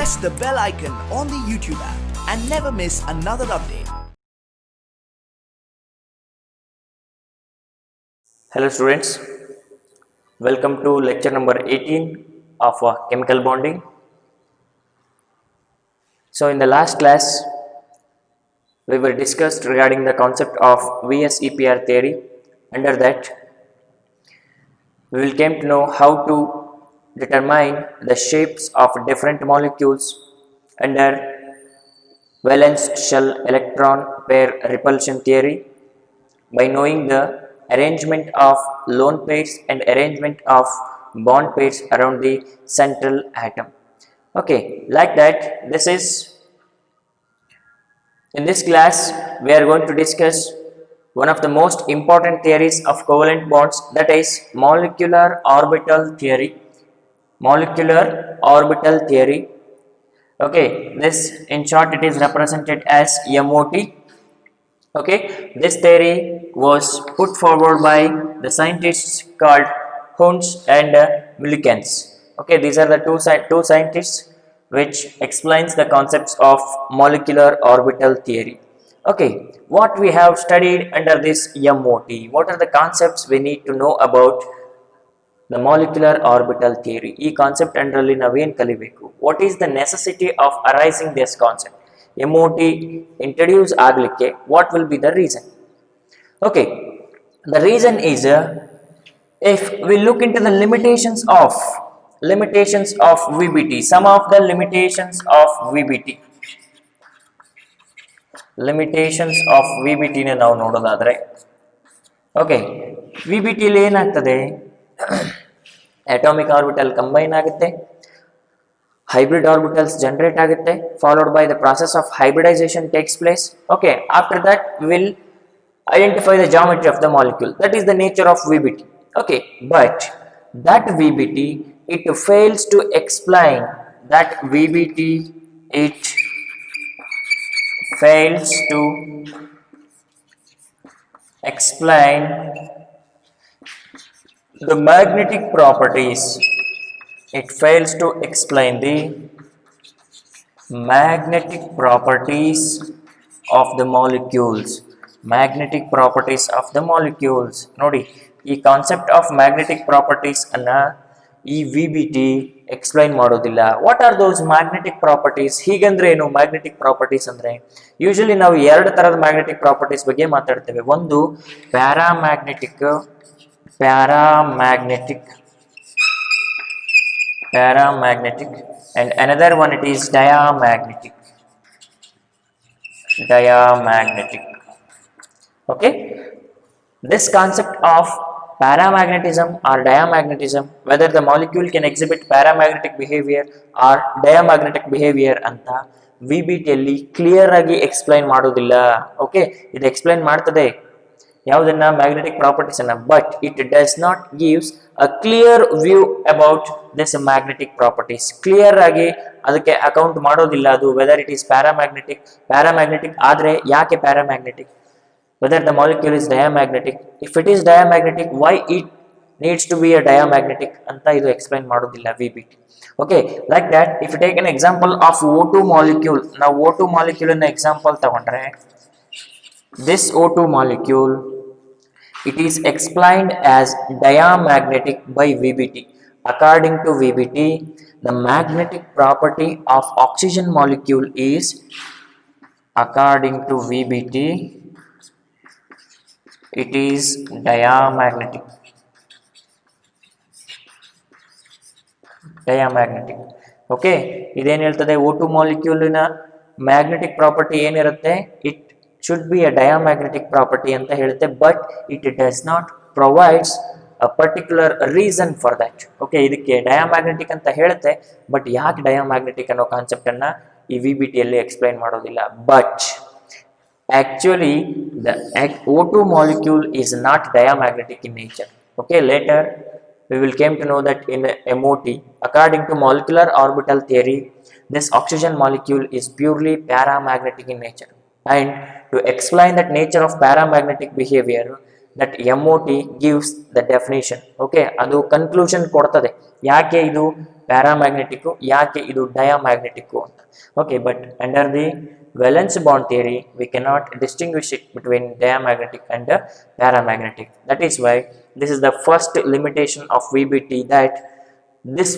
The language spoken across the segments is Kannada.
press the bell icon on the YouTube app and never miss another update. Hello students, welcome to lecture number 18 of chemical bonding. So in the last class, we were discussed regarding the concept of VSEPR theory. Under that, we will came to know how to determine the shapes of different molecules under valence shell electron pair repulsion theory by knowing the arrangement of lone pairs and arrangement of bond pairs around the central atom. Okay, like that, in this class we are going to discuss one of the most important theories of covalent bonds, that is molecular orbital theory. Molecular orbital theory. Okay, this in short it is represented as MOT. Okay, this theory was put forward by the scientists called Hunds and Mullikens. Okay, these are the two scientists which explains the concepts of molecular orbital theory. Okay, what we have studied under this MOT, what are the concepts we need to know about the molecular orbital theory? ಈ ಕಾನ್ಸೆಪ್ಟ್ ಅಂಡರಲ್ಲಿ ನಾವೇನು ಕಲಿಬೇಕು? What is the necessity of arising this concept? MOT introduce ಆಗಲಿಕ್ಕೆ what will be the reason? Okay, the reason is if we look into the limitations of VBT, some of the limitations of VBT ನ ನಾವು ನೋಡೋದಾದ್ರೆ, ಓಕೆ, VBT ಅಲ್ಲಿ ಏನಾಗ್ತದೆ? atomic orbital combine ಆಗುತ್ತೆ, hybrid orbitals generate ಆಗುತ್ತೆ, followed by the process of hybridization takes place. Okay, after that we will identify the geometry of the molecule. That is the nature of VBT. Okay, but that VBT, it fails to explain that VBT, it fails to explain the magnetic properties. It fails to explain the magnetic properties of the molecules. Magnetic properties of the molecules. Nodi, ಈ ಕಾನ್ಸೆಪ್ಟ್ ಆಫ್ ಮ್ಯಾಗ್ನೆಟಿಕ್ ಪ್ರಾಪರ್ಟೀಸ್ ಅನ್ನ ಈ VBT ಎಕ್ಸ್ಪ್ಲೈನ್ ಮಾಡೋದಿಲ್ಲ. What are those magnetic properties? ಹೀಗಂದ್ರೆ ಏನು ಮ್ಯಾಗ್ನೆಟಿಕ್ ಪ್ರಾಪರ್ಟೀಸ್ ಅಂದ್ರೆ? ಯೂಶಲಿ ನಾವು ಎರಡು ತರದ ಮ್ಯಾಗ್ನೆಟಿಕ್ ಪ್ರಾಪರ್ಟೀಸ್ ಬಗ್ಗೆ ಮಾತಾಡ್ತೇವೆ. ಒಂದು paramagnetic and another one it is diamagnetic. Okay, this concept of paramagnetism or diamagnetism, whether the molecule can exhibit paramagnetic behavior or diamagnetic behavior ಅಂತ VBT ಅಲ್ಲಿ ಕ್ಲಿಯರ್ ಆಗಿ ಎಕ್ಸ್ಪ್ಲೈನ್ ಮಾಡೋದಿಲ್ಲ. ಓಕೆ, ಇದು ಎಕ್ಸ್ಪ್ಲೈನ್ ಮಾಡ್ತದೆ ಯಾವುದನ್ನ? ಮ್ಯಾಗ್ನೆಟಿಕ್ ಪ್ರಾಪರ್ಟೀಸ್ ಅನ್ನ, but it does not gives a clear view about this magnetic properties. Clear ಆಗಿ ಅದಕ್ಕೆ ಅಕೌಂಟ್ ಮಾಡೋದಿಲ್ಲ ಅದು ವೆದರ್ ಇಟ್ ಈಸ್ ಪ್ಯಾರಾಮ್ಯಾಗ್ನೆಟಿಕ್ ಆದ್ರೆ ಯಾಕೆ paramagnetic, whether the molecule is diamagnetic, if it is diamagnetic why it needs to be a diamagnetic ಅಂತ ಇದು ಎಕ್ಸ್ಪ್ಲೈನ್ ಮಾಡೋದಿಲ್ಲ VBT. Okay, like that if you take an example of O2 molecule, ನಾವು O2 molecule ಅನ್ನ ಎಕ್ಸಾಂಪಲ್ ತಗೊಂಡ್ರೆ, this O2 molecule, it is explained as diamagnetic by VBT. According to VBT, the magnetic property of oxygen molecule is, according to VBT, it is diamagnetic. Okay, ಇದೇನು ಹೇಳ್ತದೆ? O2 molecule ನ ಮ್ಯಾಗ್ನೆಟಿಕ್ ಪ್ರಾಪರ್ಟಿ ಏನಿರುತ್ತೆ? It should be a diamagnetic property ಅಂತ ಹೇಳುತ್ತೆ, but it does not provides a particular reason for that. Okay, ಇದಕ್ಕೆ diamagnetic ಅಂತ ಹೇಳುತ್ತೆ, ಬಟ್ ಯಾಕೆ diamagnetic ಅನ್ನೋ ಕಾನ್ಸೆಪ್ಟ್ ಅನ್ನ ಈ VBT ಅಲ್ಲಿ ಎಕ್ಸ್ಪ್ಲೈನ್ ಮಾಡೋದಿಲ್ಲ. But actually the O2 molecule is not diamagnetic in nature. Okay, later we will came to know that in MOT, according to molecular orbital theory, this oxygen molecule is purely paramagnetic in nature. And to explain that nature of paramagnetic behavior, that MOT gives the definition. Okay, ಅದು ಕನ್ಕ್ಲೂಷನ್ ಕೊಡ್ತದೆ ಯಾಕೆ ಇದು ಪ್ಯಾರಾಮ್ಯಾಗ್ನೆಟಿಕ್, ಯಾಕೆ ಇದು ಡಯಾಮ್ಯಾಗ್ನೆಟಿಕ್ ಅಂತ. Okay, but under the valence bond theory we cannot distinguish it between diamagnetic and paramagnetic. That is why this is the first limitation of VBT, that this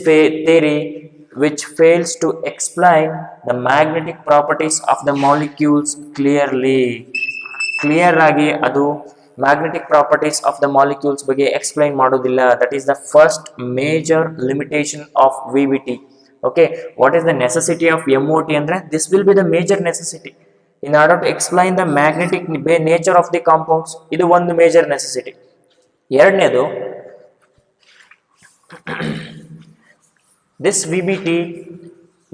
theory which fails to explain the magnetic properties of the molecules clearly. Clear agi adu magnetic properties of the molecules ಬಗ್ಗೆ explain ಮಾಡೋದಿಲ್ಲ. That is the first major limitation of VBT. Okay, what is the necessity of MOT andre? This will be the major necessity in order to explain the magnetic nature of the compounds. Idu one major necessity. ಎರಡನೇದು, this VBT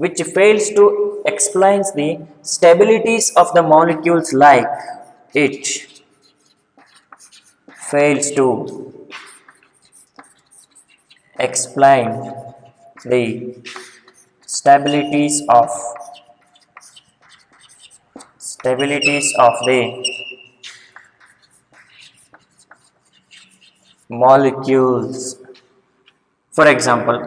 which fails to explains the stabilities of the molecules, like it fails to explain the stabilities of the molecules. For example,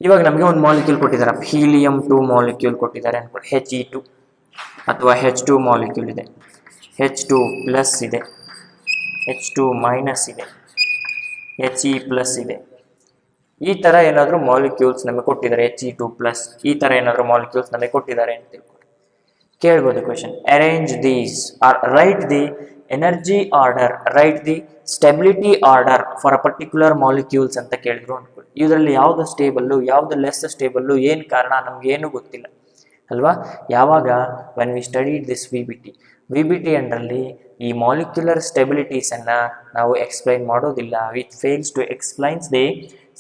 ಇವಾಗ ನಮಗೆ ಒಂದು ಮಾಲಿಕ್ಯೂಲ್ ಕೊಟ್ಟಿದ್ದಾರೆ, ಹೀಲಿಯಂ 2 ಮಾಲಿಕ್ಯೂಲ್ ಕೊಟ್ಟಿದ್ದಾರೆ ಅನ್ಕೊಳ್ಳಿ, He2 ಅಥವಾ H2 ಮಾಲಿಕ್ಯೂಲ್ ಇದೆ, H2 ಪ್ಲಸ್ ಇದೆ, H2 ಮೈನಸ್ ಇದೆ, He ಪ್ಲಸ್ ಇದೆ. ಈ ತರ ಏನಾದರೂ ಮಾಲಿಕ್ಯೂಲ್ಸ್ ನಮಗೆ ಕೊಟ್ಟಿದ್ದಾರೆ, He2 ಪ್ಲಸ್, ಈ ತರ ಏನಾದರೂ ಮಾಲಿಕ್ಯೂಲ್ಸ್ ನಮಗೆ ಕೊಟ್ಟಿದ್ದಾರೆ ಅಂತ ತಿಳ್ಕೊಳ್ಳಿ. ಕೇಳ್ಬೋದು question, arrange these are right the energy order, right the stability order for a particular molecules ಅಂತ ಕೇಳಿದ್ರು ಅನ್ಕೊಳ್ಳಿ. ಇದರಲ್ಲಿ ಯಾವ್ದು ಸ್ಟೇಬಲ್ಲು, ಯಾವ್ದು ಲೆಸ್ ಸ್ಟೇಬಲ್ಲು, ಏನು ಕಾರಣ ನಮ್ಗೆ ಏನು ಗೊತ್ತಿಲ್ಲ ಅಲ್ವಾ. ಯಾವಾಗ when we studied this VBT ಅಂಡರಲ್ಲಿ ಈ ಮಾಲಿಕ್ಯುಲರ್ ಸ್ಟೆಬಿಲಿಟೀಸ್ ಅನ್ನ ನಾವು ಎಕ್ಸ್ಪ್ಲೈನ್ ಮಾಡೋದಿಲ್ಲ. Which fails to explains the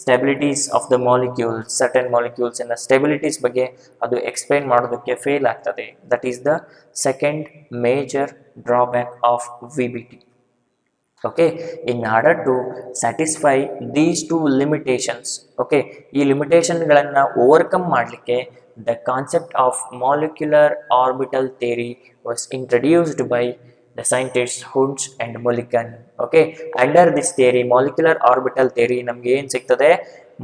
stabilities of the molecules, certain molecules ಅನ್ನ ಸ್ಟೆಬಿಲಿಟೀಸ್ ಬಗ್ಗೆ ಅದು ಎಕ್ಸ್ಪ್ಲೈನ್ ಮಾಡೋದಕ್ಕೆ ಫೇಲ್ ಆಗ್ತದೆ. That is the second major drawback of VBT. Okay, in order to satisfy these two limitations, okay, ಈ ಲಿಮಿಟೇಷನ್ ಗಳನ್ನ ಓವರ್ಕಮ್ ಮಾಡಲಿಕ್ಕೆ the concept of molecular orbital theory was introduced by the scientists Wundt and Mulliken. Okay, under this theory, molecular orbital theory, ನಮಗೆ ಏನು ಸಿಗ್ತದೆ,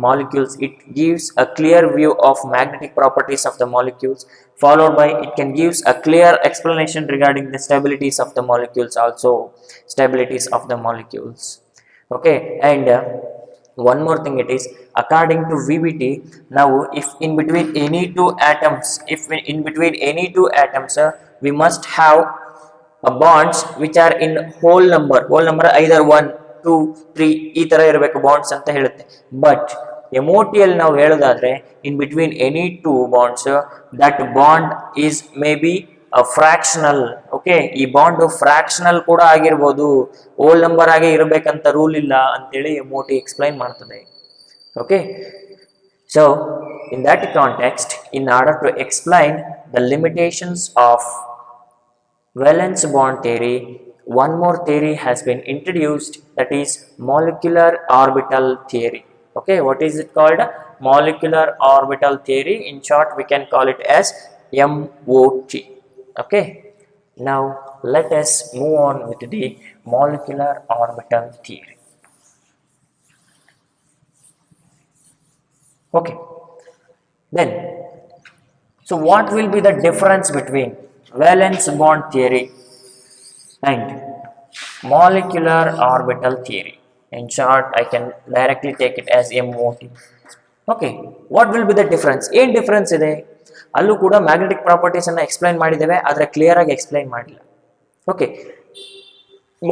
molecules, it gives a clear view of magnetic properties of the molecules, followed by it can gives a clear explanation regarding the stabilities of the molecules, also stabilities of the molecules. Okay, and one more thing, it is according to VBT, now if in between any two atoms, we must have a bonds which are in whole number either 1 2 3 ಈ ತರ ಇರಬೇಕು ಬಾಂಡ್ಸ್ ಅಂತ ಹೇಳುತ್ತೆ. ಬಟ್ MOT ಅಲ್ಲಿ ನಾವು ಹೇಳೋದಾದ್ರೆ in between any two bonds, that bond is maybe a fractional. Okay, ಈ ಬಾಂಡ್ ಫ್ರಾಕ್ಷನಲ್ ಕೂಡ ಆಗಿರ್ಬೋದು, ಹೋಲ್ ನಂಬರ್ ಆಗಿ ಇರಬೇಕಂತ ರೂಲ್ ಇಲ್ಲ ಅಂತೇಳಿ MOT ಎಕ್ಸ್ಪ್ಲೈನ್ ಮಾಡ್ತದೆ. Okay, so in that context, in order to explain the limitations of valence bond theory, one more theory has been introduced, that is molecular orbital theory. Okay, what is it called? Molecular orbital theory. In short, we can call it as MOT. Okay, now let us move on with the molecular orbital theory. Okay, then, so what will be the difference between valence bond theory and molecular orbital theory? In short, I can directly take it as MOT. Okay, what will be the difference? ಏನು ಡಿಫರೆನ್ಸ್ ಇದೆ? ಅಲ್ಲೂ ಕೂಡ ಮ್ಯಾಗ್ನೆಟಿಕ್ ಪ್ರಾಪರ್ಟೀಸ್ ಅನ್ನ ಎಕ್ಸ್ಪ್ಲೈನ್ ಮಾಡಿದ್ದೇವೆ, ಆದರೆ ಕ್ಲಿಯರ್ ಆಗಿ ಎಕ್ಸ್ಪ್ಲೈನ್ ಮಾಡಿಲ್ಲ. ಓಕೆ,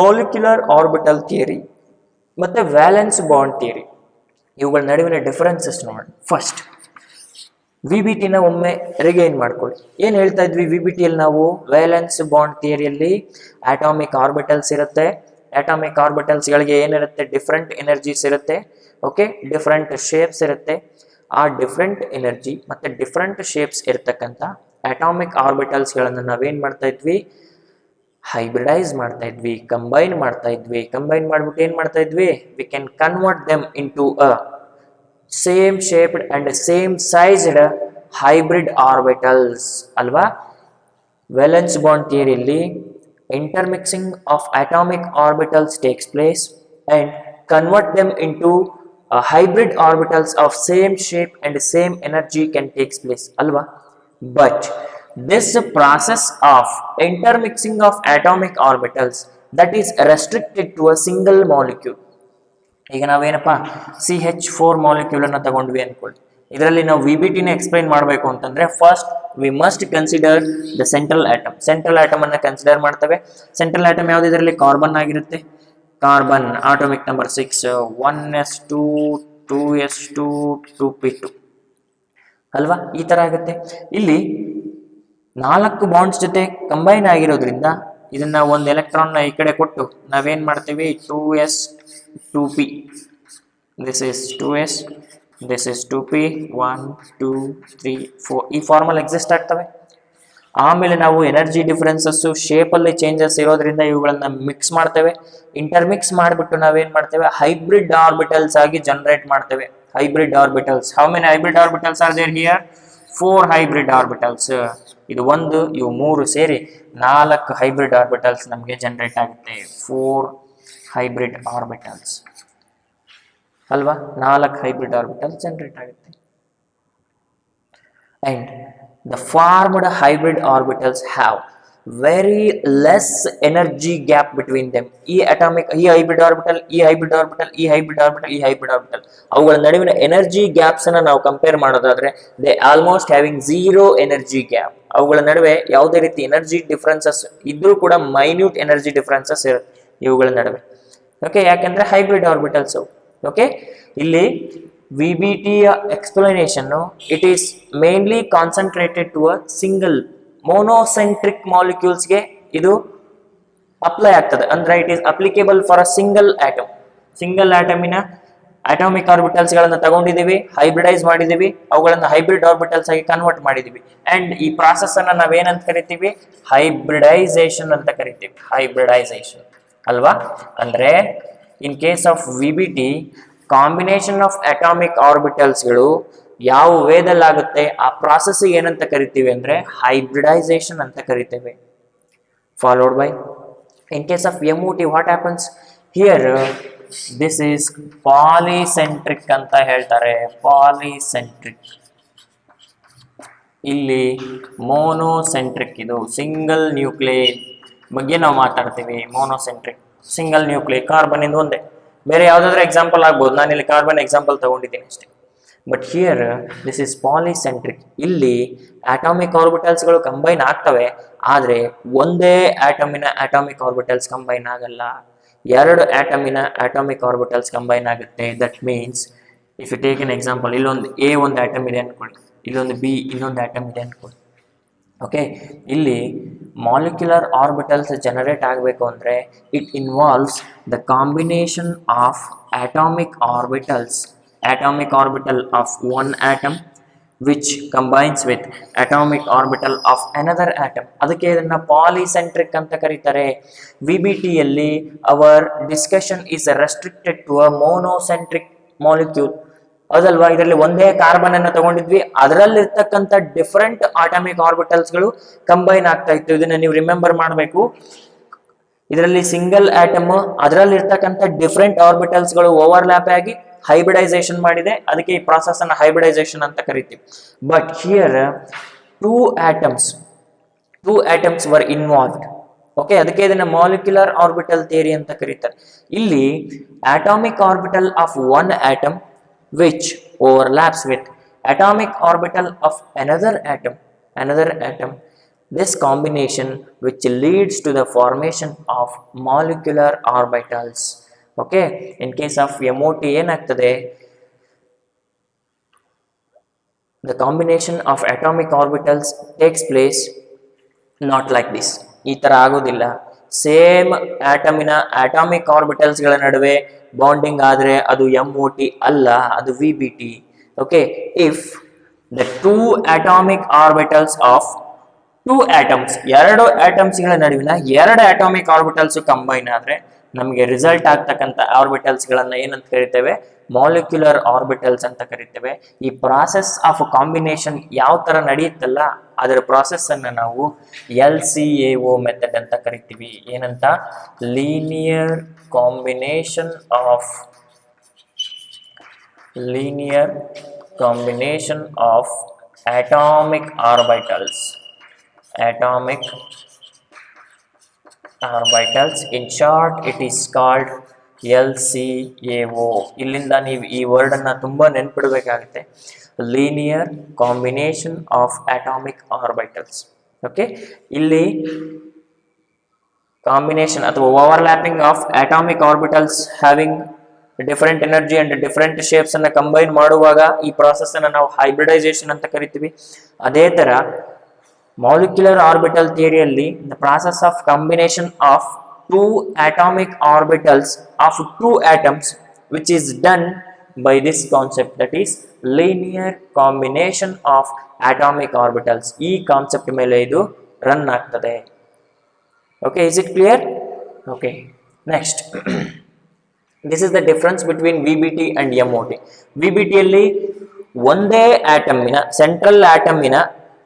ಮಾಲಿಕ್ಯುಲರ್ ಆರ್ಬಿಟಲ್ ಥಿಯರಿ ಮತ್ತೆ ವ್ಯಾಲೆನ್ಸ್ ಬಾಂಡ್ ಥಿಯರಿ, ಇವುಗಳ ನಡುವಿನ ಡಿಫರೆನ್ಸಸ್ ನೋಡಿ. ಫಸ್ಟ್ VBT ನ ಒಮ್ಮೆ ರಿಗೈನ್ ಮಾಡ್ಕೊಳ್ಳಿ. ಏನು ಹೇಳ್ತಾ ಇದ್ವಿ VBT ಅಲ್ಲಿ ನಾವು? ವ್ಯಾಲೆನ್ಸ್ ಬಾಂಡ್ ಥಿಯರಿಯಲ್ಲಿ ಅಟಾಮಿಕ್ ಆರ್ಬಿಟಲ್ಸ್ ಇರುತ್ತೆ. ಅಟಾಮಿಕ್ ಆರ್ಬಿಟಲ್ಸ್ ಗಳಿಗೆ ಏನಿರುತ್ತೆ? ಡಿಫ್ರೆಂಟ್ ಎನರ್ಜೀಸ್ ಇರುತ್ತೆ. ಓಕೆ, ಡಿಫ್ರೆಂಟ್ ಶೇಪ್ಸ್ ಇರುತ್ತೆ. ಆ ಡಿಫ್ರೆಂಟ್ ಎನರ್ಜಿ ಮತ್ತೆ ಡಿಫ್ರೆಂಟ್ ಶೇಪ್ಸ್ ಇರತಕ್ಕಂಥ ಅಟಾಮಿಕ್ ಆರ್ಬಿಟಲ್ಸ್ ಗಳನ್ನ ನಾವೇನ್ ಮಾಡ್ತಾ ಇದ್ವಿ? ಹೈಬ್ರಿಡೈಸ್ ಮಾಡ್ತಾ ಇದ್ವಿ, ಕಂಬೈನ್ ಮಾಡ್ತಾ ಇದ್ವಿ. ಕಂಬೈನ್ ಮಾಡ್ಬಿಟ್ಟು ಏನ್ ಮಾಡ್ತಾ ಇದ್ವಿ? We can convert them into a same shaped and same sized hybrid orbitals ಅಲ್ವಾ. ವೇಲೆನ್ಸ್ ಬಾಂಡ್ ಥಿಯರಿಯಲ್ಲಿ intermixing of atomic orbitals takes place and convert them into hybrid orbitals of same shape and same energy can takes place alva. But this process of intermixing of atomic orbitals that is restricted to a single molecule. ಈಗ ನಾವೇನಪ್ಪ CH4 ಮಾಲಿಕ್ಯೂಲ್ ಅನ್ನ ತಗೊಂಡ್ವಿ ಅನ್ಕೊಳ್ಳಿ. ಇದರಲ್ಲಿ ನಾವು VBT ನ ಎಕ್ಸ್ಪ್ಲೈನ್ ಮಾಡಬೇಕು ಅಂತಂದ್ರೆ first we must consider the central atom. Central atom ಅನ್ನ ಕನ್ಸಿಡರ್ ಮಾಡ್ತೇವೆ. ಸೆಂಟ್ರಲ್ ಆಟಮ್ ಯಾವ್ದು? ಇದರಲ್ಲಿ ಕಾರ್ಬನ್ ಆಗಿರುತ್ತೆ. Carbon atomic number 6 1s2 2s2 2p2 ಅಲ್ವಾ? ಈ ತರ ಆಗುತ್ತೆ. ಇಲ್ಲಿ 4 ಬಾಂಡ್ಸ್ ಜೊತೆ ಕಂಬೈನ್ ಆಗಿರೋದ್ರಿಂದ ಇದನ್ನ ಒಂದು ಎಲೆಕ್ಟ್ರಾನ್ ಈ ಕಡೆ ಕೊಟ್ಟು ನಾವೇನ್ ಮಾಡ್ತೀವಿ 2s 2p, this is 2s, this is 2p, 1 2 3 4 ಈ ಫಾರ್ಮಲ್ ಎಕ್ಸಿಸ್ಟ್ ಆಗ್ತವೆ. ಆಮೇಲೆ ನಾವು ಎನರ್ಜಿ ಡಿಫರೆನ್ಸಸ್ ಶೇಪ್ ಅಲ್ಲಿ ಚೇಂಜಸ್ ಇರೋದ್ರಿಂದ ಇವುಗಳನ್ನ ಮಿಕ್ಸ್ ಮಾಡ್ತೇವೆ. ಇಂಟರ್ಮಿಕ್ಸ್ ಮಾಡಿಬಿಟ್ಟು ನಾವೇನ್ ಮಾಡ್ತೇವೆ ಹೈಬ್ರಿಡ್ ಆರ್ಬಿಟಲ್ಸ್ ಆಗಿ ಜನರೇಟ್ ಮಾಡ್ತೇವೆ. Hybrid orbitals, how many hybrid orbitals are there here? 4 hybrid orbitals. ಇದು ಒಂದು, ಇವು 3 ಸೇರಿ 4 ಹೈಬ್ರಿಡ್ ಆರ್ಬಿಟಲ್ಸ್ ನಮಗೆ ಜನರೇಟ್ ಆಗುತ್ತೆ. 4 ಹೈಬ್ರಿಡ್ ಆರ್ಬಿಟಲ್ಸ್ ಅಲ್ವಾ? 4 ಹೈಬ್ರಿಡ್ ಆರ್ಬಿಟಲ್ಸ್ ಜನರೇಟ್ ಆಗುತ್ತೆ. And the formed hybrid orbitals have very less energy gap between them. ಈ ಹೈಬ್ರಿಡ್ ಆರ್ಬಿಟಲ್, ಈ ಹೈಬ್ರಿಡ್ ಆರ್ಬಿಟಲ್, ಈ ಹೈಬ್ರಿಡ್ ಆರ್ಬಿಟಲ್, ಈ ಹೈಬ್ರಿಡ್ ಆರ್ಬಿಟಲ್, ಅವುಗಳ ನಡುವಿನ ಎನರ್ಜಿ ಗ್ಯಾಪ್ಸ್ ಅನ್ನ ನಾವು ಕಂಪೇರ್ ಮಾಡೋದಾದ್ರೆ they almost having zero energy gap. ಅವುಗಳ ನಡುವೆ ಯಾವುದೇ ರೀತಿ ಎನರ್ಜಿ ಡಿಫರೆನ್ಸಸ್ ಇದ್ರೂ ಕೂಡ ಮೈನ್ಯೂಟ್ ಎನರ್ಜಿ ಡಿಫರೆನ್ಸಸ್ ಇರುತ್ತೆ ಇವುಗಳ ನಡುವೆ. ಓಕೆ, ಯಾಕೆಂದ್ರೆ ಹೈಬ್ರಿಡ್ ಆರ್ಬಿಟಲ್ಸ್. ಓಕೆ, ಇಲ್ಲಿ VBT explanation, it is mainly concentrated to a single monocentric molecules ಗೆ ಇದು ಅಪ್ಲೈ ಆಗ್ತದೆ. ಅಂದ್ರೆ it is applicable for a single atom. Single ಆಟಮಿನ ಅಟಾಮಿಕ್ ಆರ್ಬಿಟಲ್ಸ್ ಗಳನ್ನ ತಗೊಂಡಿದೀವಿ, ಹೈಬ್ರಿಡೈಸ್ ಮಾಡಿದೀವಿ, ಅವುಗಳನ್ನ ಹೈಬ್ರಿಡ್ ಆರ್ಬಿಟಲ್ಸ್ ಆಗಿ ಕನ್ವರ್ಟ್ ಮಾಡಿದೀವಿ. ಅಂಡ್ ಈ ಪ್ರಾಸೆಸ್ ಅನ್ನ ನಾವೇನಂತ ಕರಿತೀವಿ? ಹೈಬ್ರಿಡೈಸೇಷನ್ ಅಂತ ಕರಿತೀವಿ. ಹೈಬ್ರಿಡೈಸೇಷನ್ ಅಲ್ವಾ? ಅಂದ್ರೆ in case of VBT combination of atomic orbitals ಗಳು ಯಾವ ವೇದಲ್ಲಾಗುತ್ತೆ ಆ ಪ್ರಾಸೆಸ್ ಏನಂತ ಕರಿತೀವಿ ಅಂದ್ರೆ ಹೈಬ್ರಿಡೈಸೇಷನ್ ಅಂತ ಕರಿತೇವೆ. Followed by in case of MOT what happens here? This is polycentric ಅಂತ ಹೇಳ್ತಾರೆ. ಪಾಲಿಸೆಂಟ್ರಿಕ್. ಇಲ್ಲಿ ಮೋನೋಸೆಂಟ್ರಿಕ್, ಇದು ಸಿಂಗಲ್ ನ್ಯೂಕ್ಲಿಯೈ ಬಗ್ಗೆ ನಾವು ಮಾತಾಡ್ತೀವಿ. ಮೋನೋಸೆಂಟ್ರಿಕ್ ಸಿಂಗಲ್ ನ್ಯೂಕ್ಲಿಯೈ, ಕಾರ್ಬನ್ ಇಂದ ಒಂದೇ. ಬೇರೆ ಯಾವ್ದಾದ್ರು ಎಕ್ಸಾಂಪಲ್ ಆಗ್ಬೋದು, ನಾನು ಇಲ್ಲಿ ಕಾರ್ಬನ್ ಎಕ್ಸಾಂಪಲ್ ತಗೊಂಡಿದ್ದೀನಿ ಅಷ್ಟೇ. But here this is polycentric. ಇಲ್ಲಿ ಅಟಾಮಿಕ್ ಆರ್ಬಿಟಲ್ಸ್ ಗಳು ಕಂಬೈನ್ ಆಗ್ತವೆ, ಆದ್ರೆ ಒಂದೇ ಆಟಮಿನ ಅಟಾಮಿಕ್ ಆರ್ಬಿಟಲ್ಸ್ ಕಂಬೈನ್ ಆಗಲ್ಲ. 2 ಆಟಮಿನ ಅಟಾಮಿಕ್ ಆರ್ಬಿಟಲ್ಸ್ ಕಂಬೈನ್ ಆಗುತ್ತೆ. That means if you take an example, ಇಲ್ಲೊಂದು A ಒಂದು ಆಟಮ್ ಇದೆ ಅನ್ಕೊಳ್ಳಿ, ಇಲ್ಲೊಂದು B ಇನ್ನೊಂದು ಆಟಮ್ ಇದೆ ಅನ್ಕೊಳ್ಳಿ. ಓಕೆ, ಇಲ್ಲಿ ಮಾಲಿಕ್ಯುಲರ್ ಆರ್ಬಿಟಲ್ಸ್ ಜನರೇಟ್ ಆಗಬೇಕು ಅಂದ್ರೆ it involves the combination of atomic orbitals, atomic orbital of one atom which combines with atomic orbital of another atom. ಅದಕ್ಕೆ ಇದನ್ನ ಪಾಲಿಸೆಂಟ್ರಿಕ್ ಅಂತ ಕರೀತಾರೆ. VBT ಯಲ್ಲಿ our discussion is restricted to a monocentric molecule. ಅದಲ್ವಾ? ಇದರಲ್ಲಿ ಒಂದೇ ಕಾರ್ಬನ್ ಅನ್ನ ತಗೊಂಡಿದ್ವಿ, ಅದರಲ್ಲಿರ್ತಕ್ಕಂಥ ಡಿಫರೆಂಟ್ ಆಟಮಿಕ್ ಆರ್ಬಿಟಲ್ಸ್ ಗಳು ಕಂಬೈನ್ ಆಗ್ತಾ ಇತ್ತು. ಇದನ್ನ ನೀವು ರಿಮೆಂಬರ್ ಮಾಡಬೇಕು. ಇದರಲ್ಲಿ ಸಿಂಗಲ್ ಆಟಮ್, ಅದರಲ್ಲಿ ಇರ್ತಕ್ಕಂಥ ಡಿಫರೆಂಟ್ ಆರ್ಬಿಟಲ್ಸ್ ಗಳು ಓವರ್ಲ್ಯಾಪ್ ಆಗಿ ಹೈಬ್ರಿಡೈಸೇಷನ್ ಮಾಡಿದೆ. ಅದಕ್ಕೆ ಈ ಪ್ರಾಸೆಸ್ ಅನ್ನ ಹೈಬ್ರಿಡೈಸೇಷನ್ ಅಂತ ಕರಿತೀವಿ. But here two atoms var involved. Okay, ಅದಕ್ಕೆ ಇದನ್ನ ಮಾಲಿಕ್ಯುಲರ್ ಆರ್ಬಿಟಲ್ ಥಿಯರಿ ಅಂತ ಕರೀತಾರೆ. ಇಲ್ಲಿ atomic orbital of one atom which overlaps with atomic orbital of another atom. This combination which leads to the formation of molecular orbitals. Okay, in case of MOT ಏನಾಗ್ತದೆ? The combination of atomic orbitals takes place not like this. ಈ ತರ ಆಗೋದಿಲ್ಲ. ಸೇಮ್ ಆಟಮಿನ ಅಟಾಮಿಕ್ ಆರ್ಬಿಟಲ್ಸ್ ಗಳ ನಡುವೆ ಬಾಂಡಿಂಗ್ ಆದ್ರೆ ಅದು MOT ಅಲ್ಲ, ಅದು VBT. Okay, if the two atomic orbitals of two atoms, 2 atoms ಗಳ ನಡುವಿನ 2 ಅಟಾಮಿಕ್ ಆರ್ಬಿಟಲ್ಸ್ ಕಂಬೈನ್ ಆದ್ರೆ ನಮಗೆ ರಿಸಲ್ಟ್ ಆಗ್ತಕ್ಕಂಥ ಆರ್ಬಿಟಲ್ಸ್ಗಳನ್ನು ಏನಂತ ಕರಿತೇವೆ, ಮಾಲಿಕ್ಯುಲರ್ ಆರ್ಬಿಟಲ್ಸ್ ಅಂತ ಕರಿತೇವೆ. ಈ ಪ್ರಾಸೆಸ್ ಆಫ್ ಕಾಂಬಿನೇಷನ್ ಯಾವ ತರ ನಡೆಯುತ್ತಲ್ಲ ಅದರ ಪ್ರಾಸೆಸ್ ಅನ್ನ ನಾವು LCAO ಮೆಥಡ್ ಅಂತ ಕರಿತೀವಿ. ಏನಂತ? Linear combination of atomic orbitals. In short, it is called LCAO. ಇಲ್ಲಿಂದ ನೀವು ಈ ವರ್ಡ್ ಅನ್ನ ತುಂಬಾ ನೆನ್ಪಿಡಬೇಕಾಗುತ್ತೆ. Linear combination of atomic orbitals. Okay, ಇಲ್ಲಿ ಕಾಂಬಿನೇಷನ್ ಅಥವಾ overlapping of atomic orbitals having different energy and different shapes ಅನ್ನ ಕಂಬೈನ್ ಮಾಡುವಾಗ ಈ ಪ್ರಾಸೆಸ್ ಅನ್ನ ನಾವು ಹೈಬ್ರಿಡೈಸೇಷನ್ ಅಂತ ಕರಿತೀವಿ. ಅದೇ ತರ ಮಾಲಿಕ್ಯುಲರ್ ಆರ್ಬಿಟಲ್ ಥಿಯರಿಯಲ್ಲಿ the process of combination of two atomic orbitals of two atoms which is done by this concept, that is linear combination of atomic orbitals. ಈ ಕಾನ್ಸೆಪ್ಟ್ ಮೇಲೆ ಇದು ರನ್ ಆಗ್ತದೆ. Okay, is it clear? Okay, next this is the difference between VBT and MOT. VBT ಅಲ್ಲಿ ಒಂದೇ ಆಟಮಿನ ಸೆಂಟ್ರಲ್ ಆಟಮಿನ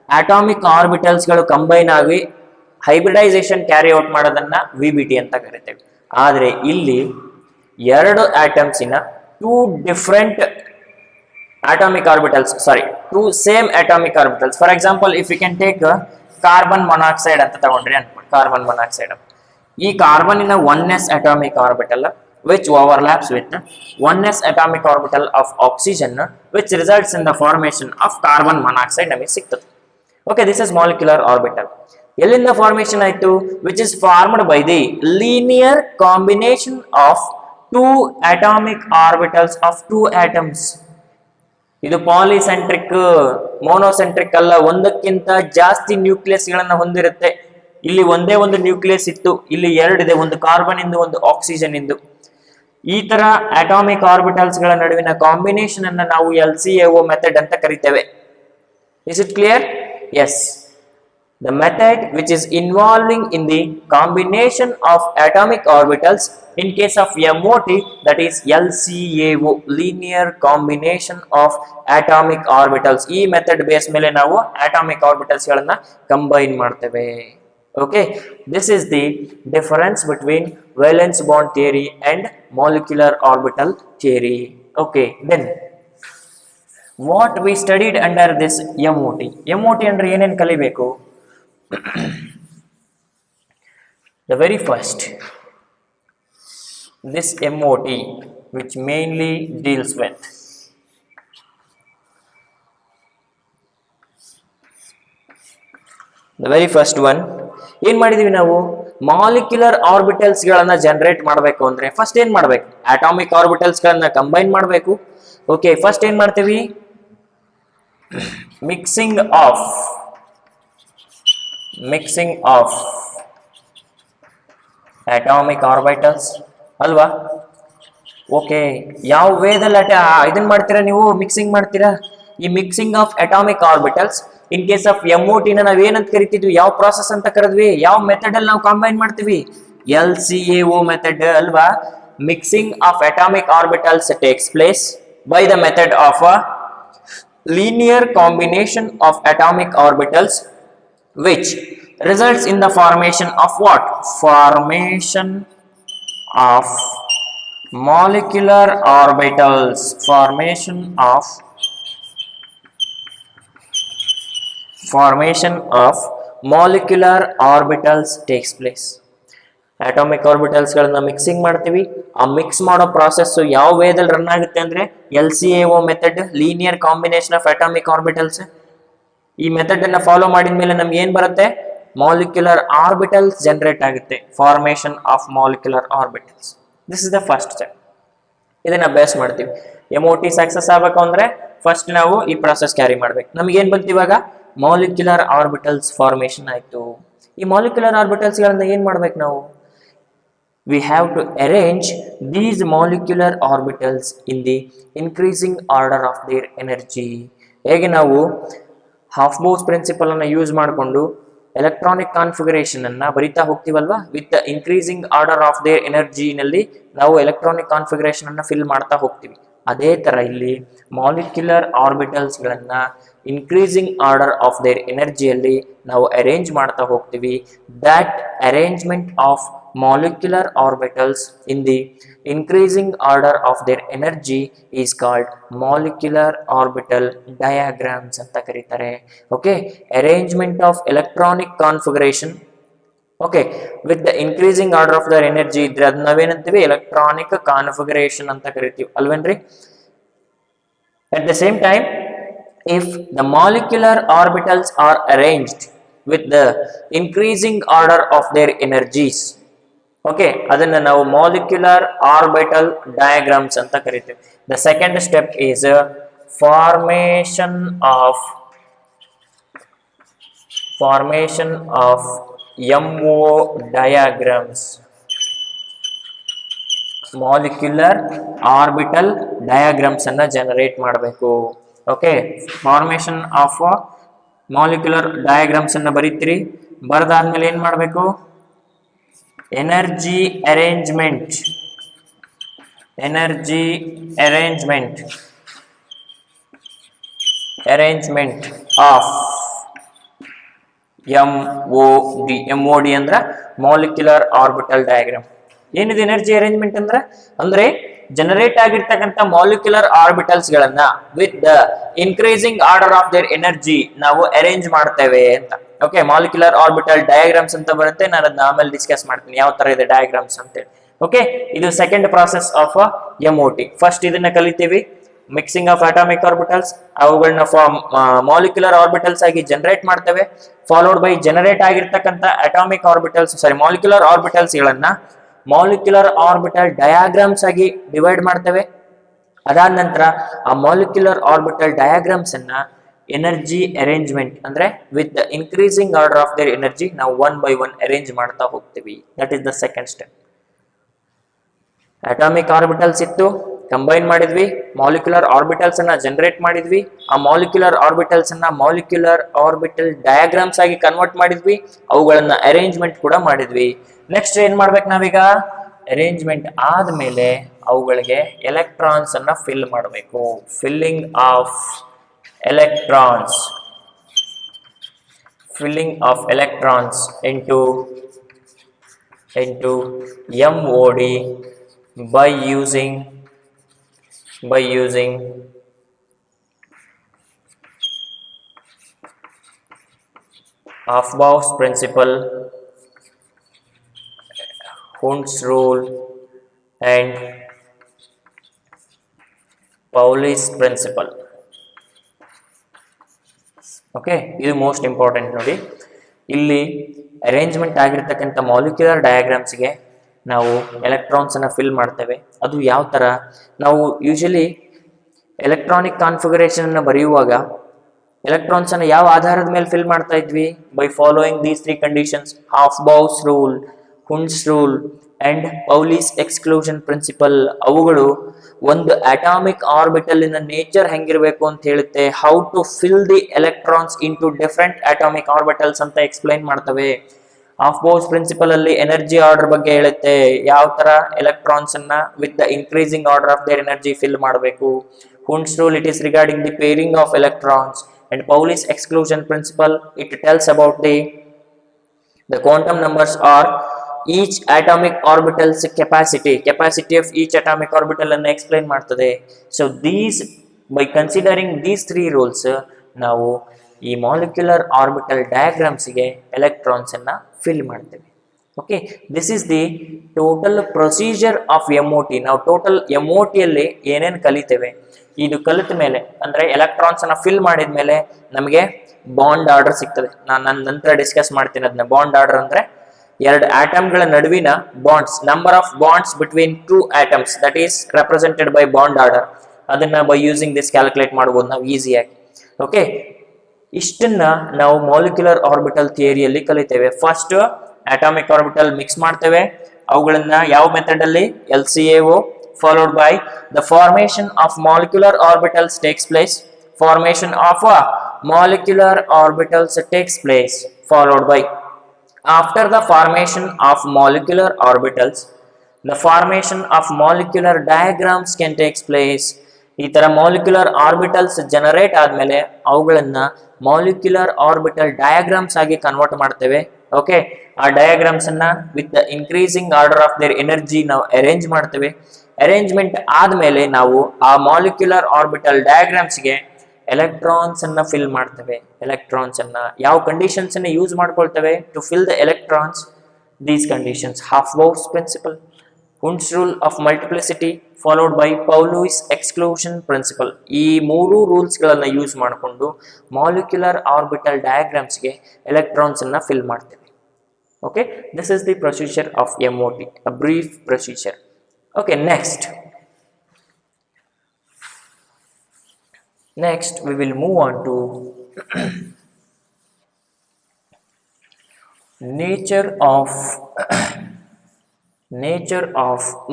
ಅಟಾಮಿಕ್ ಆರ್ಬಿಟಲ್ಸ್ ಗಳು ಕಂಬೈನ್ ಆಗಿ ಹೈಬ್ರಿಡೈಸೇಷನ್ ಕ್ಯಾರಿ ಔಟ್ ಮಾಡೋದನ್ನ VBT ಅಂತ ಕರಿತೇವೆ. ಆದ್ರೆ ಇಲ್ಲಿ ಎರಡು ಆಟಮ್ಸಿನ two different atomic orbitals, two same atomic orbitals. For example, if we can take carbon monoxide ಅಂತ ತಗೊಂಡ್ರೆ ಅನ್ಕೊಳ್ಳಿ, ಕಾರ್ಬನ್ ಮೊನಾಕ್ಸೈಡ್. ಈ ಕಾರ್ಬನ್ ಇನ 1s atomic orbital which overlaps with 1s atomic orbital of oxygen, which results in the formation of carbon monoxide ನಮಗೆ ಸಿಗ್ತದೆ. Okay, this is molecular orbital. ಎಲ್ಲಿಂದ ಫಾರ್ಮೇಷನ್ ಆಯ್ತು? which is formed by the linear combination of two atomic orbitals of two atoms. ಇದು ಪಾಲಿಸೆಂಟ್ರಿಕ್, ಮೋನೋಸೆಂಟ್ರಿಕ್ ಅಲ್ಲ, ಒಂದಕ್ಕಿಂತ ಜಾಸ್ತಿ ನ್ಯೂಕ್ಲಿಯಸ್ ಗಳನ್ನ ಹೊಂದಿರುತ್ತೆ. ಇಲ್ಲಿ ಒಂದೇ ಒಂದು ನ್ಯೂಕ್ಲಿಯಸ್ ಇತ್ತು, ಇಲ್ಲಿ ಎರಡಿದೆ, ಒಂದು ಕಾರ್ಬನ್ ಇಂದು ಒಂದು ಆಕ್ಸಿಜನ್ ಇಂದು. ಈ ತರ ಅಟಾಮಿಕ್ ಆರ್ಬಿಟಲ್ಸ್ ಗಳ ನಡುವಿನ ಕಾಂಬಿನೇಷನ್ ಅನ್ನ ನಾವು LCAO ಮೆಥಡ್ ಅಂತ ಕರಿತೇವೆ. Is it clear? Yes. The method which is involving in the combination of atomic orbitals in case of MOT, that is LCAO, linear combination of atomic orbitals. ಈ ಮೆಥಡ್ ಬೇಸ್ ಮೇಲೆ ನಾವು atomic orbitals ಗಳನ್ನ ಕಂಬೈನ್ ಮಾಡ್ತೇವೆ. Okay, this is the difference between valence bond theory and molecular orbital theory. Okay, then what we studied under this MOT. MOT ಅಂದ್ರೆ ಏನೇನು ಕಲಿಬೇಕು? The very first, this MOT which mainly deals with the very first one, ಏನ್ ಮಾಡಿದೀವಿ ನಾವು? ಮಾಲಿಕ್ಯುಲರ್ ಆರ್ಬಿಟಲ್ಸ್ ಗಳನ್ನ ಜನರೇಟ್ ಮಾಡಬೇಕು ಅಂದ್ರೆ ಫಸ್ಟ್ ಏನ್ ಮಾಡ್ಬೇಕು? ಅಟಾಮಿಕ್ ಆರ್ಬಿಟಲ್ಸ್ ಗಳನ್ನ ಕಂಬೈನ್ ಮಾಡಬೇಕು. ಓಕೆ, ಫಸ್ಟ್ ಏನ್ ಮಾಡ್ತೀವಿ? ಮಿಕ್ಸಿಂಗ್ ಆಫ್ ಅಟಾಮಿಕ್ ಆರ್ಬಿಟಲ್ಸ್ ಅಲ್ವಾ? ಓಕೆ, ಯಾವ ವೇದಲ್ಲಿ ಇದನ್ನ ಮಾಡ್ತೀರಾ ನೀವು? ಮಿಕ್ಸಿಂಗ್ ಮಾಡ್ತೀರಾ. ಈ mixing of atomic orbitals in case of MOT ನ ನಾವ್ ಏನಂತ ಕರಿತಿದ್ವಿ? ಯಾವ ಪ್ರಾಸೆಸ್ ಅಂತ ಕರೆದ್ವಿ? ಯಾವ ಮೆಥಡ್ ಅಲ್ಲಿ ನಾವು ಕಂಬೈನ್ ಮಾಡ್ತೀವಿ? LCAO ಮೆಥಡ್ ಅಲ್ವಾ? Mixing of atomic orbitals takes place by the method of linear combination of atomic orbitals which results in the formation of what? Formation of molecular orbitals. Formation of molecular orbitals takes place. Atomic orbitals ಗಳನ್ನ ಮಿಕ್ಸಿಂಗ್ ಮಾಡ್ತೀವಿ. ಆ ಮಿಕ್ಸ್ ಮಾಡೋ ಪ್ರಾಸೆಸ್ ಯಾವ ವೇದಲ್ಲಿ ರನ್ ಆಗುತ್ತೆ ಅಂದ್ರೆ LCAO method, linear combination of atomic orbitals. ಈ ಮೆಥಡ್ ಅನ್ನ ಫಾಲೋ ಮಾಡಿದ ಮೇಲೆ ನಮ್ಗೆ ಏನ್ ಬರುತ್ತೆ? ಮಾಲಿಕ್ಯುಲರ್ ಆರ್ಬಿಟಲ್ಸ್ ಜನರೇಟ್ ಆಗುತ್ತೆ. Formation of molecular orbitals. This is the first step. ಇದನ್ನ ಬೇಸ್ ಮಾಡ್ತೀವಿ. MOT ಸಕ್ಸಸ್ ಆಗಬೇಕು ಅಂದ್ರೆ ಫಸ್ಟ್ ನಾವು ಈ ಪ್ರಾಸೆಸ್ ಕ್ಯಾರಿ ಮಾಡ್ಬೇಕು. ನಮ್ಗೆ ಏನ್ ಬಂತು ಇವಾಗ? ಮಾಲಿಕ್ಯುಲರ್ ಆರ್ಬಿಟಲ್ಸ್ ಫಾರ್ಮೇಶನ್ ಆಯ್ತು. ಈ ಮಾಲಿಕ್ಯುಲರ್ ಆರ್ಬಿಟಲ್ಸ್ ಗಳನ್ನ ಏನ್ ಮಾಡ್ಬೇಕು ನಾವು? We have to arrange these molecular orbitals in the increasing order of their energy. ಹೇಗೆ ನಾವು ಹಾಫ್ ಬೌಸ್ ಪ್ರಿನ್ಸಿಪಲ್ ಅನ್ನು ಯೂಸ್ ಮಾಡಿಕೊಂಡು ಎಲೆಕ್ಟ್ರಾನಿಕ್ ಕಾನ್ಫಿಗರೇಷನ್ ಅನ್ನ ಬರಿತಾ ಹೋಗ್ತೀವಲ್ವಾ, with the increasing order of their energy ನಲ್ಲಿ ನಾವು ಎಲೆಕ್ಟ್ರಾನಿಕ್ ಕಾನ್ಫಿಗರೇಷನ್ ಅನ್ನ ಫಿಲ್ ಮಾಡ್ತಾ ಹೋಗ್ತೀವಿ. ಅದೇ ತರ ಇಲ್ಲಿ ಮಾಲಿಕ್ಯುಲರ್ ಆರ್ಬಿಟಲ್ಸ್ ಗಳನ್ನ ಇನ್ಕ್ರೀಸಿಂಗ್ ಆರ್ಡರ್ ಆಫ್ ದೇರ್ ಎನರ್ಜಿಯಲ್ಲಿ ನಾವು ಅರೇಂಜ್ ಮಾಡ್ತಾ ಹೋಗ್ತೀವಿ. That arrangement of molecular orbitals in the increasing order of their energy is called molecular orbital diagrams ಅಂತ ಕರೀತಾರೆ. Okay, arrangement of electronic configuration okay with the increasing order of there energy ಇದ್ರೆ ಅದನ್ನ ನಾವೇನಂತೀವಿ ಎಲೆಕ್ಟ್ರಾನಿಕ್ ಕಾನ್ಫಿಗರೇಷನ್ ಅಂತ ಕರಿತೀವಿ ಅಲ್ವೇನ್ರಿ. At the same time, if the molecular orbitals are arranged with the increasing order of their energies, okay, ಅದನ್ನ ನಾವು ಮಾಲಿಕ್ಯುಲರ್ ಆರ್ಬಿಟಲ್ ಡಯಾಗ್ರಾಮ್ಸ್ ಅಂತ ಕರಿತೀವಿ. The second step is formation of MO diagrams. Molecular orbital diagrams ಅನ್ನ ಜನರೇಟ್ ಮಾಡಬೇಕು. Okay, formation of molecular diagrams ಅನ್ನ ಬರೀತೀರಿ. ಬರೆದಾದ್ಮೇಲೆ ಏನ್ ಮಾಡಬೇಕು, energy arrangement of MOD ಅಂದ್ರೆ ಮಾಲಿಕ್ಯುಲರ್ ಆರ್ಬಿಟಲ್ ಡಯಾಗ್ರಾಮ್. ಏನಿದೆ ಎನರ್ಜಿ ಅರೇಂಜ್ಮೆಂಟ್ ಅಂದ್ರೆ ಜನರೇಟ್ ಆಗಿರ್ತಕ್ಕಂಥ ಮಾಲಿಕ್ಯುಲರ್ ಆರ್ಬಿಟಲ್ಸ್ ಗಳನ್ನ with the increasing order of their energy ನಾವು ಅರೇಂಜ್ ಮಾಡ್ತೇವೆ ಅಂತ. ಓಕೆ, ಮಾಲಿಕ್ಯುಲರ್ ಆರ್ಬಿಟಲ್ ಡಯಾಗ್ರಾಮ್ಸ್ ಅಂತ ಬರುತ್ತೆ. ನಾನು ಅದನ್ನ ಆಮೇಲೆ ಡಿಸ್ಕಸ್ ಮಾಡ್ತೀನಿ ಯಾವ ತರ ಇದೆ ಡಯಾಗ್ರಾಮ್ಸ್ ಅಂತೇಳಿ. ಓಕೆ, ಇದು second process of MOT. First ಇದನ್ನ ಕಲಿತೀವಿ, ಮಿಕ್ಸಿಂಗ್ ಆಫ್ ಅಟಾಮಿಕ್ ಆರ್ಬಿಟಲ್ಸ್. ಅವುಗಳನ್ನ ಮಾಲಿಕ್ಯುಲರ್ ಆರ್ಬಿಟಲ್ಸ್ ಆಗಿ ಜನರೇಟ್ ಮಾಡ್ತೇವೆ. ಫಾಲೋಡ್ ಬೈ ಜನರೇಟ್ ಆಗಿರ್ತಕ್ಕಂಥ ಅಟಾಮಿಕ್ ಆರ್ಬಿಟಲ್ಸ್ ಮಾಲಿಕ್ಯುಲರ್ ಆರ್ಬಿಟಲ್ಸ್ ಗಳನ್ನ ಮಾಲಿಕ್ಯುಲರ್ ಆರ್ಬಿಟಲ್ ಡಯಾಗ್ರಾಮ್ಸ್ ಆಗಿ ಡಿವೈಡ್ ಮಾಡ್ತೇವೆ. ಅದಾದ ನಂತರ ಆ ಮಾಲಿಕ್ಯುಲರ್ ಆರ್ಬಿಟಲ್ ಡಯಾಗ್ರಾಮ್ಸ್ ಅನ್ನ ಎನರ್ಜಿ ಅರೇಂಜ್ಮೆಂಟ್ ಅಂದ್ರೆ with the increasing order of their energy ನಾವು ಒನ್ ಬೈ ಒನ್ ಅರೇಂಜ್ ಮಾಡ್ತಾ ಹೋಗ್ತೀವಿ. That is the second step. Atomic orbitals ಇತ್ತು, ಕಂಬೈನ್ ಮಾಡಿದ್ವಿ, ಮಾಲಿಕ್ಯುಲರ್ ಆರ್ಬಿಟಲ್ಸ್ ಅನ್ನ ಜನರೇಟ್ ಮಾಡಿದ್ವಿ. ಆ ಮಾಲಿಕ್ಯುಲರ್ ಆರ್ಬಿಟಲ್ಸ್ ಅನ್ನ ಮಾಲಿಕ್ಯುಲರ್ ಆರ್ಬಿಟಲ್ ಡಯಾಗ್ರಾಮ್ಸ್ ಆಗಿ ಕನ್ವರ್ಟ್ ಮಾಡಿದ್ವಿ. ಅವುಗಳನ್ನ ಅರೇಂಜ್ಮೆಂಟ್ ಕೂಡ ಮಾಡಿದ್ವಿ. ನೆಕ್ಸ್ಟ್ ಏನ್ ಮಾಡ್ಬೇಕು ನಾವೀಗ, ಅರೇಂಜ್ಮೆಂಟ್ ಆದ್ಮೇಲೆ ಅವುಗಳಿಗೆ ಎಲೆಕ್ಟ್ರಾನ್ಸ್ ಅನ್ನ ಫಿಲ್ ಮಾಡಬೇಕು. Filling of electrons into MOD by using Aufbau's principle, Hund's rule and Pauli's principle. Okay, ಇದು ಮೋಸ್ಟ್ ಇಂಪಾರ್ಟೆಂಟ್ ನೋಡಿ. ಇಲ್ಲಿ ಅರೇಂಜ್ಮೆಂಟ್ ಆಗಿರ್ತಕ್ಕಂಥ ಮಾಲಿಕ್ಯುಲರ್ ಡಯಾಗ್ರಾಮ್ಸ್ಗೆ ನಾವು ಎಲೆಕ್ಟ್ರಾನ್ಸ್ ಅನ್ನ ಫಿಲ್ ಮಾಡ್ತೇವೆ. ಅದು ಯಾವ ತರ, ನಾವು ಯೂಶಲಿ ಎಲೆಕ್ಟ್ರಾನಿಕ್ ಕಾನ್ಫಿಗರೇಷನ್ ಅನ್ನ ಬರೆಯುವಾಗ ಎಲೆಕ್ಟ್ರಾನ್ಸ್ ಅನ್ನ ಯಾವ ಆಧಾರದ ಮೇಲೆ ಫಿಲ್ ಮಾಡ್ತಾ ಇದ್ವಿ, by following these 3 conditions: Aufbau rule, Hund's rule and Pauli's exclusion principle. ಅವುಗಳು ಒಂದು ಅಟಾಮಿಕ್ ಆರ್ಬಿಟಲಿನ ನೇಚರ್ ಹೆಂಗಿರ್ಬೇಕು ಅಂತ ಹೇಳುತ್ತೆ. How to fill the electrons into different atomic orbitals ಅಂತ ಎಕ್ಸ್ಪ್ಲೈನ್ ಮಾಡ್ತವೆ. ಆಫ್ಬೌಸ್ ಪ್ರಿನ್ಸಿಪಲ್ ಅಲ್ಲಿ ಎನರ್ಜಿ ಆರ್ಡರ್ ಬಗ್ಗೆ ಹೇಳುತ್ತೆ, ಯಾವ ತರ ಎಲೆಕ್ಟ್ರಾನ್ಸ್ ಅನ್ನ with the increasing order of their energy fill ಮಾಡಬೇಕು. Hund's rule, it is regarding the pairing of electrons. And Pauli's exclusion principal, it tells about the quantum numbers are each atomic orbital's capacity of each atomic orbital ಅನ್ನು ಎಕ್ಸ್ಪ್ಲೈನ್ ಮಾಡ್ತದೆ. So by considering these 3 rules ನಾವು ಈ ಮಾಲಿಕ್ಯುಲರ್ ಆರ್ಬಿಟಲ್ ಡಯಾಗ್ರಾಮ್ಸ್ ಗೆ ಎಲೆಕ್ಟ್ರಾನ್ಸ್ ಅನ್ನ ಫಿಲ್ ಮಾಡ್ತೇವೆ. Okay, this is the total procedure of MOT. ನಾವು ಟೋಟಲ್ MOT ಅಲ್ಲಿ ಏನೇನು ಕಲಿತೇವೆ, ಇದು ಕಲಿತ ಮೇಲೆ ಅಂದ್ರೆ ಎಲೆಕ್ಟ್ರಾನ್ಸ್ ಅನ್ನ ಫಿಲ್ ಮಾಡಿದ ಮೇಲೆ ನಮಗೆ ಬಾಂಡ್ ಆರ್ಡರ್ ಸಿಗ್ತದೆ. ನಾನು ನಂತರ ಡಿಸ್ಕಸ್ ಮಾಡ್ತೀನಿ ಅದನ್ನ. ಬಾಂಡ್ ಆರ್ಡರ್ ಅಂದ್ರೆ ಎರಡು ಆಟಮ್ಗಳ ನಡುವಿನ bonds, number of bonds between 2 atoms, that is represented by bond order. ಅದನ್ನ ಬೈ ಯೂಸಿಂಗ್ ದಿಸ್ ಕ್ಯಾಲ್ಕುಲೇಟ್ ಮಾಡಬಹುದು ನಾವು ಈಸಿಯಾಗಿ. ಓಕೆ, ಇಷ್ಟನ್ನ ನಾವು ಮಾಲಿಕ್ಯುಲರ್ ಆರ್ಬಿಟಲ್ ಥಿಯರಿಯಲ್ಲಿ ಕಲಿತೇವೆ. ಫಸ್ಟ್ ಅಟಾಮಿಕ್ ಆರ್ಬಿಟಲ್ ಮಿಕ್ಸ್ ಮಾಡ್ತೇವೆ. ಅವುಗಳನ್ನ ಯಾವ ಮೆಥಡ್ ಅಲ್ಲಿ, LCAO, followed by the formation of molecular orbitals takes place. Formation of molecular orbitals takes place, followed by after the formation of molecular orbitals, the formation of molecular diagrams can take place. ಈ ತರ ಮಾಲಿಕ್ಯುಲರ್ ಆರ್ಬಿಟಲ್ಸ್ ಜನರೇಟ್ ಆದ್ಮೇಲೆ ಅವುಗಳನ್ನ ಮಾಲಿಕ್ಯುಲರ್ ಆರ್ಬಿಟಲ್ ಡಯಾಗ್ರಾಮ್ಸ್ ಆಗಿ ಕನ್ವರ್ಟ್ ಮಾಡ್ತೇವೆ. ಓಕೆ, ಆ ಡಯಾಗ್ರಾಮ್ಸ್ ಅನ್ನ with the increasing order of their energy ನಾವು ಅರೇಂಜ್ ಮಾಡ್ತೇವೆ. ಅರೇಂಜ್ಮೆಂಟ್ ಆದ್ಮೇಲೆ ನಾವು ಆ ಮಾಲಿಕ್ಯುಲರ್ ಆರ್ಬಿಟಲ್ ಡಯಾಗ್ರಾಮ್ಸ್ಗೆ ಎಲೆಕ್ಟ್ರಾನ್ಸ್ ಅನ್ನ ಫಿಲ್ ಮಾಡ್ತೇವೆ. ಎಲೆಕ್ಟ್ರಾನ್ಸ್ ಅನ್ನ ಯಾವ ಕಂಡೀಷನ್ಸ್ ಅನ್ನ ಯೂಸ್ ಮಾಡ್ಕೊಳ್ತೇವೆ to fill the electrons? These conditions Aufbau principle, Hund's rule of multiplicity followed by Pauli's exclusion principle. ಈ ಮೂರು ರೂಲ್ಸ್ ಗಳನ್ನ ಯೂಸ್ ಮಾಡಿಕೊಂಡು ಮಾಲಿಕ್ಯುಲರ್ ಆರ್ಬಿಟಲ್ ಡಯಾಗ್ರಾಮ್ಸ್ ಗೆ ಎಲೆಕ್ಟ್ರಾನ್ಸ್ ಅನ್ನ ಫಿಲ್ ಮಾಡ್ತೇವೆ. Okay, this is the procedure of MOT, a brief procedure. Okay, next we will move on to nature of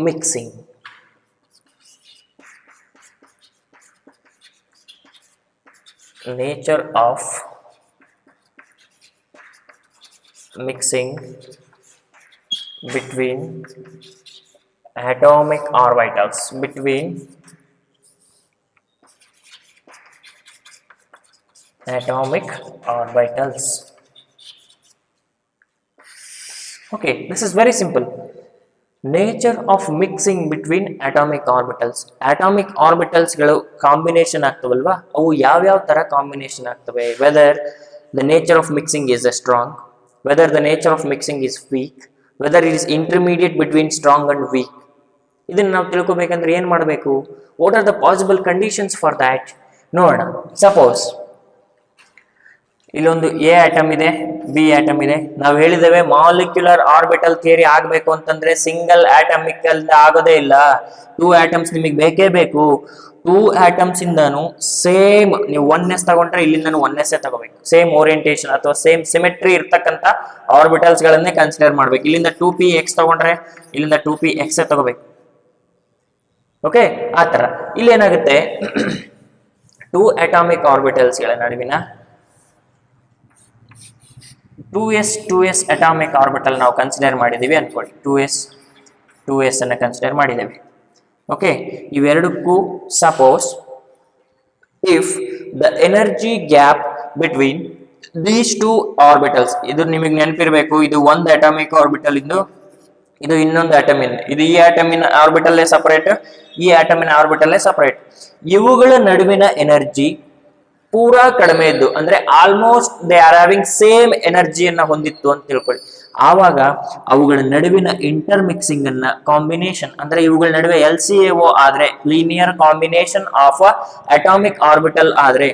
mixing. Nature of mixing between atomic orbitals, Okay, this is very simple. Nature of mixing between atomic orbitals. Atomic orbitals ಗಳು ಕಾಂಬಿನೇಷನ್ ಆಗ್ತವಲ್ವಾ, ಅವು ಯಾವ್ಯಾವ ತರ ಕಾಂಬಿನೇಷನ್ ಆಗ್ತವೆ? Whether the nature of mixing is strong, whether the nature of mixing is weak, whether it is intermediate between strong and weak. ಇದನ್ನ ನಾವು ತಿಳ್ಕೊಬೇಕಂದ್ರೆ ಏನ್ ಮಾಡಬೇಕು? What are the possible conditions for that? ನೋಡೋಣ. ಸಪೋಸ್ ಇಲ್ಲೊಂದು ಎ ಆಟಮ್ ಇದೆ, ಬಿ ಆಟಮ್ ಇದೆ. ನಾವು ಹೇಳಿದ್ದೇವೆ ಮಾಲಿಕ್ಯುಲರ್ ಆರ್ಬಿಟಲ್ ಥಿಯರಿ ಆಗ್ಬೇಕು ಅಂತಂದ್ರೆ ಸಿಂಗಲ್ ಆಟಮಿಕ್ ಆಗೋದೇ ಇಲ್ಲ, 2 ಆಟಮ್ಸ್ ನಿಮಗೆ ಬೇಕೇ ಬೇಕು. 2 ಆಟಮ್ಸ್ ಇಂದನು ಸೇಮ್ ನೀವು 1s ತಗೊಂಡ್ರೆ ಇಲ್ಲಿಂದನು 1s ತಗೋಬೇಕು. ಸೇಮ್ ಓರಿಯಂಟೇಷನ್ ಅಥವಾ ಸೇಮ್ ಸಿಮೆಟ್ರಿ ಇರ್ತಕ್ಕಂಥ ಆರ್ಬಿಟಲ್ಸ್ ಗಳನ್ನೇ ಕನ್ಸಿಡರ್ ಮಾಡ್ಬೇಕು. ಇಲ್ಲಿಂದ 2px ತಗೊಂಡ್ರೆ ಇಲ್ಲಿಂದ 2px ತಗೋಬೇಕು. ಓಕೆ, ಆ ತರ ಇಲ್ಲೇನಾಗುತ್ತೆ, 2 ಅಟಾಮಿಕ್ ಆರ್ಬಿಟಲ್ಸ್ ಗಳ ನಡುವಿನ 2s ಅಟಾಮಿಕ್ ಆರ್ಬಿಟಲ್ ನಾವು ಕನ್ಸಿಡರ್ ಮಾಡಿದೀವಿ ಅನ್ಕೊಳ್ಳಿ. 2s ಅನ್ನ ಕನ್ಸಿಡರ್ ಮಾಡಿದ್ದೇವೆ. ಓಕೆ, ಇವೆರಡಕ್ಕೂ suppose if the energy gap between these 2 orbitals, ಇದು ನಿಮಗೆ ನೆನಪಿರ್ಬೇಕು, ಇದು ಒಂದು ಅಟಾಮಿಕ್ ಆರ್ಬಿಟಲ್ ಇದ್ದು ಇದು ಇನ್ನೊಂದು ಆಟಮಿನ್, ಇದು ಈ ಆಟಮಿನ ಆರ್ಬಿಟಲ್ಲೇ ಸಪರೇಟ್, ಈ ಆಟಮಿನ ಆರ್ಬಿಟಲ್ಲೇ ಸಪರೇಟ್. ಇವುಗಳ ನಡುವಿನ ಎನರ್ಜಿ ಪೂರಾ ಕಡಿಮೆ ಇದ್ದು, ಅಂದ್ರೆ almost they are having same ಎನರ್ಜಿಯನ್ನ ಹೊಂದಿತ್ತು ಅಂತ ತಿಳ್ಕೊಳ್ಳಿ. ಆವಾಗ ಅವುಗಳ ನಡುವಿನ ಇಂಟರ್ ಮಿಕ್ಸಿಂಗ್ ಅನ್ನ ಕಾಂಬಿನೇಷನ್, ಅಂದ್ರೆ ಇವುಗಳ ನಡುವೆ LCAO ಆದ್ರೆ, linear combination of atomic orbital ಆದ್ರೆ,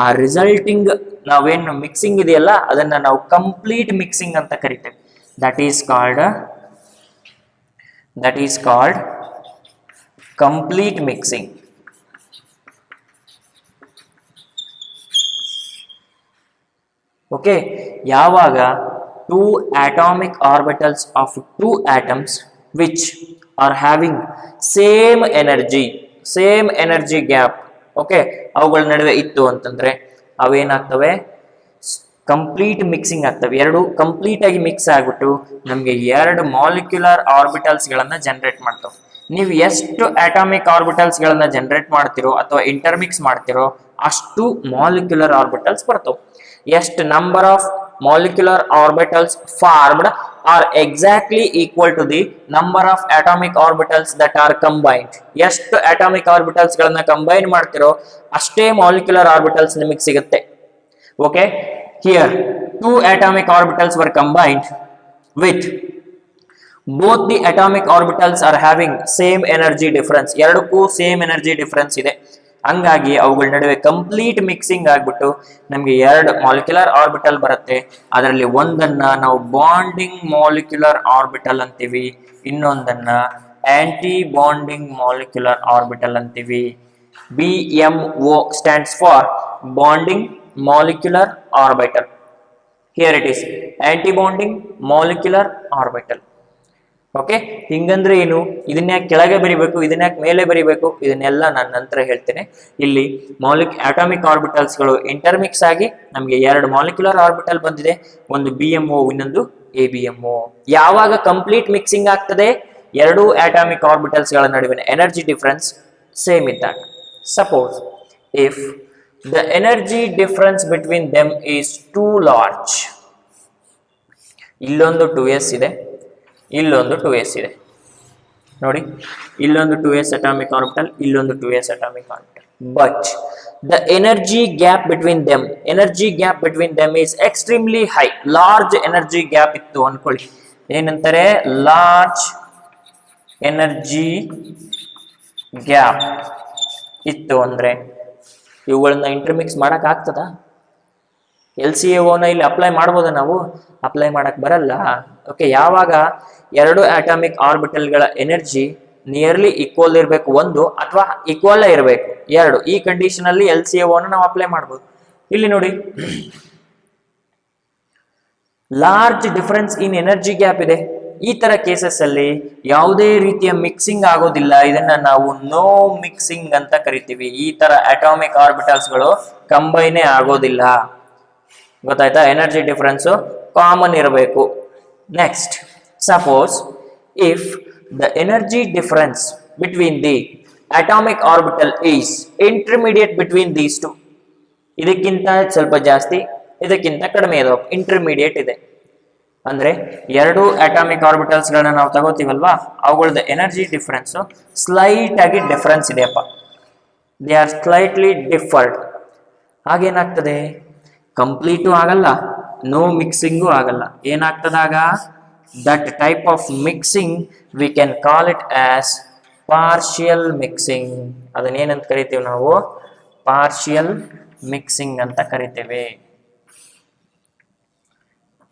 ಆ ರಿಸಲ್ಟಿಂಗ್ ನಾವೇನು ಮಿಕ್ಸಿಂಗ್ ಇದೆಯಲ್ಲ ಅದನ್ನ ನಾವು ಕಂಪ್ಲೀಟ್ ಮಿಕ್ಸಿಂಗ್ ಅಂತ ಕರಿತೇವೆ. That is called complete mixing. Okay, ಯಾವಾಗ 2 atomic orbitals of 2 atoms which are having same energy gap, okay, ಅವುಗಳ ನಡುವೆ ಇತ್ತು ಅಂತಂದ್ರೆ ಅವೇನಾಗ್ತವೆ, ಕಂಪ್ಲೀಟ್ ಮಿಕ್ಸಿಂಗ್ ಆಗ್ತವೆ. ಎರಡು ಕಂಪ್ಲೀಟ್ ಆಗಿ ಮಿಕ್ಸ್ ಆಗ್ಬಿಟ್ಟು ನಮಗೆ 2 ಮಾಲಿಕ್ಯುಲರ್ ಆರ್ಬಿಟಲ್ಸ್ ಗಳನ್ನ ಜನರೇಟ್ ಮಾಡ್ತವೆ. ನೀವು ಎಷ್ಟು ಅಟಾಮಿಕ್ ಆರ್ಬಿಟಲ್ಸ್ ಗಳನ್ನ ಜನರೇಟ್ ಮಾಡ್ತಿರೋ ಅಥವಾ ಇಂಟರ್ಮಿಕ್ಸ್ ಮಾಡ್ತಿರೋ ಅಷ್ಟು ಮಾಲಿಕ್ಯುಲರ್ ಆರ್ಬಿಟಲ್ಸ್ ಬರ್ತವೆ. ಎಷ್ಟು number of molecular orbitals formed are exactly equal to the number of atomic orbitals that are combined. ಎಷ್ಟು atomic orbitals ಗಳನ್ನ ಕಂಬೈನ್ ಮಾಡ್ತಿರೋ ಅಷ್ಟೇ molecular orbitals ನಿಮಗೆ ಸಿಗುತ್ತೆ. Okay, here 2 atomic orbitals were combined with both the atomic orbitals are having same energy difference. ಎರಡಕ್ಕೂ ಸೇಮ್ ಎನರ್ಜಿ ಡಿಫರೆನ್ಸ್ ಇದೆ. ಹಂಗಾಗಿ ಅವುಗಳ ನಡುವೆ ಕಂಪ್ಲೀಟ್ ಮಿಕ್ಸಿಂಗ್ ಆಗ್ಬಿಟ್ಟು ನಮಗೆ 2 ಮಾಲಿಕ್ಯುಲರ್ ಆರ್ಬಿಟಲ್ ಬರುತ್ತೆ. ಅದರಲ್ಲಿ ಒಂದನ್ನ ನಾವು ಬಾಂಡಿಂಗ್ ಮಾಲಿಕ್ಯುಲರ್ ಆರ್ಬಿಟಲ್ ಅಂತೀವಿ, ಇನ್ನೊಂದನ್ನ ಆಂಟಿ ಬಾಂಡಿಂಗ್ ಮಾಲಿಕ್ಯುಲರ್ ಆರ್ಬಿಟಲ್ ಅಂತೀವಿ. BMO stands for bonding molecular orbital. Here it is, anti-bonding molecular orbital. Okay, ಹಿಂಗಂದ್ರೆ ಏನು, ಇದನ್ನ ಯಾಕೆ ಕೆಳಗೆ ಬರಿಬೇಕು, ಇದನ್ನ ಯಾಕೆ ಮೇಲೆ ಬರಿಬೇಕು, ಇದನ್ನೆಲ್ಲ ನಾನು ನಂತರ ಹೇಳ್ತೇನೆ. ಇಲ್ಲಿ ಅಟಾಮಿಕ್ ಆರ್ಬಿಟಲ್ಸ್ಗಳು ಇಂಟರ್ಮಿಕ್ಸ್ ಆಗಿ ನಮಗೆ ಎರಡು ಮಾಲಿಕ್ಯುಲರ್ ಆರ್ಬಿಟಲ್ ಬಂದಿದೆ, ಒಂದು BMO ಇನ್ನೊಂದು ABMO. ಯಾವಾಗ ಕಂಪ್ಲೀಟ್ ಮಿಕ್ಸಿಂಗ್ ಆಗ್ತದೆ, ಎರಡು ಅಟಾಮಿಕ್ ಆರ್ಬಿಟಲ್ಸ್ ಗಳ ನಡುವಿನ ಎನರ್ಜಿ ಡಿಫರೆನ್ಸ್ ಸೇಮ್ ಇದ್ದಾಗ. Suppose if the energy difference between them is two large, ಇಲ್ಲೊಂದು 2s ಇದೆ, ಇಲ್ಲೊಂದು 2s ಇದೆ ನೋಡಿ, ಇಲ್ಲೊಂದು 2s ಅಟಾಮಿಕ್ ಆರ್ಬಿಟಲ್, ಇಲ್ಲೊಂದು 2s atomic orbital. But the energy gap between them is extremely high. Large energy gap ಇತ್ತು ಅನ್ಕೊಳ್ಳಿ, ಏನಂತಾರೆ, ಲಾರ್ಜ್ ಎನರ್ಜಿ ಗ್ಯಾಪ್ ಇತ್ತು ಅಂದ್ರೆ ಇವುಗಳನ್ನ ಇಂಟರ್ಮಿಕ್ಸ್ ಮಾಡಕ್ ಆಗ್ತದ? LCAO ಇಲ್ಲಿ ಅಪ್ಲೈ ಮಾಡ್ಬೋದ? ನಾವು ಅಪ್ಲೈ ಮಾಡಕ್ ಬರಲ್ಲ. ಓಕೆ, ಯಾವಾಗ ಎರಡು ಅಟಾಮಿಕ್ ಆರ್ಬಿಟಲ್ಗಳ ಎನರ್ಜಿ ನಿಯರ್ಲಿ ಈಕ್ವಲ್ ಇರಬೇಕು, ಒಂದು ಅಥವಾ ಈಕ್ವಲ್ ಇರಬೇಕು, ಎರಡು. ಈ ಕಂಡೀಷನ್ ಅಲ್ಲಿ LCAO ನಾವು ಅಪ್ಲೈ ಮಾಡ್ಬೋದು. ಇಲ್ಲಿ ನೋಡಿ, ಲಾರ್ಜ್ ಡಿಫರೆನ್ಸ್ ಇನ್ ಎನರ್ಜಿ ಗ್ಯಾಪ್ ಇದೆ. ಈ ತರ ಕೇಸಸ್ ಅಲ್ಲಿ ಯಾವುದೇ ರೀತಿಯ ಮಿಕ್ಸಿಂಗ್ ಆಗೋದಿಲ್ಲ, ಇದನ್ನ ನಾವು ನೋ ಮಿಕ್ಸಿಂಗ್ ಅಂತ ಕರಿತೀವಿ. ಈ ತರ ಅಟಾಮಿಕ್ ಆರ್ಬಿಟಲ್ಸ್ ಗಳು ಕಂಬೈನೇ ಆಗೋದಿಲ್ಲ. ಗೊತ್ತಾಯ್ತಾ? ಎನರ್ಜಿ ಡಿಫರೆನ್ಸ್ ಕಾಮನ್ ಇರಬೇಕು. Next, suppose if the energy difference between the atomic orbital is intermediate between these two, ಇದಕ್ಕಿಂತ ಸ್ವಲ್ಪ ಜಾಸ್ತಿ, ಇದಕ್ಕಿಂತ ಕಡಿಮೆ ಇದೆ, ಇಂಟರ್ಮೀಡಿಯೇಟ್ ಇದೆ. ಅಂದ್ರೆ ಎರಡು ಅಟಾಮಿಕ್ ಆರ್ಬಿಟಲ್ಸ್ ಗಳನ್ನ ನಾವು ತಗೋತೀವಲ್ವಾ, ಅವುಗಳದ್ದು ಎನರ್ಜಿ ಡಿಫರೆನ್ಸ್ ಸ್ಲೈಟ್ ಆಗಿ ಡಿಫರೆನ್ಸ್ ಇದೆಯಪ್ಪ, ದೇ ಆರ್ ಸ್ಲೈಟ್ಲಿ ಡಿಫರ್ಡ್. ಹಾಗೇನಾಗ್ತದೆ, ಕಂಪ್ಲೀಟು ಆಗಲ್ಲ, ನೋ ಮಿಕ್ಸಿಂಗು ಆಗಲ್ಲ. ಏನಾಗ್ತದಾಗ, that type of mixing we can call it as partial mixing. ಅದನ್ನೇನಂತ ಕರಿತೀವಿ ನಾವು? ಪಾರ್ಷಿಯಲ್ ಮಿಕ್ಸಿಂಗ್ ಅಂತ ಕರಿತೇವೆ.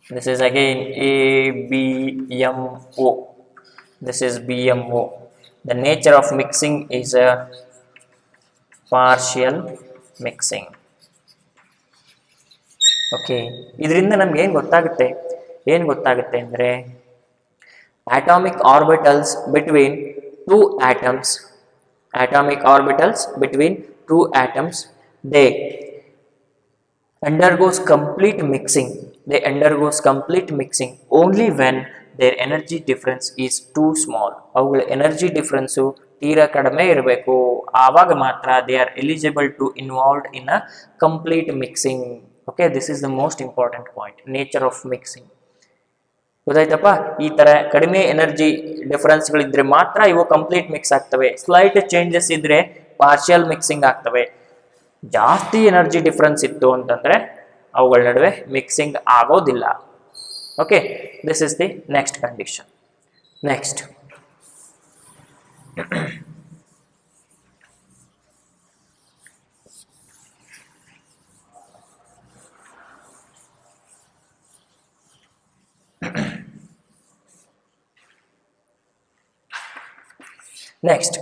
This is again ABMO. This is BMO. The nature of mixing is a partial mixing. Okay, ಇದರಿಂದ ನಮ್ಗೆ ಏನು ಗೊತ್ತಾಗುತ್ತೆ ಅಂದ್ರೆ atomic orbitals between two atoms, they undergoes complete mixing only when their energy difference is too small. ಅವುಗಳ ಎನರ್ಜಿ ಡಿಫರೆನ್ಸು ತೀರಾ ಕಡಿಮೆ ಇರಬೇಕು, ಆವಾಗ ಮಾತ್ರ they are eligible to involved in a complete mixing. Okay, this is the most important point, nature of mixing. ಗೊತ್ತಾಯ್ತಪ್ಪ? ಈ ತರ ಕಡಿಮೆ ಎನರ್ಜಿ ಡಿಫರೆನ್ಸ್ಗಳಿದ್ರೆ ಮಾತ್ರ ಇವು ಕಂಪ್ಲೀಟ್ ಮಿಕ್ಸ್ ಆಗ್ತವೆ. ಸ್ಲೈಟ್ ಚೇಂಜಸ್ ಇದ್ರೆ ಪಾರ್ಷಿಯಲ್ ಮಿಕ್ಸಿಂಗ್ ಆಗ್ತವೆ. ಜಾಸ್ತಿ ಎನರ್ಜಿ ಡಿಫರೆನ್ಸ್ ಇತ್ತು ಅಂತಂದ್ರೆ ಅವುಗಳ ನಡುವೆ ಮಿಕ್ಸಿಂಗ್ ಆಗೋದಿಲ್ಲ. Okay, this is the next condition. Next, next,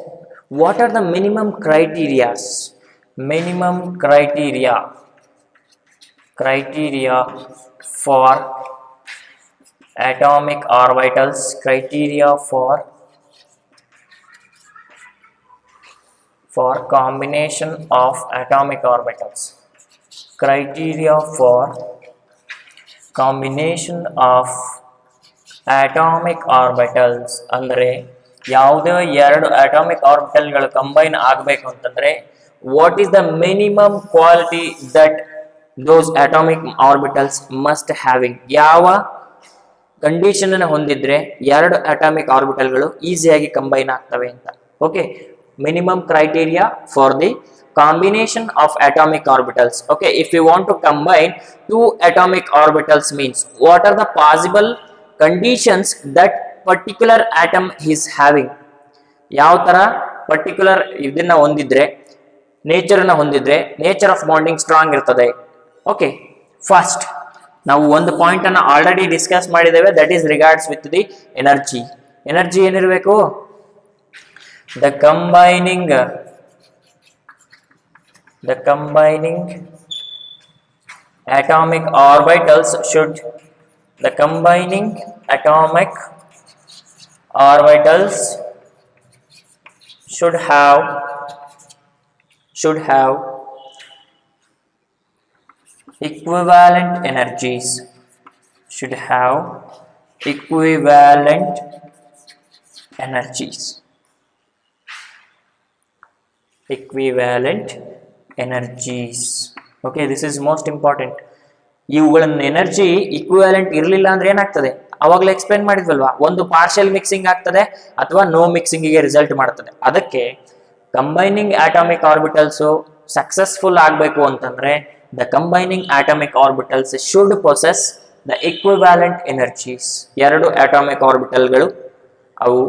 what are the minimum criteria for atomic orbitals, criteria for combination of atomic orbitals, criteria for combination of atomic orbitals ಅಂದ್ರೆ ಯಾವುದೇ ಎರಡು ಅಟಾಮಿಕ್ ಆರ್ಬಿಟಲ್ಗಳು ಕಂಬೈನ್ ಆಗಬೇಕು ಅಂತಂದ್ರೆ what is the minimum quality that those atomic orbitals must having. ಯಾವ ಕಂಡೀಷನ್ ಅನ್ನು ಹೊಂದಿದ್ರೆ ಎರಡು ಅಟಾಮಿಕ್ ಆರ್ಬಿಟಲ್ಗಳು ಈಸಿಯಾಗಿ ಕಂಬೈನ್ ಆಗ್ತವೆ ಅಂತ. Okay, minimum criteria for the combination of atomic orbitals. Okay, if you want to combine two atomic orbitals means what are the possible conditions that particular atom is having. ಯಾವ ತರ ಪರ್ಟಿಕ್ಯುಲರ್ ಇದನ್ನ ಹೊಂದಿದ್ರೆ, ನೇಚರ್ ಅನ್ನ ಹೊಂದಿದ್ರೆ ನೇಚರ್ ಆಫ್ ಬಾಂಡಿಂಗ್ ಸ್ಟ್ರಾಂಗ್ ಇರ್ತದೆ. ಓಕೆ, ಫಸ್ಟ್ ನಾವು ಒಂದು ಪಾಯಿಂಟ್ ಅನ್ನ ಆಲ್ರೆಡಿ ಡಿಸ್ಕಸ್ ಮಾಡಿದ್ದೇವೆ, that is regards with the energy. Energy ಏನಿರಬೇಕು? The combining atomic orbitals should orbitals should have equivalent energies, should have equivalent energies, equivalent energies. Okay, this is most important. ಇವುಗಳನ್ನ ಎನರ್ಜಿ ಇಕ್ವಿವ್ಯಾಲೆಂಟ್ ಇರಲಿಲ್ಲ ಅಂದ್ರೆ ಏನಾಗ್ತದೆ, ಅವಾಗಲೇ ಎಕ್ಸ್ಪ್ಲೇನ್ ಮಾಡಿದ್ವಲ್ವಾ, ಒಂದು ಪಾರ್ಷಿಯಲ್ ಮಿಕ್ಸಿಂಗ್ ಆಗ್ತದೆ ಅಥವಾ ನೋ ಮಿಕ್ಸಿಂಗಿಗೆ ರಿಸಲ್ಟ್ ಮಾಡ್ತದೆ. ಅದಕ್ಕೆ ಕಂಬೈನಿಂಗ್ ಆಟೋಮಿಕ್ ಆರ್ಬಿಟಲ್ಸ್ ಸಕ್ಸಸ್ಫುಲ್ ಆಗಬೇಕು ಅಂತಂದ್ರೆ the combining atomic orbitals should possess the equivalent energies. ಎರಡು ಆಟೋಮಿಕ್ ಆರ್ಬಿಟಲ್ಗಳು ಅವು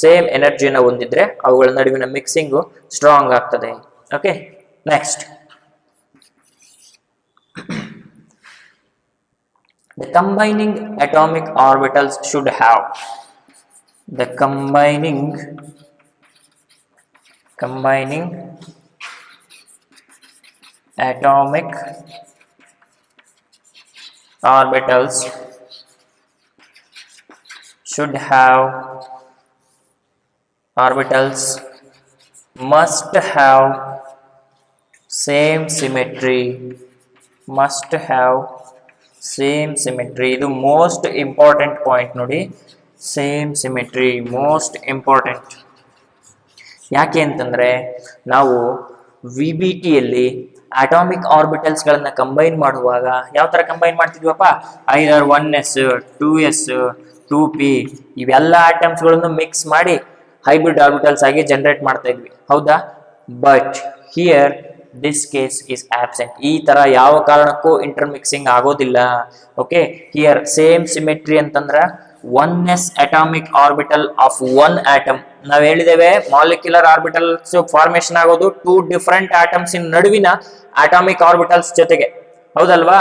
ಸೇಮ್ ಎನರ್ಜಿನ ಹೊಂದಿದ್ರೆ ಅವುಗಳ ನಡುವಿನ ಮಿಕ್ಸಿಂಗು ಸ್ಟ್ರಾಂಗ್ ಆಗ್ತದೆ. Okay, next the combining atomic orbitals should have the combining atomic orbitals should have must have same symmetry, must have same symmetry. ಇದು ಮೋಸ್ಟ್ ಇಂಪಾರ್ಟೆಂಟ್ ಪಾಯಿಂಟ್ ನೋಡಿ, ಸೇಮ್ ಸಿಮೆಟ್ರಿ ಮೋಸ್ಟ್ ಇಂಪಾರ್ಟೆಂಟ್. ಯಾಕೆ ಅಂತಂದ್ರೆ ನಾವು VBTಯಲ್ಲಿ ಅಟಾಮಿಕ್ ಆರ್ಬಿಟಲ್ಸ್ಗಳನ್ನ ಕಂಬೈನ್ ಮಾಡುವಾಗ ಯಾವ ತರ ಕಂಬೈನ್ ಮಾಡ್ತಿದ್ವಪ್ಪ, ಐದರ್ 1s 2s 2p ಇವೆಲ್ಲ ಆಟಮ್ಸ್ಗಳನ್ನು ಮಿಕ್ಸ್ ಮಾಡಿ ಹೈಬ್ರಿಡ್ ಆರ್ಬಿಟಲ್ಸ್ ಆಗಿ ಜನರೇಟ್ ಮಾಡ್ತಾ ಇದ್ವಿ, ಹೌದಾ? But here this case is absent. ಈ ತರ ಯಾವ ಕಾರಣಕ್ಕೂ ಇಂಟರ್ಮಿಕ್ಸಿಂಗ್ ಆಗೋದಿಲ್ಲ. ಓಕೆ, ಹಿಯರ್ ಸೇಮ್ ಸಿಮೆಟ್ರಿ ಅಂತಂದ್ರ 1s atomic orbital of 1 atom. ನಾವ್ ಹೇಳಿದ್ದೇವೆ ಮಾಲಿಕ್ಯುಲರ್ ಆರ್ಬಿಟಲ್ಸ್ ಫಾರ್ಮೇಶನ್ ಆಗೋದು 2 ಡಿಫರೆಂಟ್ ಆಟಮ್ಸ್ ಇನ್ ನಡುವಿನ ಅಟಾಮಿಕ್ ಆರ್ಬಿಟಲ್ಸ್ ಜೊತೆಗೆ, ಹೌದಲ್ವಾ?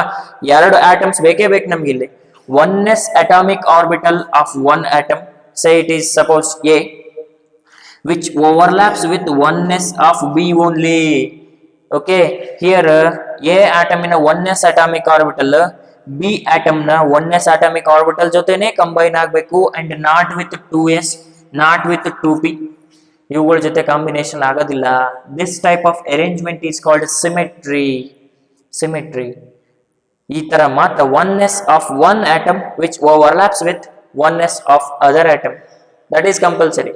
ಎರಡು ಆಟಮ್ಸ್ ಬೇಕೇ ಬೇಕು ನಮ್ಗೆ ಇಲ್ಲಿ. 1s atomic orbital of 1 atom, say it is suppose A, which overlaps with 1s of B only. Okay, here A atom in a 1s atomic orbital, B atom na 1s atomic orbital ಜೊತೆನೆ combine ಆಗಬೇಕು and not with 2s, not with 2p. ಇವುಗಳ ಜೊತೆ ಕಾಂಬಿನೇಷನ್ ಆಗೋದಿಲ್ಲ. This type of arrangement is called symmetry. ಈ ತರ ಮಾತ್ರ 1s of one atom which overlaps with 1s of other atom, that is compulsory.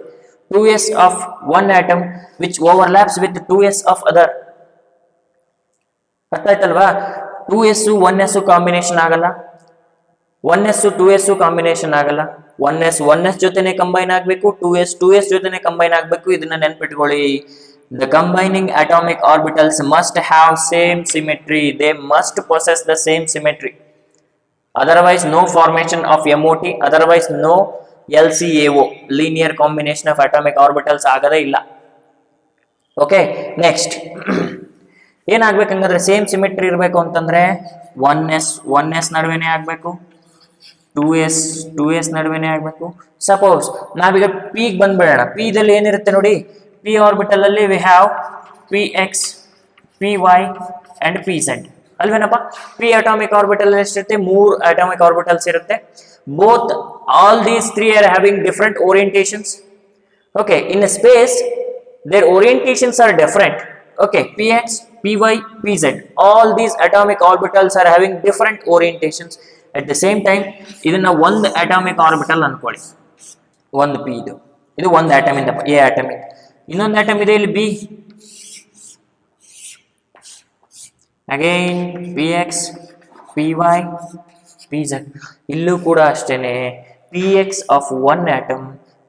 2s of one atom which overlaps with 2s of other. ಅರ್ಥ ಆಯ್ತಲ್ವಾ? 2s 1s ಕಾಂಬಿನೇಷನ್ ಆಗಲ್ಲ, 1s 2s ಕಾಂಬಿನೇಷನ್ ಆಗಲ್ಲ. 1s ಜೊತೆನೆ ಕಂಬೈನ್ ಆಗಬೇಕು, 2s ಜೊತೆನೆ ಕಂಬೈನ್ ಆಗಬೇಕು. ಇದನ್ನ ನೆನ್ಪಿಟ್ಕೊಳ್ಳಿ. The combining atomic orbitals must have same symmetry. They must possess the same symmetry. Otherwise, no formation of MOT. Otherwise, no LCAO. Linear combination of atomic orbitals ಆಗದೇ ಇಲ್ಲ. Okay, next. ಏನಾಗಬೇಕಂದ್ರೆ ಸೇಮ್ ಸಿಮೆಟ್ರಿ ಇರಬೇಕು ಅಂತಂದ್ರೆ 1s ನಡುವೆನೇ ಆಗಬೇಕು, 2s ನಡುವೆನೇ ಆಗಬೇಕು. ಸಪೋಸ್ ನಾವೀಗ P ಬಂದ್ಬಿಡೋಣ. P ದಲ್ಲಿ ಏನಿರುತ್ತೆ ನೋಡಿ, P ಆರ್ಬಿಟಲ್ ಅಲ್ಲಿ we have px, py and pz ಅಲ್ವೇನಪ್ಪ? P ಅಟಾಮಿಕ್ ಆರ್ಬಿಟಲ್ ಎಷ್ಟಿರುತ್ತೆ? 3 ಅಟಾಮಿಕ್ ಆರ್ಬಿಟಲ್ಸ್ ಇರುತ್ತೆ. Both all these three are having different orientations. Okay, in a space their orientations are different. Okay, px, py, pz, all these atomic orbitals are having different orientations. At the same time ಇದನ್ನ ಒಂದು ಅಟಾಮಿಕ್ ಆರ್ಬಿಟಲ್ ಅನ್ಕೊಳ್ಳಿ, ಒಂದು P ಇದು ಒಂದು ಆಟಮ್ ಇಂದ A ಅಟಾಮಿಕ್, ಇನ್ನೊಂದು ಆಟಮ್ ಇದೆ ಇಲ್ಲಿ B. Again px, py, pz. ಇಲ್ಲೂ ಕೂಡ ಅಷ್ಟೇನೆ px of one atom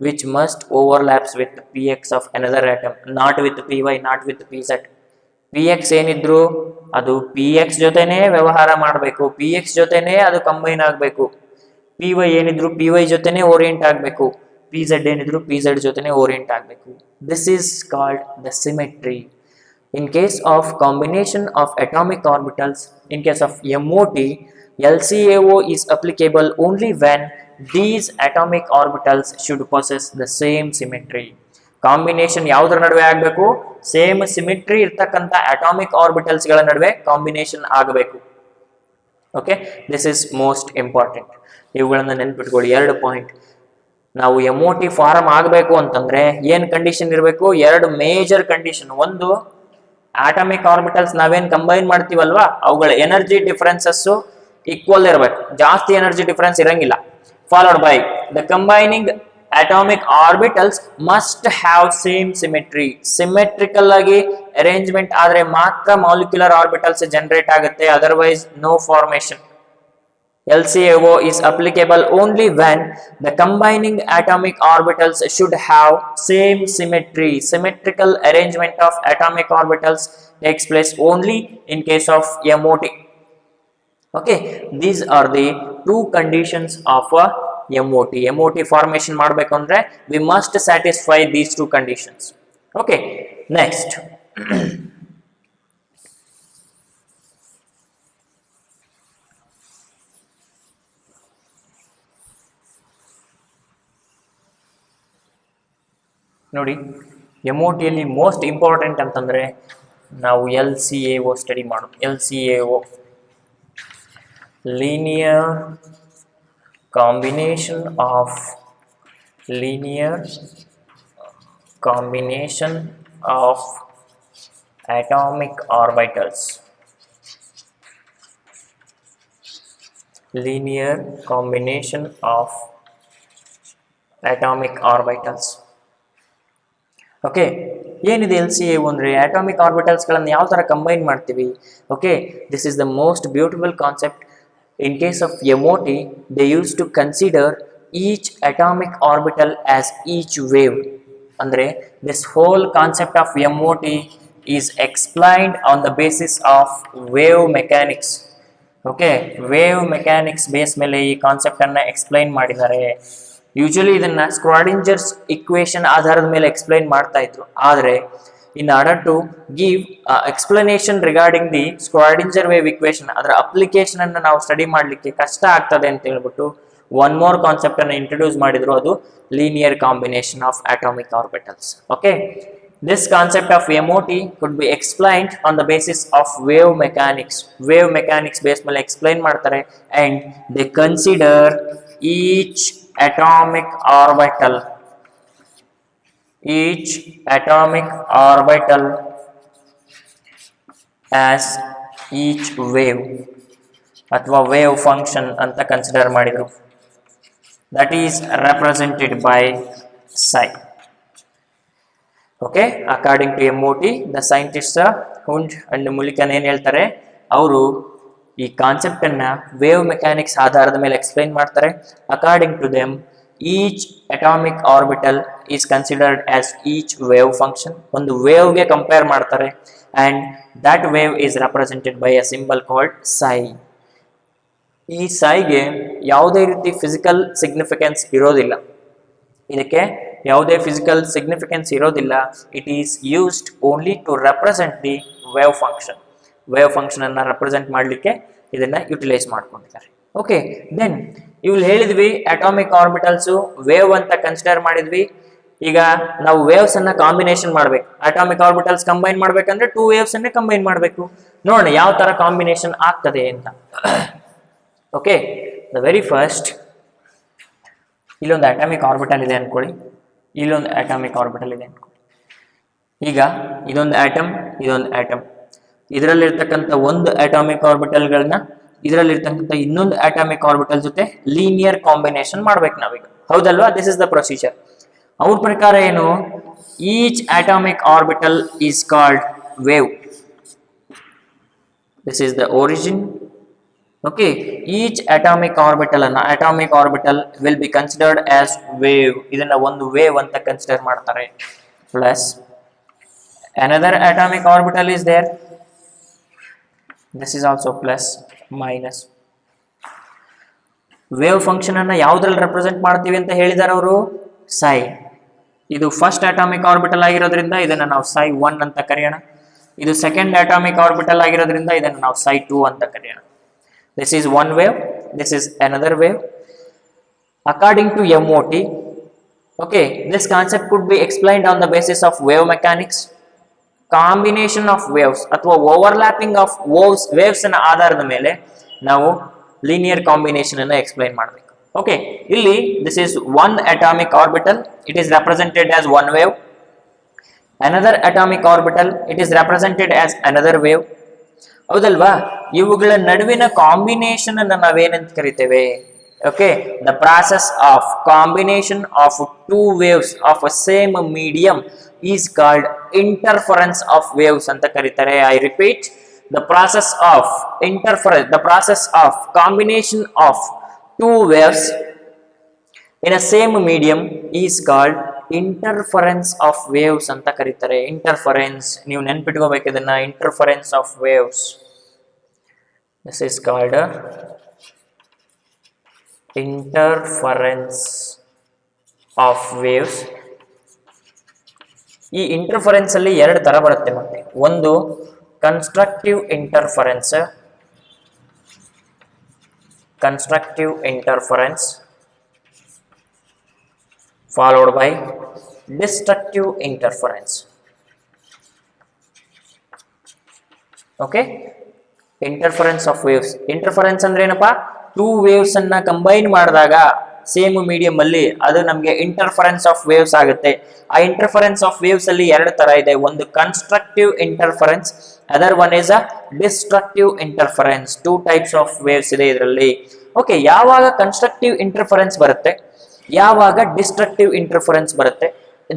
which must overlaps with px of another atom, not with py, not with pz. px ಏನಿದ್ರು ಅದು px ಜೊತೆನೆ ವ್ಯವಹಾರ ಮಾಡಬೇಕು, px ಜೊತೆನೆ ಅದು ಕಂಬೈನ್ ಆಗಬೇಕು. py ಏನಿದ್ರು py ಜೊತೆನೆ ಓರಿಯೆಂಟ್ ಆಗಬೇಕು, pz ಏನಿದ್ರು pz ಜೊತೆನೆ ಓರಿಯೆಂಟ್ ಆಗಬೇಕು. This is called the symmetry. In case of combination of atomic orbitals, in case of MOT, LCAO is applicable only when these atomic orbitals should possess the same symmetry. Combination ಯಾವುದರ ನಡುವೆ ಆಗಬೇಕು? ಸೇಮ್ ಸಿಮಿಟ್ರಿ ಇರ್ತಕ್ಕಂಥ ಅಟಾಮಿಕ್ ಆರ್ಬಿಟಲ್ಸ್ ಗಳ ನಡುವೆ ಕಾಂಬಿನೇಷನ್ ಆಗಬೇಕು. Okay, this is most important. ಇವುಗಳನ್ನ ನೆನ್ಪಿಟ್ಕೊಳ್ಳಿ. 2 ಪಾಯಿಂಟ್. ನಾವು MOT ಫಾರ್ಮ್ ಆಗಬೇಕು ಅಂತಂದ್ರೆ ಏನ್ ಕಂಡೀಷನ್ ಇರಬೇಕು? ಎರಡು ಮೇಜರ್ ಕಂಡೀಷನ್. ಒಂದು, ಆಟಮಿಕ್ ಆರ್ಬಿಟಲ್ಸ್ ನಾವೇನ್ ಕಂಬೈನ್ ಮಾಡ್ತೀವಲ್ವಾ ಅವುಗಳ ಎನರ್ಜಿ ಡಿಫರೆನ್ಸಸ್ ಈಕ್ವಲ್ ಇರಬೇಕು, ಜಾಸ್ತಿ ಎನರ್ಜಿ ಡಿಫರೆನ್ಸ್ ಇರಂಗಿಲ್ಲ. Followed by the combining atomic orbitals must have same symmetry. Symmetrical ಆಗಿ ಅರೇಂಜ್ಮೆಂಟ್ ಆದ್ರೆ ಮಾತ್ರ ಮಾಲಿಕ್ಯುಲರ್ ಆರ್ಬಿಟಲ್ಸ್ ಜನರೇಟ್ ಆಗುತ್ತೆ, otherwise no formation. LCAO is applicable only when the combining atomic orbitals should have same symmetry. Symmetrical arrangement of atomic orbitals takes place only in case of MOT. Okay, these are the two conditions of a MOT. MOT formation ಮಾಡಬೇಕು ಅಂದ್ರೆ we must satisfy these two conditions. Okay, next. ನೋಡಿ, MOT ಯಲ್ಲಿ ಮೋಸ್ಟ್ ಇಂಪಾರ್ಟೆಂಟ್ ಅಂತಂದ್ರೆ ನಾವು LCAO ಸ್ಟಡಿ ಮಾಡೋದು. LCAO linear combination of atomic orbitals. Linear combination of atomic orbitals. Okay, ಏನಿದೆ LCAO ಅಂದ್ರೆ ಅಟಾಮಿಕ್ ಆರ್ಬಿಟಲ್ಸ್ ಗಳನ್ನು ಯಾವ ತರ ಕಂಬೈನ್ ಮಾಡ್ತೀವಿ. Okay, this is the most beautiful concept. In case of MOT, they used to consider each atomic orbital as each wave. Andre, this whole concept of MOT is explained on the basis of wave mechanics. Okay, wave mechanics base ಮೇಲೆ ಈ ಕಾನ್ಸೆಪ್ಟ್ ಅನ್ನ ಎಕ್ಸ್ಪ್ಲೈನ್ ಮಾಡಿದ್ದಾರೆ. ಯೂಶಲಿ ಇದನ್ನ ಸ್ಕ್ರಾಡಿಂಜರ್ಸ್ ಇಕ್ವೇಶನ್ ಆಧಾರದ ಮೇಲೆ ಎಕ್ಸ್ಪ್ಲೈನ್ ಮಾಡ್ತಾ ಇದ್ರು. ಆದ್ರೆ in order to give explanation regarding the Schrodinger wave equation, ಅದರ ಅಪ್ಲಿಕೇಶನ್ ಅನ್ನು ನಾವು ಸ್ಟಡಿ ಮಾಡಲಿಕ್ಕೆ ಕಷ್ಟ ಆಗ್ತದೆ ಅಂತ ಹೇಳ್ಬಿಟ್ಟು ಒನ್ ಮೋರ್ ಕಾನ್ಸೆಪ್ಟ್ ಅನ್ನು ಇಂಟ್ರೊಡ್ಯೂಸ್ ಮಾಡಿದ್ರು, ಅದು linear combination of atomic orbitals. Okay, this concept of MOT could be explained on the basis of wave mechanics. Wave mechanics base ಮೇಲೆ ಎಕ್ಸ್ಪ್ಲೈನ್ ಮಾಡ್ತಾರೆ. and they consider each atomic orbital as each wave ಅಥವಾ ವೇವ್ ಫಂಕ್ಷನ್ ಅಂತ ಕನ್ಸಿಡರ್ ಮಾಡಿದ್ರು. That is represented by psi. Okay, according to MOT the scientist Hund and Mulliken ಏನ್ ಹೇಳ್ತಾರೆ, ಅವರು ಈ ಕಾನ್ಸೆಪ್ಟ್ ಅನ್ನ ವೇವ್ ಮೆಕ್ಯಾನಿಕ್ಸ್ ಆಧಾರದ ಮೇಲೆ ಎಕ್ಸ್ಪ್ಲೈನ್ ಮಾಡ್ತಾರೆ. According to them each atomic orbital is considered as each wave function. ಒಂದು ವೇವ್ಗೆ ಕಂಪೇರ್ ಮಾಡ್ತಾರೆ and that wave is represented by a symbol called psi. ಈ psiಗೆ ಯಾವುದೇ ರೀತಿ ಫಿಸಿಕಲ್ ಸಿಗ್ನಿಫಿಕೆನ್ಸ್ ಇರೋದಿಲ್ಲ. ಇದಕ್ಕೆ ಯಾವುದೇ ಫಿಸಿಕಲ್ ಸಿಗ್ನಿಫಿಕೆನ್ಸ್ ಇರೋದಿಲ್ಲ. It is used only to represent the wave function. Wave function ಅನ್ನ ರೆಪ್ರೆಸೆಂಟ್ ಮಾಡಲಿಕ್ಕೆ ಇದನ್ನ ಯುಟಿಲೈಸ್ ಮಾಡ್ಕೊಂಡಿದ್ದಾರೆ. ಓಕೆ, ದೆನ್ ಇವ್ರು ಹೇಳಿದ್ವಿ ಅಟಾಮಿಕ್ ಆರ್ಬಿಟಲ್ಸ್ ವೇವ್ ಅಂತ ಕನ್ಸಿಡರ್ ಮಾಡಿದ್ವಿ. ಈಗ ನಾವು ವೇವ್ಸ್ ಅನ್ನ ಕಾಂಬಿನೇಷನ್ ಮಾಡ್ಬೇಕು. ಅಟಾಮಿಕ್ ಆರ್ಬಿಟಲ್ಸ್ ಕಂಬೈನ್ ಮಾಡ್ಬೇಕಂದ್ರೆ ಟೂ ವೇವ್ಸ್ ಅನ್ನೇ ಕಂಬೈನ್ ಮಾಡಬೇಕು. ನೋಡೋಣ ಯಾವ ತರ ಕಾಂಬಿನೇಷನ್ ಆಗ್ತದೆ ಅಂತ. ಓಕೆ, ದ ವೆರಿ ಫಸ್ಟ್, ಇಲ್ಲೊಂದು ಅಟಾಮಿಕ್ ಆರ್ಬಿಟಲ್ ಇದೆ ಅನ್ಕೊಳ್ಳಿ, ಇಲ್ಲೊಂದು ಅಟಾಮಿಕ್ ಆರ್ಬಿಟಲ್ ಇದೆ ಅನ್ಕೊಳ್ಳಿ. ಈಗ ಇದೊಂದು ಆಟಮ್, ಇದೊಂದು ಆಟಮ್, ಇದರಲ್ಲಿರ್ತಕ್ಕಂಥ ಒಂದು ಅಟಾಮಿಕ್ ಆರ್ಬಿಟಲ್ಗಳನ್ನ ಇದರಲ್ಲಿರ್ತಕ್ಕಂಥ ಇನ್ನೊಂದು ಅಟಾಮಿಕ್ ಆರ್ಬಿಟಲ್ ಜೊತೆ ಲೀನಿಯರ್ ಕಾಂಬಿನೇಷನ್ ಮಾಡ್ಬೇಕು ನಾವೀಗ, ಹೌದಲ್ವಾ? This is the procedure. ಅವ್ರ ಪ್ರಕಾರ ಏನು, each atomic orbital is called wave. This is the origin. Okay, each atomic orbital ಅನ್ನ atomic orbital will be considered as wave. ಇದನ್ನ ಒಂದು ವೇವ್ ಅಂತ ಕನ್ಸಿಡರ್ ಮಾಡ್ತಾರೆ. Plus another atomic orbital is there. This is also plus minus. Wave function ಅನ್ನ ಯಾವ್ದ್ರಲ್ಲಿ ರೆಪ್ರೆಸೆಂಟ್ ಮಾಡ್ತೀವಿ ಅಂತ ಹೇಳಿದಾರೆ ಅವರು, psi. ಇದು ಫಸ್ಟ್ ಅಟಾಮಿಕ್ ಆರ್ಬಿಟಲ್ ಆಗಿರೋದ್ರಿಂದ ಇದನ್ನ ನಾವು psi 1 ಅಂತ ಕರೆಯೋಣ. ಇದು ಸೆಕೆಂಡ್ ಅಟಾಮಿಕ್ ಆರ್ಬಿಟಲ್ ಆಗಿರೋದ್ರಿಂದ ಇದನ್ನ ನಾವು psi 2 ಅಂತ ಕರೆಯೋಣ. This is one wave, this is another wave. According to MOT, okay, this concept could be explained on the basis of wave mechanics. Combination of waves ಅಥವಾ overlapping of waves ಅನ್ನ ಆಧಾರದ ಮೇಲೆ ನಾವು ಲೀನಿಯರ್ ಕಾಂಬಿನೇಷನ್ ಅನ್ನ ಎಕ್ಸ್ಪ್ಲೈನ್ ಮಾಡಬೇಕು. Okay, ಇಲ್ಲಿ this is one atomic orbital, it is represented as one wave. Another atomic orbital, it is represented as another wave. ಹೌದಲ್ವಾ? ಇವುಗಳ ನಡುವಿನ ಕಾಂಬಿನೇಷನ್ ಅನ್ನು ನಾವೇನಂತ ಕರಿತೇವೆ? Okay, the process of combination of two waves of a same medium is called interference of waves ಅಂತ ಕರೀತಾರೆ. I repeat, the process of interference, the process of combination of two waves in a same medium is called interference of waves ಅಂತ ಕರೀತಾರೆ. ಇಂಟರ್ಫರೆನ್ಸ್, ನೀವು ನೆನ್ಪಿಟ್ಕೋಬೇಕು ಇದನ್ನ, interference of waves. This is called interference of waves. ಈ ಇಂಟರ್ಫರೆನ್ಸ್ ಅಲ್ಲಿ ಎರಡು ತರ ಬರುತ್ತೆ. ಮತ್ತೆ ಒಂದು constructive interference, constructive interference followed by destructive interference. Okay, interference of waves. Interference ಅಂದ್ರೆ ಏನಪ್ಪಾ? ಟೂ ವೇವ್ಸ್ ಅನ್ನ ಕಂಬೈನ್ ಮಾಡಿದಾಗ ಸೇಮ್ ಮೀಡಿಯಂ ಅಲ್ಲಿ ಅದು ನಮಗೆ ಇಂಟರ್ಫರೆನ್ಸ್ ಆಫ್ ವೇವ್ಸ್ ಆಗುತ್ತೆ. ಆ ಇಂಟರ್ಫರೆನ್ಸ್ ಆಫ್ ವೇವ್ಸ್ ಅಲ್ಲಿ ಎರಡು ತರ ಇದೆ. ಒಂದು constructive interference, other one is a destructive interference. Two types of waves ಇದೆ ಇದರಲ್ಲಿ. ಓಕೆ, ಯಾವಾಗ ಕನ್ಸ್ಟ್ರಕ್ಟಿವ್ ಇಂಟರ್ಫರೆನ್ಸ್ ಬರುತ್ತೆ, ಯಾವಾಗ ಡಿಸ್ಟ್ರಕ್ಟಿವ್ ಇಂಟರ್ಫರೆನ್ಸ್ ಬರುತ್ತೆ,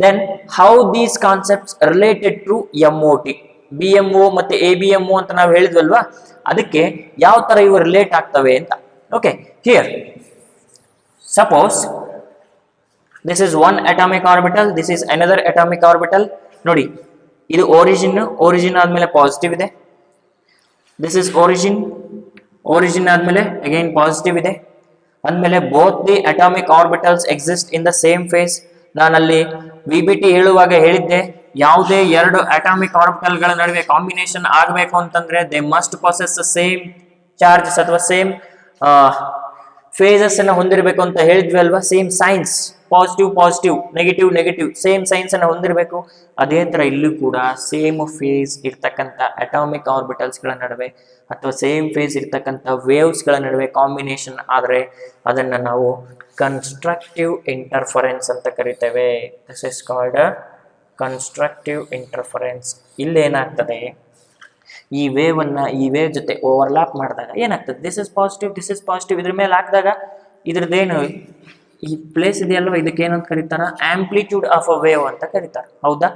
then how these concepts related to MOT, BMO ಮತ್ತೆ ABMO ಅಂತ ನಾವು ಹೇಳಿದ್ವಲ್ವಾ, ಅದಕ್ಕೆ ಯಾವ ತರ ಇವು ರಿಲೇಟ್ ಆಗ್ತವೆ ಅಂತ. Okay, here suppose this is one atomic orbital, this is another atomic orbital. ನೋಡಿ, ಇದು ಒರಿಜಿನ್ ಆದ್ಮೇಲೆ ಪಾಸಿಟಿವ್ ಇದೆ. ದಿಸ್ ಇಸ್ ಒರಿಜಿನ್ ಆದ್ಮೇಲೆ ಅಗೈನ್ ಪಾಸಿಟಿವ್ ಇದೆ. ಅಂದಮೇಲೆ both the atomic orbitals exist in the same phase. ನಾನಲ್ಲಿ VBT ಹೇಳುವಾಗ ಹೇಳಿದ್ದೆ, ಯಾವುದೇ ಎರಡು ಅಟಾಮಿಕ್ ಆರ್ಬಿಟಲ್ ಗಳ ನಡುವೆ ಕಾಂಬಿನೇಷನ್ ಆಗಬೇಕು ಅಂತಂದ್ರೆ they must possess same charges ಅಥವಾ ಸೇಮ್ ಫೇಸಸ್ ಅನ್ನ ಹೊಂದಿರಬೇಕು ಅಂತ ಹೇಳಿದ್ವಿ ಅಲ್ವಾ. Same science, positive, negative, same science ಅನ್ನ ಹೊಂದಿರಬೇಕು. ಅದೇ ತರ ಇಲ್ಲೂ ಕೂಡ ಸೇಮ್ ಫೇಸ್ ಇರ್ತಕ್ಕಂಥ ಅಟಾಮಿಕ್ ಆರ್ಬಿಟಲ್ಸ್ ಗಳ ನಡುವೆ ಅಥವಾ ಸೇಮ್ ಫೇಸ್ ಇರ್ತಕ್ಕಂಥ ವೇವ್ಸ್ ಗಳ ನಡುವೆ ಕಾಂಬಿನೇಷನ್ ಆದ್ರೆ ಅದನ್ನ ನಾವು ಕನ್ಸ್ಟ್ರಕ್ಟಿವ್ ಇಂಟರ್ಫರೆನ್ಸ್ ಅಂತ ಕರಿತೇವೆ. This is called constructive interference. ಇಲ್ಲೇನಾಗ್ತದೆ, ಈ ವೇವ್ ಜೊತೆ ಓವರ್ಲ್ಯಾಪ್ ಮಾಡಿದಾಗ ಏನಾಗ್ತದೆ, ದಿಸ್ ಇಸ್ ಪಾಸಿಟಿವ್ ಇದ್ರ ಮೇಲೆ ಹಾಕಿದಾಗ ಇದ್ರದ್ದೇನು ಈ ಪ್ಲೇಸ್ ಇದೆಯಲ್ವ, ಇದಕ್ಕೆ ಏನಂತ ಕರೀತಾರ, ಆಂಪ್ಲಿಟ್ಯೂಡ್ ಆಫ್ ಅ ವೇವ್ ಅಂತ ಕರೀತಾರೆ. ಹೌದಾ?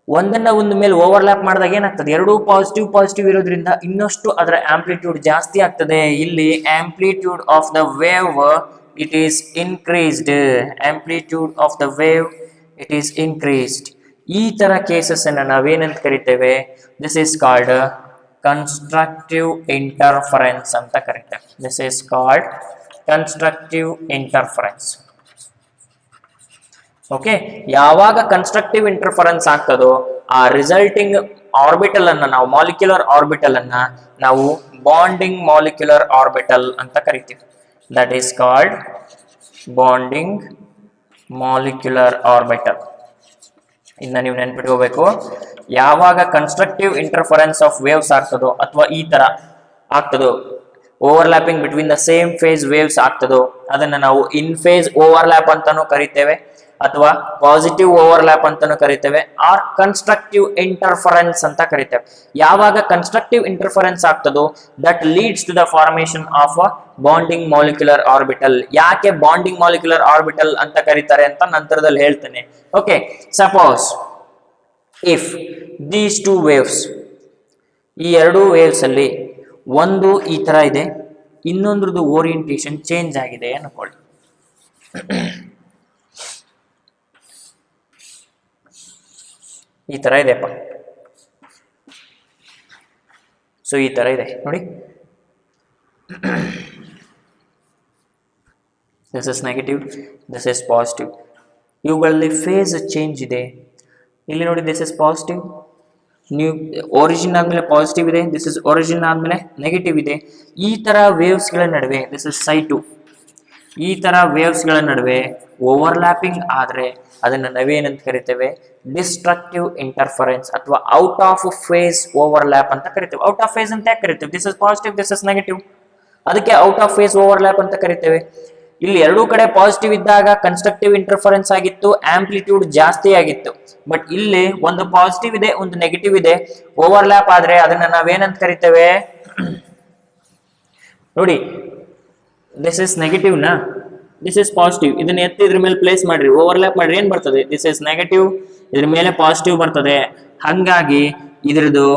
ಒಂದನ್ನ ಒಂದು ಮೇಲೆ ಓವರ್ಲ್ಯಾಪ್ ಮಾಡಿದಾಗ ಏನಾಗ್ತದೆ, ಎರಡೂ ಪಾಸಿಟಿವ್ ಇರೋದ್ರಿಂದ ಇನ್ನಷ್ಟು ಅದರ ಆಂಪ್ಲಿಟ್ಯೂಡ್ ಜಾಸ್ತಿ ಆಗ್ತದೆ. ಇಲ್ಲಿ amplitude of the wave it is increased, amplitude of the wave it is increased. ಈ ತರ ಕೇಸಸ್ ಅನ್ನ ನಾವೇನಂತ ಕರಿತೇವೆ, this is called constructive interference ಅಂತ ಕರಿತೇವೆ. This is called constructive interference. Okay, ಯಾವಾಗ ಕನ್ಸ್ಟ್ರಕ್ಟಿವ್ ಇಂಟರ್ಫರೆನ್ಸ್ ಆಗ್ತದೋ ಆ ರಿಸಲ್ಟಿಂಗ್ ಆರ್ಬಿಟಲ್ ಅನ್ನ ನಾವು, ಮಾಲಿಕ್ಯುಲರ್ ಆರ್ಬಿಟಲ್ ಅನ್ನ ನಾವು ಬಾಂಡಿಂಗ್ ಮಾಲಿಕ್ಯುಲರ್ ಆರ್ಬಿಟಲ್ ಅಂತ ಕರಿತೀವಿ. That is called bonding molecular orbital. ಇನ್ನ ನೀವು ನೆನ್ಪಿಟ್ಕೋಬೇಕು, ಯಾವಾಗ ಕನ್ಸ್ಟ್ರಕ್ಟಿವ್ ಇಂಟರ್ಫರೆನ್ಸ್ ಆಫ್ ವೇವ್ಸ್ ಆಗ್ತದೋ ಅಥವಾ ಈ ತರ ಆಗ್ತದೋ, overlapping between the same phase waves ಆಗ್ತದೋ, ಅದನ್ನ ನಾವು ಇನ್ ಫೇಸ್ ಓವರ್ಲ್ಯಾಪ್ ಅಂತಾನೂ ಕರಿತೇವೆ ಅಥವಾ ಪಾಸಿಟಿವ್ ಓವರ್ಲ್ಯಾಪ್ ಅಂತಾನೂ ಕರಿತೇವೆ, ಆರ್ ಕನ್ಸ್ಟ್ರಕ್ಟಿವ್ ಇಂಟರ್ಫರೆನ್ಸ್ ಅಂತ ಕರಿತೇವೆ. ಯಾವಾಗ ಕನ್ಸ್ಟ್ರಕ್ಟಿವ್ ಇಂಟರ್ಫರೆನ್ಸ್ ಆಗ್ತದೋ that leads to the formation of a bonding molecular orbital. ಯಾಕೆ ಬಾಂಡಿಂಗ್ ಮಾಲಿಕ್ಯುಲರ್ ಆರ್ಬಿಟಲ್ ಅಂತ ಕರೀತಾರೆ ಅಂತ ನಂತರದಲ್ಲಿ ಹೇಳ್ತೇನೆ. Okay, suppose if these two waves, ಈ ಎರಡೂ ವೇವ್ಸ್ ಅಲ್ಲಿ ಒಂದು ಈ ತರ ಇದೆ, ಇನ್ನೊಂದ್ರದ್ದು ಓರಿಯಂಟೇಶನ್ ಚೇಂಜ್ ಆಗಿದೆ ಅನ್ಕೊಳ್ಳಿ. ಈ ತರ ಇದೆಪ್ಪ, ಸೊ ಈ ತರ ಇದೆ ನೋಡಿ. This is negative, this is positive. ಇವುಗಳಲ್ಲಿ ಫೇಸ್ ಚೇಂಜ್ ಇದೆ. ಇಲ್ಲಿ ನೋಡಿ, ದಿಸ್ ಇಸ್ ಪಾಸಿಟಿವ್, ನೀವು ಒರಿಜಿನ್ ಆದ್ಮೇಲೆ ಪಾಸಿಟಿವ್ ಇದೆ, ದಿಸ್ ಇಸ್ ಒರಿಜಿನ್ ಆದ್ಮೇಲೆ ನೆಗೆಟಿವ್ ಇದೆ. ಈ ತರ ವೇವ್ಸ್ ಗಳ ನಡುವೆ, ದಿಸ್ ಇಸ್ ಸೈ2, ಈ ತರ ವೇವ್ಸ್ ಗಳ ನಡುವೆ ಓವರ್ಲ್ಯಾಪಿಂಗ್ ಆದ್ರೆ ಅದನ್ನ ನಾವೇನಂತ ಕರಿತೇವೆ, ಡಿಸ್ಟ್ರಕ್ಟಿವ್ ಇಂಟರ್ಫರೆನ್ಸ್ ಅಥವಾ ಔಟ್ ಆಫ್ ಫೇಸ್ ಓವರ್ಲ್ಯಾಪ್ ಅಂತ ಕರಿತೇವೆ. ಔಟ್ ಆಫ್ ಫೇಸ್ ಅಂತ ಯಾಕೆ ಕರಿತೇವೆ, this is positive, this is negative, ಅದಕ್ಕೆ ಔಟ್ ಆಫ್ ಫೇಸ್ ಓವರ್ಲ್ಯಾಪ್ ಅಂತ ಕರಿತೇವೆ. ಇಲ್ಲಿ ಎರಡೂ ಕಡೆ ಪಾಸಿಟಿವ್ ಇದ್ದಾಗ ಕನ್ಸ್ಟ್ರಕ್ಟಿವ್ ಇಂಟರ್ಫರೆನ್ಸ್ ಆಗಿತ್ತು, ಆಂಪ್ಲಿಟ್ಯೂಡ್ ಜಾಸ್ತಿ ಆಗಿತ್ತು. ಬಟ್ ಇಲ್ಲಿ ಒಂದು ಪಾಸಿಟಿವ್ ಇದೆ, ಒಂದು ನೆಗೆಟಿವ್ ಇದೆ, ಓವರ್ಲ್ಯಾಪ್ ಆದ್ರೆ ಅದನ್ನ ನಾವೇನಂತ ಕರಿತೇವೆ ನೋಡಿ, ದಿಸ್ ಇಸ್ ನೆಗೆಟಿವ್ ನಾ, ದಿಸ್ ಇಸ್ ಪಾಸಿಟಿವ್. ಇದನ್ನ ಎತ್ತಿ ಇದ್ರ ಮೇಲೆ ಪ್ಲೇಸ್ ಮಾಡ್ರಿ, ಓವರ್ಲ್ಯಾಪ್ ಮಾಡ್ರಿ, ಏನ್ ಬರ್ತದೆ? ದಿಸ್ ಇಸ್ ನೆಗೆಟಿವ್, ಇದ್ರ ಮೇಲೆ ಪಾಸಿಟಿವ್ ಬರ್ತದೆ. ಹಂಗಾಗಿ ಇದ್ರದ್ದು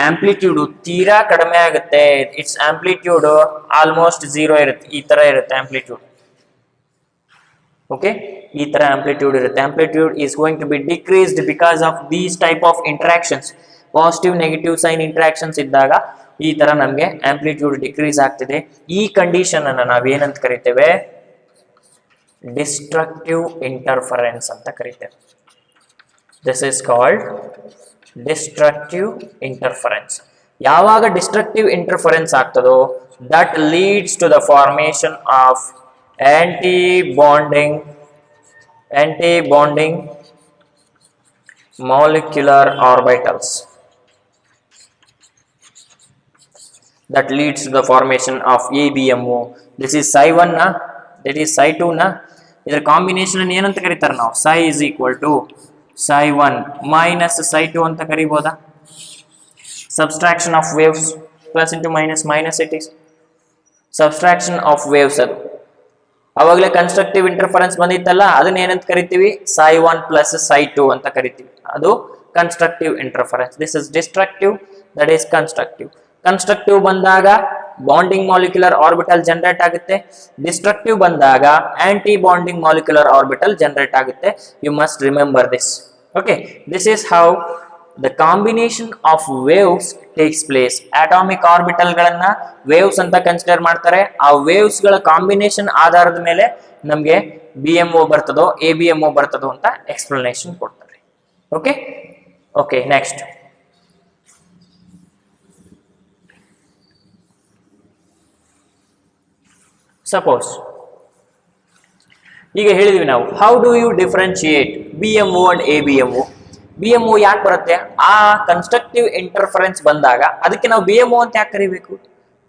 ಆಂಪ್ಲಿಟ್ಯೂಡ್ ತೀರಾ ಕಡಿಮೆ ಆಗುತ್ತೆ. ಇಟ್ಸ್ ಆಂಪ್ಲಿಟ್ಯೂಡ್ ಆಲ್ಮೋಸ್ಟ್ 0 ಇರುತ್ತೆ. ಈ ತರ ಇರುತ್ತೆ ಆಂಪ್ಲಿಟ್ಯೂಡ್. ಓಕೆ, ಈ ತರ ಆಂಪ್ಲಿಟ್ಯೂಡ್ ಇರುತ್ತೆ. Amplitude is going to be decreased because of these type of interactions. Positive negative sign interactions ಇದ್ದಾಗ ಈ ತರ ನಮ್ಗೆ ಆಂಪ್ಲಿಟ್ಯೂಡ್ ಡಿಕ್ರೀಸ್ ಆಗ್ತಿದೆ. ಈ ಕಂಡೀಷನ್ ಅನ್ನ ನಾವೇನಂತ ಕರಿತೇವೆ? ಡಿಸ್ಟ್ರಕ್ಟಿವ್ ಇಂಟರ್ಫರೆನ್ಸ್ ಅಂತ ಕರಿತೇವೆ. This is called destructive interference. ಯಾವಾಗ ಡಿಸ್ಟ್ರಕ್ಟಿವ್ ಇಂಟರ್ಫರೆನ್ಸ್ ಆಗ್ತದೋ that leads to the formation of anti-bonding molecular orbitals, that leads to the formation of ABMO. This is psi1 na, that is psi2 na. ಇದರ ಕಾಂಬಿನೇಷನ್ ಅನ್ನು ಏನಂತ ಕರೀತಾರೆ ನಾವು? psi is equal to psi1 minus psi2 ಅಂತ ಕರಿಬೋದಾ? subtraction of waves, plus into minus, minus it is subtraction of waves. ಅದು ಅವಾಗಲೇ ಕನ್ಸ್ಟ್ರಕ್ಟಿವ್ ಇಂಟರ್ಫರೆನ್ಸ್ ಬಂದಿತ್ತಲ್ಲ, ಅದನ್ನ ಏನಂತ ಕರಿತೀವಿ? psi1 plus psi2 ಅಂತ ಕರಿತೀವಿ. ಅದು constructive interference. This is destructive, that is constructive. Constructive ಬಂದಾಗ ಬಾಂಡಿಂಗ್ ಮಾಲಿಕ್ಯುಲರ್ ಆರ್ಬಿಟಲ್ ಜನರೇಟ್ ಆಗುತ್ತೆ. ಡಿಸ್ಟ್ರಕ್ಟಿವ್ ಬಂದಾಗ anti bonding molecular orbital generate ಆಗುತ್ತೆ. You must remember this. Okay, this is how the combination of waves takes place. atomic orbital ಗಳನ್ನ waves ಅಂತ ಕನ್ಸಿಡರ್ ಮಾಡ್ತಾರೆ. ಆ waves ಗಳ ಕಾಂಬಿನೇಷನ್ ಆಧಾರದ ಮೇಲೆ ನಮಗೆ BMO ಬರ್ತದೋ ABMO ಬರ್ತದೋ ಅಂತ ಎಕ್ಸ್ಪ್ಲನೇಷನ್ ಕೊಡ್ತಾರೆ. ಓಕೆ ಓಕೆ, ನೆಕ್ಸ್ಟ್ ಸಪೋಸ್ ಈಗ ಹೇಳಿದ್ವಿ ನಾವು, how do you differentiate BMO and ABMO? BMO ಯಾಕೆ ಬರುತ್ತೆ? ಆ ಕನ್ಸ್ಟ್ರಕ್ಟಿವ್ ಇಂಟರ್ಫರೆನ್ಸ್ ಬಂದಾಗ ಅದಕ್ಕೆ ನಾವು BMO ಅಂತ ಯಾಕೆ ಕರಿಬೇಕು?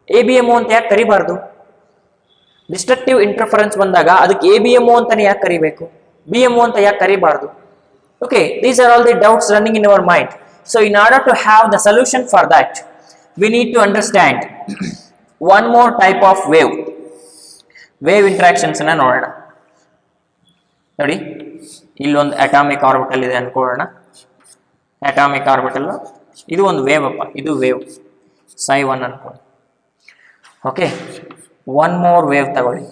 ABMO ಅಂತ ಯಾಕೆ ಕರಿಬಾರ್ದು? ಡಿಸ್ಟ್ರಕ್ಟಿವ್ ಇಂಟರ್ಫರೆನ್ಸ್ ಬಂದಾಗ ಅದಕ್ಕೆ ABMO ಅಂತಾನೆ ಯಾಕೆ ಕರಿಬೇಕು? BMO ಅಂತ ಯಾಕೆ ಕರಿಬಾರ್ದು? Okay, these are all the doubts running in our mind. So in order to have the solution for that, we need to understand one more type of wave interactions ಅನ್ನ ನೋಡೋಣ. ನೋಡಿ, ಇಲ್ಲೊಂದು ಅಟಾಮಿಕ್ ಆರ್ಬಿಟಲ್ ಇದೆ ಅನ್ಕೊಳ್ಳೋಣ. ಅಟಾಮಿಕ್ ಆರ್ಬಿಟಲ್ ಇದು ಒಂದು ವೇವ್ ಅಪ್ಪ, ಇದು ವೇವ್ psi1 ಅನ್ಕೊಳ್ಳಿ. ಓಕೆ, ಒನ್ ಮೋರ್ ವೇವ್ ತಗೊಳ್ಳಿ,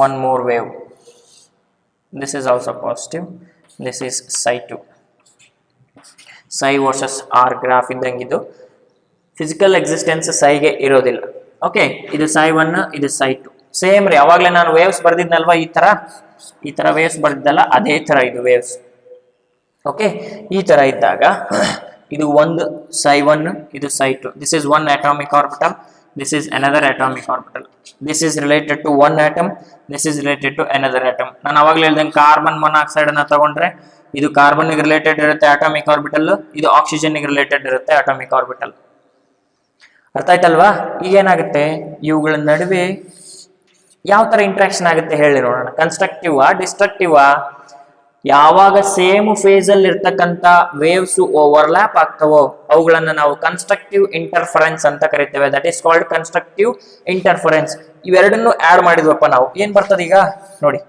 one more wave. This is also positive, this is psi2. psi versus R graph ಇದ್ದಂಗಿದ್ದು. ಫಿಸಿಕಲ್ ಎಕ್ಸಿಸ್ಟೆನ್ಸ್ psiಗೆ ಇರೋದಿಲ್ಲ. ಓಕೆ, ಇದು psi1, ಇದು psi2. ಸೇಮ್ ರೀ, ಅವಾಗಲೇ ನಾನು ವೇವ್ಸ್ ಬರ್ದಿದ್ನಲ್ವಾ, ಈ ತರ ವೇವ್ಸ್ ಬರ್ದಿದ್ದಲ್ಲ, ಅದೇ ತರ ಇದು ವೇವ್ಸ್. ಓಕೆ, ಈ ತರ ಇದ್ದಾಗ ಇದು ಒಂದು psi1, ಇದು psi2. This is one atomic orbital, this is another atomic orbital. This is related to one atom, this is related to another atom. ನಾನು ಅವಾಗಲೇ ಹೇಳ್ದಂಗೆ ಕಾರ್ಬನ್ ಮೊನಾಕ್ಸೈಡ್ ಅನ್ನ ತಗೊಂಡ್ರೆ ಇದು ಕಾರ್ಬನ್ ರಿಲೇಟೆಡ್ ಇರುತ್ತೆ ಅಟಾಮಿಕ್ ಆರ್ಬಿಟಲ್, ಇದು ಆಕ್ಸಿಜನ್ ರಿಲೇಟೆಡ್ ಇರುತ್ತೆ ಅಟಾಮಿಕ್ ಆರ್ಬಿಟಲ್. ಅರ್ಥ ಆಯ್ತಲ್ವಾ? ಈಗ ಏನಾಗುತ್ತೆ, ಇವುಗಳ ನಡುವೆ ಯಾವ ತರ ಇಂಟ್ರಾಕ್ಷನ್ ಆಗುತ್ತೆ ಹೇಳಿ ನೋಡೋಣ. Constructive destructive? ಯಾವಾಗ ಸೇಮ್ ಫೇಸ್ ಅಲ್ಲಿ ಇರ್ತಕ್ಕಂಥ ವೇವ್ಸ್ ಓವರ್ಲ್ಯಾಪ್ ಆಗ್ತವೋ ಅವುಗಳನ್ನ ನಾವು ಕನ್ಸ್ಟ್ರಕ್ಟಿವ್ ಇಂಟರ್ಫರೆನ್ಸ್ ಅಂತ ಕರಿತೇವೆ. That is called constructive interference. ಇವೆರಡನ್ನು ಆಡ್ ಮಾಡಿದ್ವಪ್ಪ ನಾವು, ಏನ್ ಬರ್ತದೆ ಈಗ ನೋಡಿ.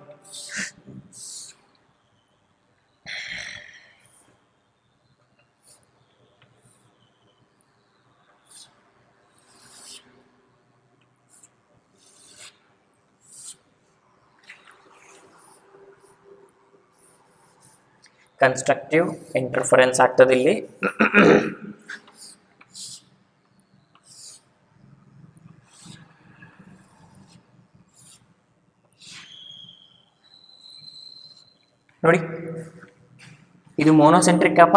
ಕನ್ಸ್ಟ್ರಕ್ಟಿವ್ ಇಂಟರ್ಫರೆನ್ಸ್ ಆಗ್ತದೆ ಇಲ್ಲಿ. ನೋಡಿ, ಇದು ಮೋನೋಸೆಂಟ್ರಿಕ್ ಅಪ್ಪ.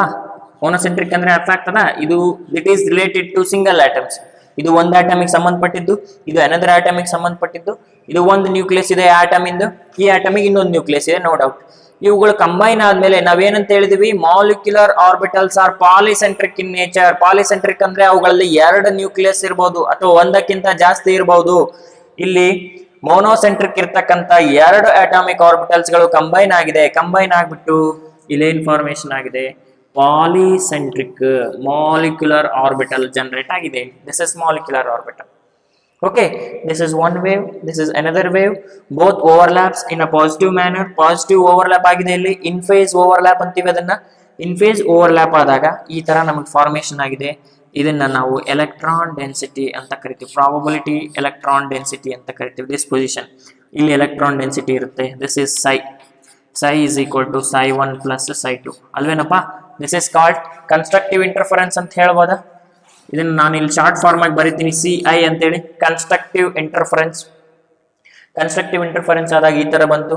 ಮೋನೋಸೆಂಟ್ರಿಕ್ ಅಂದ್ರೆ ಅರ್ಥ ಆಗ್ತದ? ಇದು it is related to single atoms. ಇದು ಒಂದು ಆಟಮಿಗೆ ಸಂಬಂಧಪಟ್ಟಿದ್ದು, ಇದು ಅನದರ್ ಆಟಮಿಗೆ ಸಂಬಂಧಪಟ್ಟಿದ್ದು. ಇದು ಒಂದು ನ್ಯೂಕ್ಲಿಯಸ್ ಇದೆ ಆಟಮ್ ಇಂದು, ಈ ಆಟಮಿಗೆ ಇನ್ನೊಂದು ನ್ಯೂಕ್ಲಿಯಸ್ ಇದೆ, ನೋ ಡೌಟ್. ಇವುಗಳು ಕಂಬೈನ್ ಆದ್ಮೇಲೆ ನಾವೇನಂತ ಹೇಳಿದ್ವಿ? Molecular orbitals are polycentric in nature. Polycentric ಅಂದ್ರೆ ಅವುಗಳಲ್ಲಿ ಎರಡು ನ್ಯೂಕ್ಲಿಯಸ್ ಇರಬಹುದು ಅಥವಾ ಒಂದಕ್ಕಿಂತ ಜಾಸ್ತಿ ಇರಬಹುದು. ಇಲ್ಲಿ ಮೋನೋಸೆಂಟ್ರಿಕ್ ಇರ್ತಕ್ಕಂಥ ಎರಡು ಅಟಾಮಿಕ್ ಆರ್ಬಿಟಲ್ಸ್ ಗಳು ಕಂಬೈನ್ ಆಗ್ಬಿಟ್ಟು ಇಲ್ಲೇನ್ ಫಾರ್ಮೇಶನ್ ಆಗಿದೆ, ಪಾಲಿಸೆಂಟ್ರಿಕ್ ಮಾಲಿಕ್ಯುಲರ್ ಆರ್ಬಿಟಲ್ ಜನರೇಟ್ ಆಗಿದೆ. This is molecular orbital. Okay, this is one wave, this is another wave, both overlaps in a positive manner. Positive overlap ಆಗಿದೆ ಇಲ್ಲಿ. In phase overlap ಅಂತೀವಿ ಅದನ್ನ. In phase overlap ಆದಾಗ ಈ ತರ ನಮಗೆ ಫಾರ್ಮೇಶನ್ ಆಗಿದೆ. ಇದನ್ನ ನಾವು ಎಲೆಕ್ಟ್ರಾನ್ ಡೆನ್ಸಿಟಿ ಅಂತ ಕರಿತೀವಿ. ಪ್ರಾಬಬಿಲಿಟಿ ಎಲೆಕ್ಟ್ರಾನ್ ಡೆನ್ಸಿಟಿ ಅಂತ ಕರಿತೀವಿ. ದಿಸ್ ಪೊಸಿಷನ್ ಇಲ್ಲಿ ಎಲೆಕ್ಟ್ರಾನ್ ಡೆನ್ಸಿಟಿ ಇರುತ್ತೆ. This is psi is equal to psi1 plus psi2 ಅಲ್ವೇನಪ್ಪ. This is called constructive interference ಅಂತ ಹೇಳ್ಬೋದಾ. ಇದನ್ನ ನಾನು ಇಲ್ಲಿ ಶಾರ್ಟ್ ಫಾರ್ಮ್ ಆಗಿ ಬರೀತೀನಿ, CI ಅಂತೇಳಿ. Constructive interference. ಕನ್ಸ್ಟ್ರಕ್ಟಿವ್ ಇಂಟರ್ಫರೆನ್ಸ್ ಆದಾಗ ಈ ತರ ಬಂತು.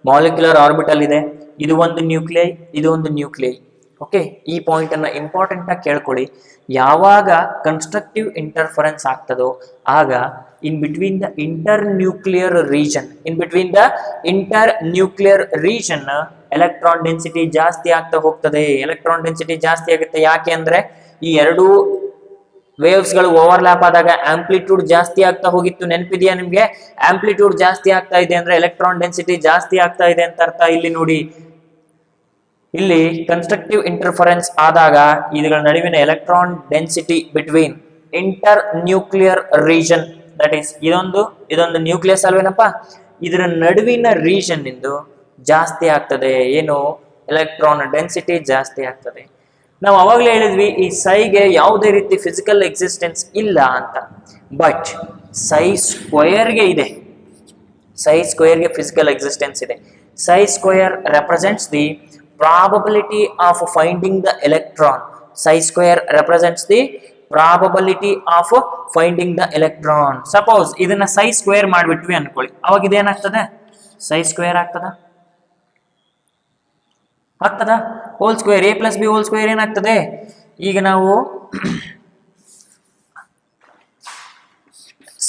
ಮಾಲಿಕ್ಯುಲರ್ ಆರ್ಬಿಟಲ್ ಇದೆ, ಇದು ಒಂದು ನ್ಯೂಕ್ಲಿಯೈ, ಇದು ಒಂದು ನ್ಯೂಕ್ಲಿಯೈ. ಓಕೆ, ಈ ಪಾಯಿಂಟ್ ಅನ್ನ ಇಂಪಾರ್ಟೆಂಟ್ ಆಗಿ ಕೇಳ್ಕೊಳ್ಳಿ. ಯಾವಾಗ ಕನ್ಸ್ಟ್ರಕ್ಟಿವ್ ಇಂಟರ್ಫರೆನ್ಸ್ ಆಗ್ತದೋ ಆಗ in between the inter nuclear region electron density ಜಾಸ್ತಿ ಆಗ್ತಾ ಹೋಗ್ತದೆ. ಎಲೆಕ್ಟ್ರಾನ್ ಡೆನ್ಸಿಟಿ ಜಾಸ್ತಿ ಆಗುತ್ತೆ. ಯಾಕೆ ಅಂದ್ರೆ ಈ ಎರಡು ವೇವ್ಸ್ ಗಳು ಓವರ್ಲ್ಯಾಪ್ ಆದಾಗ ಆಂಪ್ಲಿಟ್ಯೂಡ್ ಜಾಸ್ತಿ ಆಗ್ತಾ ಹೋಗಿತ್ತು. ನೆನಪಿದೆಯಾ ನಿಮ್ಗೆ? ಆಂಪ್ಲಿಟ್ಯೂಡ್ ಜಾಸ್ತಿ ಆಗ್ತಾ ಇದೆ ಅಂದ್ರೆ ಎಲೆಕ್ಟ್ರಾನ್ ಡೆನ್ಸಿಟಿ ಜಾಸ್ತಿ ಆಗ್ತಾ ಇದೆ ಅಂತ ಅರ್ಥ. ಇಲ್ಲಿ ನೋಡಿ, ಇಲ್ಲಿ ಕನ್ಸ್ಟ್ರಕ್ಟಿವ್ ಇಂಟರ್ಫರೆನ್ಸ್ ಆದಾಗ ಇವುಗಳ ನಡುವಿನ electron density between inter nuclear region, that is ಇದೊಂದು ನ್ಯೂಕ್ಲಿಯಸ್ ಅಲ್ವೇನಪ್ಪ, ಇದರ ನಡುವಿನ ರೀಜನ್ ಇಂದು ಜಾಸ್ತಿ ಆಗ್ತದೆ. ಏನು? ಎಲೆಕ್ಟ್ರಾನ್ ಡೆನ್ಸಿಟಿ ಜಾಸ್ತಿ ಆಗ್ತದೆ. ನಾವು ಅವಾಗಲೇ ಹೇಳಿದ್ವಿ ಈ ಸೈಗೆ ಯಾವುದೇ ರೀತಿ ಫಿಸಿಕಲ್ ಎಕ್ಸಿಸ್ಟೆನ್ಸ್ ಇಲ್ಲ ಅಂತ. ಬಟ್ ಸೈ ಸ್ಕ್ವಯರ್ಗೆ ಇದೆ. ಸೈ ಸ್ಕ್ವಯರ್ಗೆ ಫಿಸಿಕಲ್ ಎಕ್ಸಿಸ್ಟೆನ್ಸ್ ಇದೆ. Psi square represents the probability of finding the electron. Psi square represents the probability of finding the electron. Suppose ಇದನ್ನ ಸೈ ಸ್ಕ್ವೇರ್ ಮಾಡಿಬಿಟ್ವಿ ಅನ್ಕೊಳ್ಳಿ, ಅವಾಗ ಇದೇನಾಗ್ತದೆ? ಸೈ ಸ್ಕ್ವೇರ್ ಆಗ್ತದ? Whole square, a plus B whole square ಏನಾಗ್ತದೆ? ಈಗ ನಾವು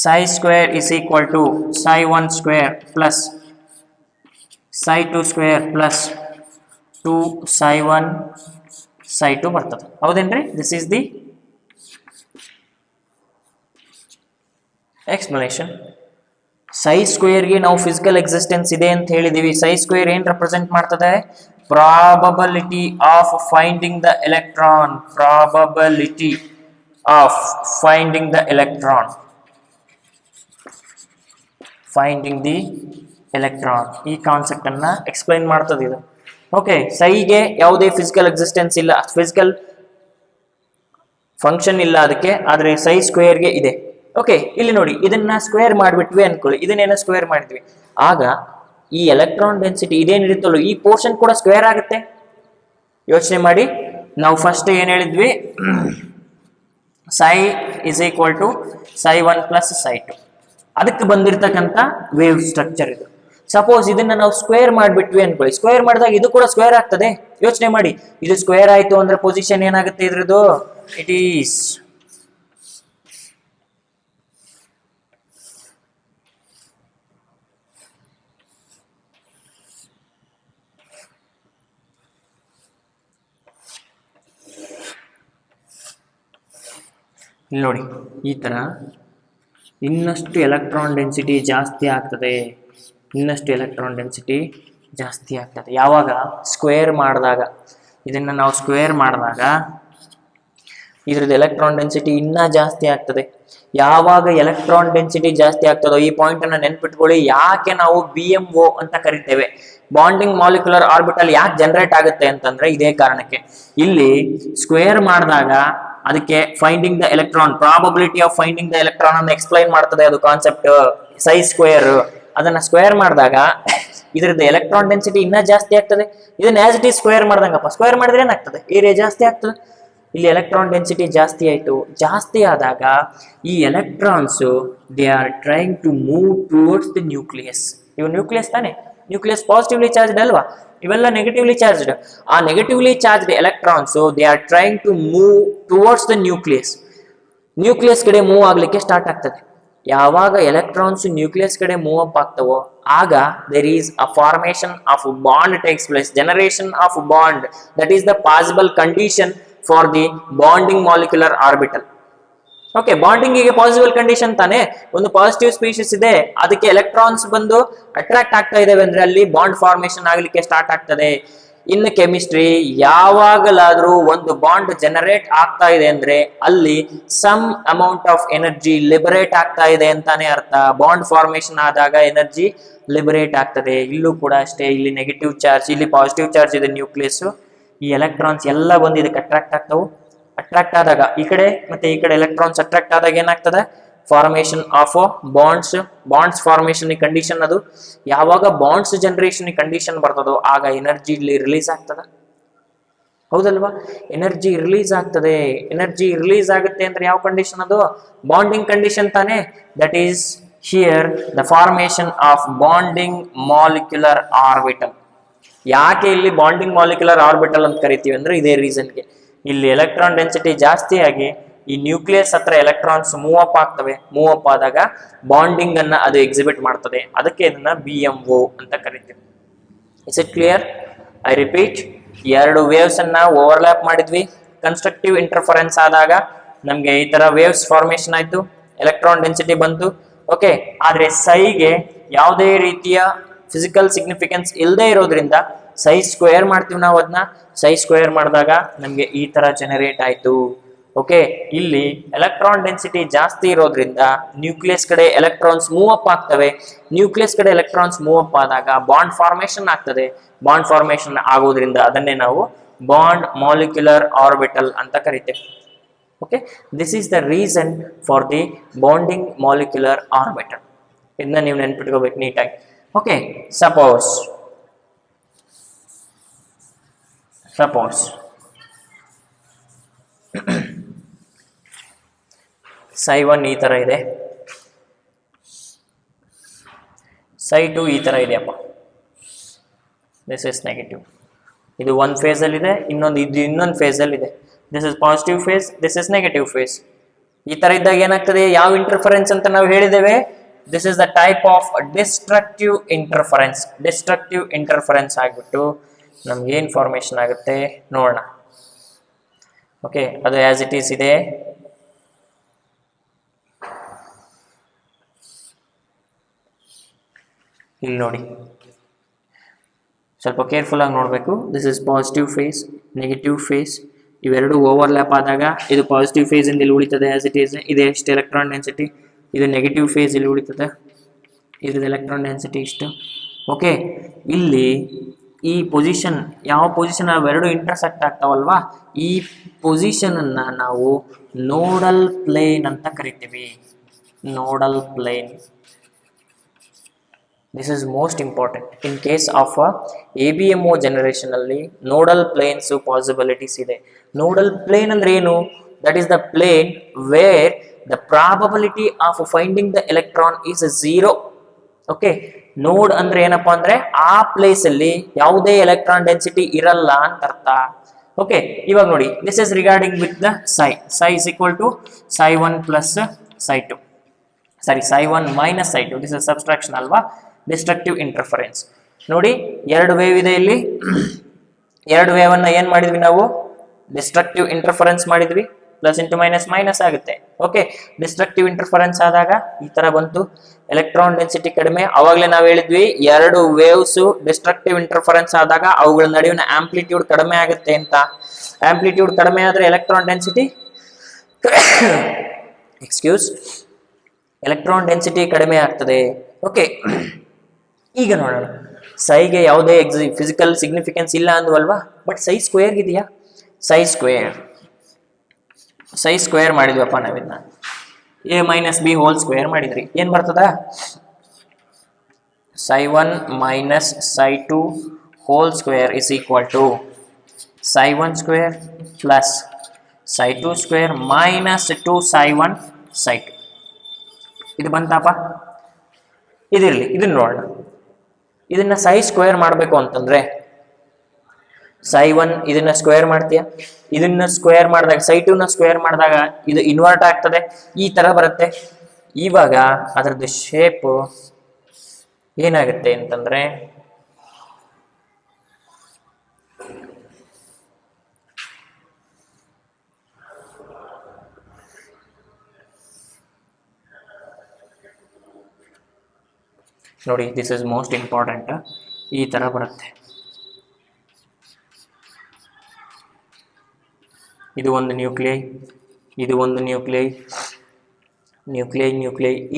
psi square is equal to psi1 square plus psi2 square plus 2 psi1 psi2 ಬರ್ತದೆ. ಹೌದೇನ್ರಿ? This is the explanation. ಸೈ ಸ್ಕ್ವೇರ್ಗೆ ನಾವು ಫಿಸಿಕಲ್ ಎಕ್ಸಿಸ್ಟೆನ್ಸ್ ಇದೆ ಅಂತ ಹೇಳಿದೀವಿ. ಸೈ ಸ್ಕ್ವೇರ್ ಏನ್ ರೆಪ್ರೆಸೆಂಟ್ ಮಾಡ್ತದೆ? Probability of finding the electron. Probability of finding the electron. Finding the electron ಈ ಕಾನ್ಸೆಪ್ಟ್ ಅನ್ನ ಎಕ್ಸ್ಪ್ಲೈನ್ ಮಾಡ್ತದೆ ಇದು. ಓಕೆ, ಸೈಗೆ ಯಾವುದೇ ಫಿಸಿಕಲ್ ಎಕ್ಸಿಸ್ಟೆನ್ಸ್ ಇಲ್ಲ, ಫಿಸಿಕಲ್ ಫಂಕ್ಷನ್ ಇಲ್ಲ ಅದಕ್ಕೆ, ಆದ್ರೆ ಸೈ ಸ್ಕ್ವೇರ್ಗೆ ಇದೆ. ಓಕೆ, ಇಲ್ಲಿ ನೋಡಿ, ಇದನ್ನ ಸ್ಕ್ವೇರ್ ಮಾಡಿಬಿಟ್ವಿ ಅನ್ಕೊಳ್ಳಿ, ಇದನ್ನೇನೋ ಸ್ಕ್ವೇರ್ ಮಾಡಿದ್ವಿ, ಆಗ ಈ ಎಲೆಕ್ಟ್ರಾನ್ ಡೆನ್ಸಿಟಿ ಇದೇನಿರುತ್ತಲ್ಲ ಈ ಪೋರ್ಷನ್ ಕೂಡ ಸ್ಕ್ವೇರ್ ಆಗುತ್ತೆ. ಯೋಚನೆ ಮಾಡಿ, ನಾವು ಫಸ್ಟ್ ಏನ್ ಹೇಳಿದ್ವಿ? psi is equal to psi1 plus psi2. ಅದಕ್ಕೆ ಬಂದಿರತಕ್ಕಂತ ವೇವ್ ಸ್ಟ್ರಕ್ಚರ್ ಇದು. ಸಪೋಸ್ ಇದನ್ನ ನಾವು ಸ್ಕ್ವೇರ್ ಮಾಡಿಬಿಟ್ವಿ ಅನ್ಕೊಳ್ಳಿ, ಸ್ಕ್ವೇರ್ ಮಾಡಿದಾಗ ಇದು ಕೂಡ ಸ್ಕ್ವೇರ್ ಆಗ್ತದೆ. ಯೋಚನೆ ಮಾಡಿ, ಇದು ಸ್ಕ್ವೇರ್ ಆಯ್ತು ಅಂದ್ರೆ ಪೊಸಿಷನ್ ಏನಾಗುತ್ತೆ ಇದ್ರದ್ದು? ಇಟ್ ಈಸ್ ಇಲ್ಲಿ ನೋಡಿ, ಈ ತರ ಇನ್ನಷ್ಟು ಎಲೆಕ್ಟ್ರಾನ್ ಡೆನ್ಸಿಟಿ ಜಾಸ್ತಿ ಆಗ್ತದೆ. ಇನ್ನಷ್ಟು ಎಲೆಕ್ಟ್ರಾನ್ ಡೆನ್ಸಿಟಿ ಜಾಸ್ತಿ ಆಗ್ತದೆ ಯಾವಾಗ? ಸ್ಕ್ವೇರ್ ಮಾಡಿದಾಗ. ಇದನ್ನ ನಾವು ಸ್ಕ್ವೇರ್ ಮಾಡಿದಾಗ ಇದ್ರದ್ದು ಎಲೆಕ್ಟ್ರಾನ್ ಡೆನ್ಸಿಟಿ ಇನ್ನೂ ಜಾಸ್ತಿ ಆಗ್ತದೆ. ಯಾವಾಗ ಎಲೆಕ್ಟ್ರಾನ್ ಡೆನ್ಸಿಟಿ ಜಾಸ್ತಿ ಆಗ್ತದೋ, ಈ ಪಾಯಿಂಟ್ ಅನ್ನ ನೆನ್ಪಿಟ್ಕೊಳ್ಳಿ. ಯಾಕೆ ನಾವು BMO ಅಂತ ಕರಿತೇವೆ, ಬಾಂಡಿಂಗ್ ಮಾಲಿಕ್ಯುಲರ್ ಆರ್ಬಿಟಲ್ ಯಾಕೆ ಜನರೇಟ್ ಆಗುತ್ತೆ ಅಂತಂದ್ರೆ ಇದೇ ಕಾರಣಕ್ಕೆ. ಇಲ್ಲಿ ಸ್ಕ್ವೇರ್ ಮಾಡಿದಾಗ ಅದಕ್ಕೆ finding the electron, probability of finding the electron ಅನ್ನು ಎಕ್ಸ್ಪ್ಲೈನ್ ಮಾಡ್ತದೆ ಅದು ಕಾನ್ಸೆಪ್ಟ್. ಸೈ ಸ್ಕ್ವೇರ್ ಅದನ್ನ ಸ್ಕ್ವೇರ್ ಮಾಡಿದಾಗ ಇದ್ರದ್ದು ಎಲೆಕ್ಟ್ರಾನ್ ಡೆನ್ಸಿಟಿ ಇನ್ನೂ ಜಾಸ್ತಿ ಆಗ್ತದೆ. ಇದನ್ನ ಆಸ್ ಇಟ್ ಈಸ್ ಸ್ಕ್ವೇರ್ ಮಾಡ್ದಂಗಪ್ಪ, ಸ್ಕ್ವೇರ್ ಮಾಡಿದ್ರೆ ಏನಾಗ್ತದೆ? ಏರಿಯಾ ಜಾಸ್ತಿ ಆಗ್ತದೆ. ಇಲ್ಲಿ ಎಲೆಕ್ಟ್ರಾನ್ ಡೆನ್ಸಿಟಿ ಜಾಸ್ತಿ ಆಯ್ತು. ಜಾಸ್ತಿ ಆದಾಗ ಈ electrons they are trying to move towards the nucleus. ಇವು ನ್ಯೂಕ್ಲಿಯಸ್ ತಾನೆ, ನ್ಯೂಕ್ಲಿಯಸ್ ಪಾಸಿಟಿವ್ಲಿ ಚಾರ್ಜ್ಡ್ ಅಲ್ವಾ? ಇವೆಲ್ಲ ನೆಗೆಟಿವ್ಲಿ ಚಾರ್ಜ್ಡ್. ಆ negatively charged electrons they are trying to move towards the nucleus. Nucleus ಕಡೆ ಮೂವ್ ಆಗ್ಲಿಕ್ಕೆ ಸ್ಟಾರ್ಟ್ ಆಗ್ತದೆ. ಯಾವಾಗ ಎಲೆಕ್ಟ್ರಾನ್ಸ್ ನ್ಯೂಕ್ಲಿಯಸ್ ಕಡೆ ಮೂವ್ ಅಪ್ ಆಗ್ತವೋ ಆಗ there is a formation of bond takes place, generation of bond. That is the possible condition for the bonding molecular orbital. Okay, ಬಾಂಡಿಂಗಿಗೆ possible condition ತಾನೆ. ಒಂದು ಪಾಸಿಟಿವ್ ಸ್ಪೀಶೀಸ್ ಇದೆ, ಅದಕ್ಕೆ ಎಲೆಕ್ಟ್ರಾನ್ಸ್ ಬಂದು ಅಟ್ರಾಕ್ಟ್ ಆಗ್ತಾ ಇದಾವೆ ಅಂದ್ರೆ ಅಲ್ಲಿ ಬಾಂಡ್ ಫಾರ್ಮೇಶನ್ ಆಗ್ಲಿಕ್ಕೆ ಸ್ಟಾರ್ಟ್ ಆಗ್ತದೆ. ಇನ್ ಕೆಮಿಸ್ಟ್ರಿ ಯಾವಾಗಲಾದ್ರೂ ಒಂದು ಬಾಂಡ್ ಜನರೇಟ್ ಆಗ್ತಾ ಇದೆ ಅಂದ್ರೆ ಅಲ್ಲಿ some amount of energy liberate ಆಗ್ತಾ ಇದೆ ಅಂತಾನೆ ಅರ್ಥ. ಬಾಂಡ್ ಫಾರ್ಮೇಶನ್ ಆದಾಗ ಎನರ್ಜಿ ಲಿಬರೇಟ್ ಆಗ್ತದೆ. ಇಲ್ಲೂ ಕೂಡ ಅಷ್ಟೇ, ಇಲ್ಲಿ ನೆಗೆಟಿವ್ ಚಾರ್ಜ್, ಇಲ್ಲಿ ಪಾಸಿಟಿವ್ ಚಾರ್ಜ್ ಇದೆ ನ್ಯೂಕ್ಲಿಯಸ್. ಈ ಎಲೆಕ್ಟ್ರಾನ್ಸ್ ಎಲ್ಲ ಬಂದು ಇದಕ್ಕೆ ಅಟ್ರಾಕ್ಟ್ ಆಗ್ತಾವು. ಅಟ್ರಾಕ್ಟ್ ಆದಾಗ ಈ ಕಡೆ ಮತ್ತೆ ಈ ಕಡೆ ಎಲೆಕ್ಟ್ರಾನ್ಸ್ ಅಟ್ರಾಕ್ಟ್ ಆದಾಗ ಏನಾಗ್ತದೆ, formation of bonds. Bonds formation condition ಅದು. ಯಾವಾಗ ಬಾಂಡ್ಸ್ ಜನರೇಷನ್ ಕಂಡೀಷನ್ ಬರ್ತದೋ ಆಗ ಎನರ್ಜಿ ಇಲ್ಲಿ ರಿಲೀಸ್ ಆಗ್ತದ, ಹೌದಲ್ವಾ? ಎನರ್ಜಿ ರಿಲೀಸ್ ಆಗ್ತದೆ. ಎನರ್ಜಿ ರಿಲೀಸ್ ಆಗುತ್ತೆ ಅಂದ್ರೆ ಯಾವ ಕಂಡೀಷನ್ ಅದು? ಬಾಂಡಿಂಗ್ ಕಂಡೀಷನ್ ತಾನೆ. That is here the formation of bonding molecular orbital. ಯಾಕೆ ಇಲ್ಲಿ ಬಾಂಡಿಂಗ್ ಮಾಲಿಕ್ಯುಲರ್ ಆರ್ಬಿಟಲ್ ಅಂತ ಕರಿತೀವಿ ಅಂದ್ರೆ ಇದೇ ರೀಸನ್ಗೆ. ಇಲ್ಲಿ ಎಲೆಕ್ಟ್ರಾನ್ ಡೆನ್ಸಿಟಿ ಜಾಸ್ತಿ ಆಗಿ ಈ ನ್ಯೂಕ್ಲಿಯಸ್ ಹತ್ರ ಎಲೆಕ್ಟ್ರಾನ್ಸ್ ಮೂವ್ ಅಪ್ ಆಗ್ತವೆ. ಮೂವ್ ಅಪ್ ಆದಾಗ ಬಾಂಡಿಂಗ್ ಅನ್ನ ಅದು ಎಕ್ಸಿಬಿಟ್ ಮಾಡ್ತದೆ. ಅದಕ್ಕೆ ಇದನ್ನ BMO ಅಂತ ಕರಿತೀವಿ. Is it clear? I repeat, ಎರಡು ವೇವ್ಸ್ ಅನ್ನ ಓವರ್ಲ್ಯಾಪ್ ಮಾಡಿದ್ವಿ. ಕನ್ಸ್ಟ್ರಕ್ಟಿವ್ ಇಂಟರ್ಫರೆನ್ಸ್ ಆದಾಗ ನಮ್ಗೆ ಈ ತರ ವೇವ್ಸ್ ಫಾರ್ಮೇಶನ್ ಆಯ್ತು, ಎಲೆಕ್ಟ್ರಾನ್ ಡೆನ್ಸಿಟಿ ಬಂತು. ಓಕೆ, ಆದ್ರೆ ಸೈಗೆ ಯಾವುದೇ ರೀತಿಯ ಫಿಸಿಕಲ್ ಸಿಗ್ನಿಫಿಕೆನ್ಸ್ ಇಲ್ಲದೆ ಇರೋದ್ರಿಂದ ಸೈ ಸ್ಕ್ವೇರ್ ಮಾಡ್ತೀವಿ ನಾವು. ಅದನ್ನ ಸೈ ಸ್ಕ್ವೇರ್ ಮಾಡಿದಾಗ ನಮ್ಗೆ ಈ ತರ ಜನರೇಟ್ ಆಯ್ತು. ಓಕೆ, ಇಲ್ಲಿ ಎಲೆಕ್ಟ್ರಾನ್ ಡೆನ್ಸಿಟಿ ಜಾಸ್ತಿ ಇರೋದ್ರಿಂದ ನ್ಯೂಕ್ಲಿಯಸ್ ಕಡೆ ಎಲೆಕ್ಟ್ರಾನ್ಸ್ ಮೂವ್ ಅಪ್ ಆಗ್ತವೆ. ನ್ಯೂಕ್ಲಿಯಸ್ ಕಡೆ ಎಲೆಕ್ಟ್ರಾನ್ಸ್ ಮೂವ್ ಅಪ್ ಆದಾಗ ಬಾಂಡ್ ಫಾರ್ಮೇಶನ್ ಆಗ್ತದೆ. ಬಾಂಡ್ ಫಾರ್ಮೇಶನ್ ಆಗೋದ್ರಿಂದ ಅದನ್ನೇ ನಾವು ಬಾಂಡ್ ಮಾಲಿಕ್ಯುಲರ್ ಆರ್ಬಿಟಲ್ ಅಂತ ಕರಿತೇವೆ. Okay, this is the reason for the bonding molecular orbital. ಇದನ್ನ ನೀವು ನೆನ್ಪಿಟ್ಕೋಬೇಕು ನೀಟಾಗಿ. ಓಕೆ, ಸಪೋಸ್ psi 1 ಈ ತರ ಇದೆ, psi 2 ಈ ತರ ಇದೆಯಪ್ಪ. This is negative. ಇದು ಒಂದು ಫೇಸ್ ಅಲ್ಲಿ ಇದೆ, ಇನ್ನೊಂದು ಫೇಸ್ ಅಲ್ಲಿ ಇದೆ. This is positive phase, this is negative phase. ಈ ತರ ಇದ್ದಾಗ ಏನಾಗ್ತದೆ, ಯಾವ ಇಂಟರ್ಫರೆನ್ಸ್ ಅಂತ ನಾವು ಹೇಳಿದ್ದೇವೆ? This is the type of destructive interference. Destructive interference ಆಗ್ಬಿಟ್ಟು ನಮ್ಗೆ ಏನ್ ಫಾರ್ಮೇಶನ್ ಆಗುತ್ತೆ ನೋಡೋಣ. ಓಕೆ, ಅದು ಆಸ್ ಇಟ್ ಈಸ್ ಇದೆ. ಇಲ್ಲಿ ನೋಡಿ, ಸ್ವಲ್ಪ ಕೇರ್ಫುಲ್ ಆಗಿ ನೋಡಬೇಕು. This is positive phase, negative phase. ಇವೆರಡು ಓವರ್ಲ್ಯಾಪ್ ಆದಾಗ ಇದು ಪಾಸಿಟಿವ್ ಫೇಸ್ ಇಂದ ಇಲ್ಲಿ ಉಳಿತದೆ ಆಸ್ ಇಟ್ ಈಸ್. ಇದೆ ಎಷ್ಟು ಎಲೆಕ್ಟ್ರಾನ್ ಡೆನ್ಸಿಟಿ. ಇದು ನೆಗೆಟಿವ್ ಫೇಸ್ ಇಲ್ಲಿ ಉಳಿತದೆ, ಇದ್ರದ್ದು ಎಲೆಕ್ಟ್ರಾನ್ ಡೆನ್ಸಿಟಿ ಇಷ್ಟು. ಓಕೆ, ಇಲ್ಲಿ ಈ ಪೊಸಿಷನ್, ಯಾವ ಪೊಸಿಷನ್ ಅವೆರಡು ಇಂಟರ್ಸೆಕ್ಟ್ ಆಗ್ತಾವಲ್ವಾ, ಈ ಪೊಸಿಷನ್ ಅನ್ನ ನಾವು ನೋಡಲ್ ಪ್ಲೇನ್ ಅಂತ ಕರಿತೀವಿ. Nodal plane. This is most important. In case of ABMO generation ಅಲ್ಲಿ ನೋಡಲ್ ಪ್ಲೇನ್ಸ್ ಪಾಸಿಬಿಲಿಟೀಸ್ ಇದೆ. ನೋಡಲ್ ಪ್ಲೇನ್ ಅಂದ್ರೆ ಏನು? That is the plane where the probability of finding the electron is 0. Okay, node ಅಂದ್ರೆ ಏನಪ್ಪಾ ಅಂದ್ರೆ ಆ ಪ್ಲೇಸ್ ಅಲ್ಲಿ ಯಾವುದೇ ಎಲೆಕ್ಟ್ರಾನ್ ಡೆನ್ಸಿಟಿ ಇರಲ್ಲ ಅಂತ ಅರ್ಥ. ಓಕೆ, ಇವಾಗ ನೋಡಿ, this is regarding with the psi is equal to psi 1 plus psi 2. Sorry, psi 1 minus psi 2. This is subtraction ಅಲ್ವಾ? Destructive interference. ನೋಡಿ, ಎರಡು ವೇವ್ ಇದೆ ಇಲ್ಲಿ. ಎರಡು ವೇವ್ ಅನ್ನ ಏನ್ ಮಾಡಿದ್ವಿ ನಾವು? ಡಿಸ್ಟ್ರಕ್ಟಿವ್ ಇಂಟರ್ಫರೆನ್ಸ್ ಮಾಡಿದ್ವಿ. ಪ್ಲಸ್ ಇಂಟು ಮೈನಸ್ ಮೈನಸ್ ಆಗುತ್ತೆ. ಓಕೆ, ಡಿಸ್ಟ್ರಕ್ಟಿವ್ ಇಂಟರ್ಫರೆನ್ಸ್ ಆದಾಗ ಈ ತರ ಬಂತು. ಎಲೆಕ್ಟ್ರಾನ್ ಡೆನ್ಸಿಟಿ ಕಡಿಮೆ. ಅವಾಗಲೇ ನಾವು ಹೇಳಿದ್ವಿ, ಎರಡು ವೇವ್ಸ್ ಡಿಸ್ಟ್ರಕ್ಟಿವ್ ಇಂಟರ್ಫರೆನ್ಸ್ ಆದಾಗ ಅವುಗಳ ನಡುವಿನ ಆಂಪ್ಲಿಟ್ಯೂಡ್ ಕಡಿಮೆ ಆಗುತ್ತೆ ಅಂತ. ಆಂಪ್ಲಿಟ್ಯೂಡ್ ಕಡಿಮೆ ಆದ್ರೆ ಎಲೆಕ್ಟ್ರಾನ್ ಡೆನ್ಸಿಟಿ ಎಲೆಕ್ಟ್ರಾನ್ ಡೆನ್ಸಿಟಿ ಕಡಿಮೆ ಆಗ್ತದೆ. ಓಕೆ, ಈಗ ನೋಡೋಣ. ಸೈಗೆ ಯಾವುದೇ ಫಿಸಿಕಲ್ ಸಿಗ್ನಿಫಿಕೆನ್ಸ್ ಇಲ್ಲ ಅಂದ್ವಲ್ವಾ, ಬಟ್ ಸೈ ಸ್ಕ್ವೇರ್ ಇದೆಯಾ? ಸೈ ಸ್ಕ್ವೇರ್ ಮಾಡಿದ್ವಪ್ಪ ನಾವಿನ್ನ. A minus B whole square ಮಾಡಿದ್ರಿ, ಏನ್ ಬರ್ತದ? psi 1 minus psi 2 whole square is equal to psi 1 square plus psi 2 square minus 2 psi 1 psi 2. ಇದು ಬಂತಪ್ಪ. ಇದಿರ್ಲಿ, ಇದನ್ನ ನೋಡೋಣ. ಇದನ್ನ psi ಸ್ಕ್ವೇರ್ ಮಾಡಬೇಕು ಅಂತಂದ್ರೆ psi 1 ಇದನ್ನ ಸ್ಕ್ವೇರ್ ಮಾಡ್ತೀಯ, ಇದನ್ನ ಸ್ಕ್ವೇರ್ ಮಾಡಿದಾಗ psi 2 ನ ಸ್ಕ್ವೇರ್ ಮಾಡಿದಾಗ ಇದು ಇನ್ವರ್ಟ್ ಆಗ್ತದೆ, ಈ ತರ ಬರುತ್ತೆ. ಇವಾಗ ಅದರದ್ದು ಶೇಪ್ ಏನಾಗುತ್ತೆ ಅಂತಂದ್ರೆ ನೋಡಿ, ದಿಸ್ ಇಸ್ ಮೋಸ್ಟ್ ಇಂಪಾರ್ಟೆಂಟ್. ಈ ಥರ ಬರುತ್ತೆ. ಇದು ಒಂದು ನ್ಯೂಕ್ಲಿಯೈ, ಇದು ಒಂದು ನ್ಯೂಕ್ಲಿಯೈ,